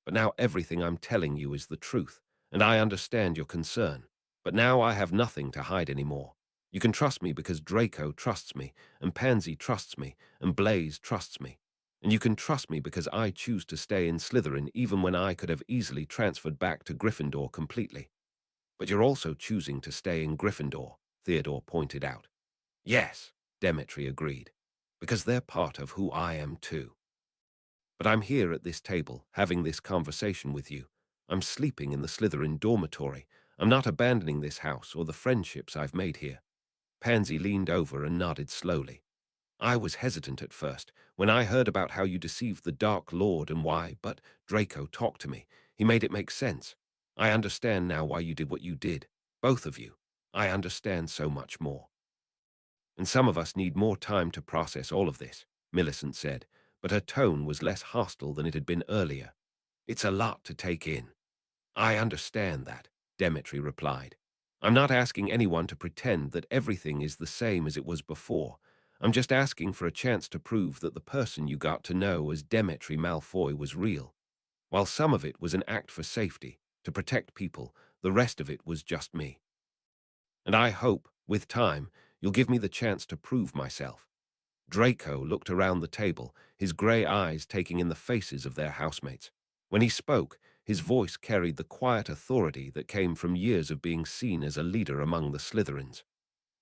But now everything I'm telling you is the truth, and I understand your concern. But now I have nothing to hide anymore. You can trust me because Draco trusts me, and Pansy trusts me, and Blaise trusts me. And you can trust me because I choose to stay in Slytherin even when I could have easily transferred back to Gryffindor completely. But you're also choosing to stay in Gryffindor, Theodore pointed out. Yes, Demetri agreed, because they're part of who I am too. But I'm here at this table, having this conversation with you. I'm sleeping in the Slytherin dormitory. I'm not abandoning this house or the friendships I've made here. Pansy leaned over and nodded slowly. I was hesitant at first, when I heard about how you deceived the Dark Lord and why, but Draco talked to me. He made it make sense. I understand now why you did what you did. Both of you. I understand so much more. And some of us need more time to process all of this, Millicent said, but her tone was less hostile than it had been earlier. It's a lot to take in. I understand that, Demetri replied. I'm not asking anyone to pretend that everything is the same as it was before. I'm just asking for a chance to prove that the person you got to know as Demetri Malfoy was real. While some of it was an act for safety, to protect people, the rest of it was just me. And I hope, with time, you'll give me the chance to prove myself. Draco looked around the table, his grey eyes taking in the faces of their housemates. When he spoke, his voice carried the quiet authority that came from years of being seen as a leader among the Slytherins.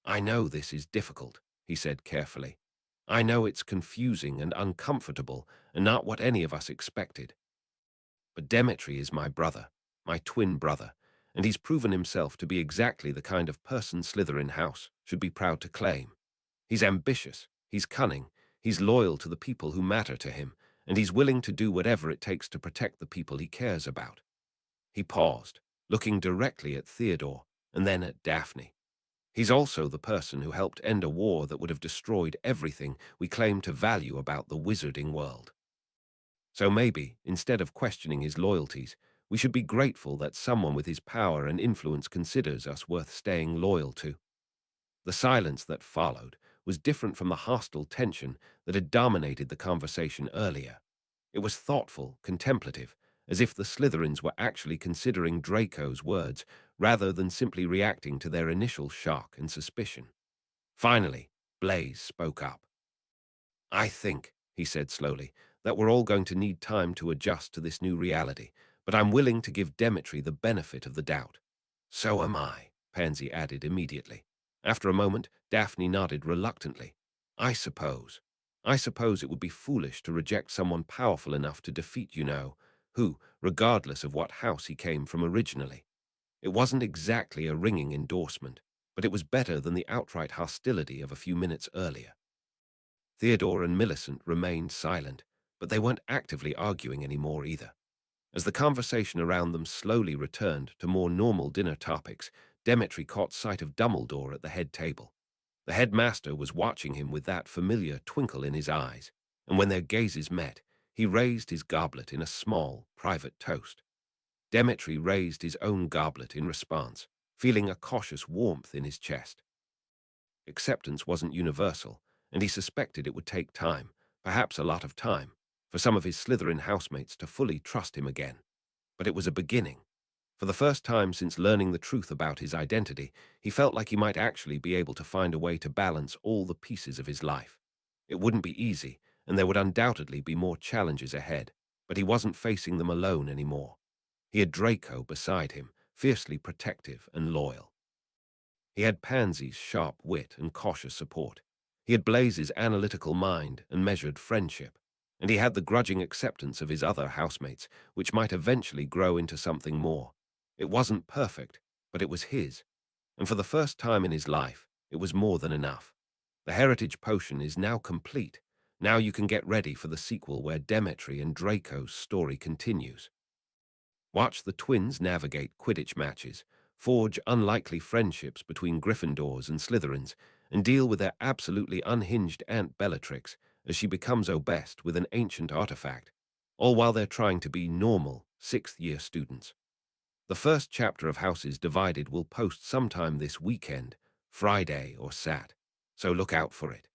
I know this is difficult, he said carefully. I know it's confusing and uncomfortable and not what any of us expected. But Demetri is my brother, my twin brother, and he's proven himself to be exactly the kind of person Slytherin House should be proud to claim. He's ambitious, he's cunning, he's loyal to the people who matter to him, and he's willing to do whatever it takes to protect the people he cares about. He paused, looking directly at Theodore, and then at Daphne. He's also the person who helped end a war that would have destroyed everything we claim to value about the wizarding world. So maybe, instead of questioning his loyalties, we should be grateful that someone with his power and influence considers us worth staying loyal to. The silence that followed was different from the hostile tension that had dominated the conversation earlier. It was thoughtful, contemplative, as if the Slytherins were actually considering Draco's words rather than simply reacting to their initial shock and suspicion. Finally, Blaise spoke up. "I think," he said slowly, "that we're all going to need time to adjust to this new reality, but I'm willing to give Demetri the benefit of the doubt." "So am I," Pansy added immediately. After a moment, Daphne nodded reluctantly. "I suppose. I suppose it would be foolish to reject someone powerful enough to defeat who, regardless of what house he came from originally." It wasn't exactly a ringing endorsement, but it was better than the outright hostility of a few minutes earlier. Theodore and Millicent remained silent, but they weren't actively arguing anymore either. As the conversation around them slowly returned to more normal dinner topics, Demetri caught sight of Dumbledore at the head table. The headmaster was watching him with that familiar twinkle in his eyes, and when their gazes met, he raised his goblet in a small, private toast. Demetri raised his own goblet in response, feeling a cautious warmth in his chest. Acceptance wasn't universal, and he suspected it would take time, perhaps a lot of time, for some of his Slytherin housemates to fully trust him again. But it was a beginning. For the first time since learning the truth about his identity, he felt like he might actually be able to find a way to balance all the pieces of his life. It wouldn't be easy, and there would undoubtedly be more challenges ahead, but he wasn't facing them alone anymore. He had Draco beside him, fiercely protective and loyal. He had Pansy's sharp wit and cautious support. He had Blaise's analytical mind and measured friendship. And he had the grudging acceptance of his other housemates, which might eventually grow into something more. It wasn't perfect, but it was his. And for the first time in his life, it was more than enough. The heritage potion is now complete. Now you can get ready for the sequel where Demetri and Draco's story continues. Watch the twins navigate Quidditch matches, forge unlikely friendships between Gryffindors and Slytherins, and deal with their absolutely unhinged Aunt Bellatrix as she becomes obsessed with an ancient artifact, all while they're trying to be normal, sixth-year students. The first chapter of Houses Divided will post sometime this weekend, Friday or Sat, so look out for it.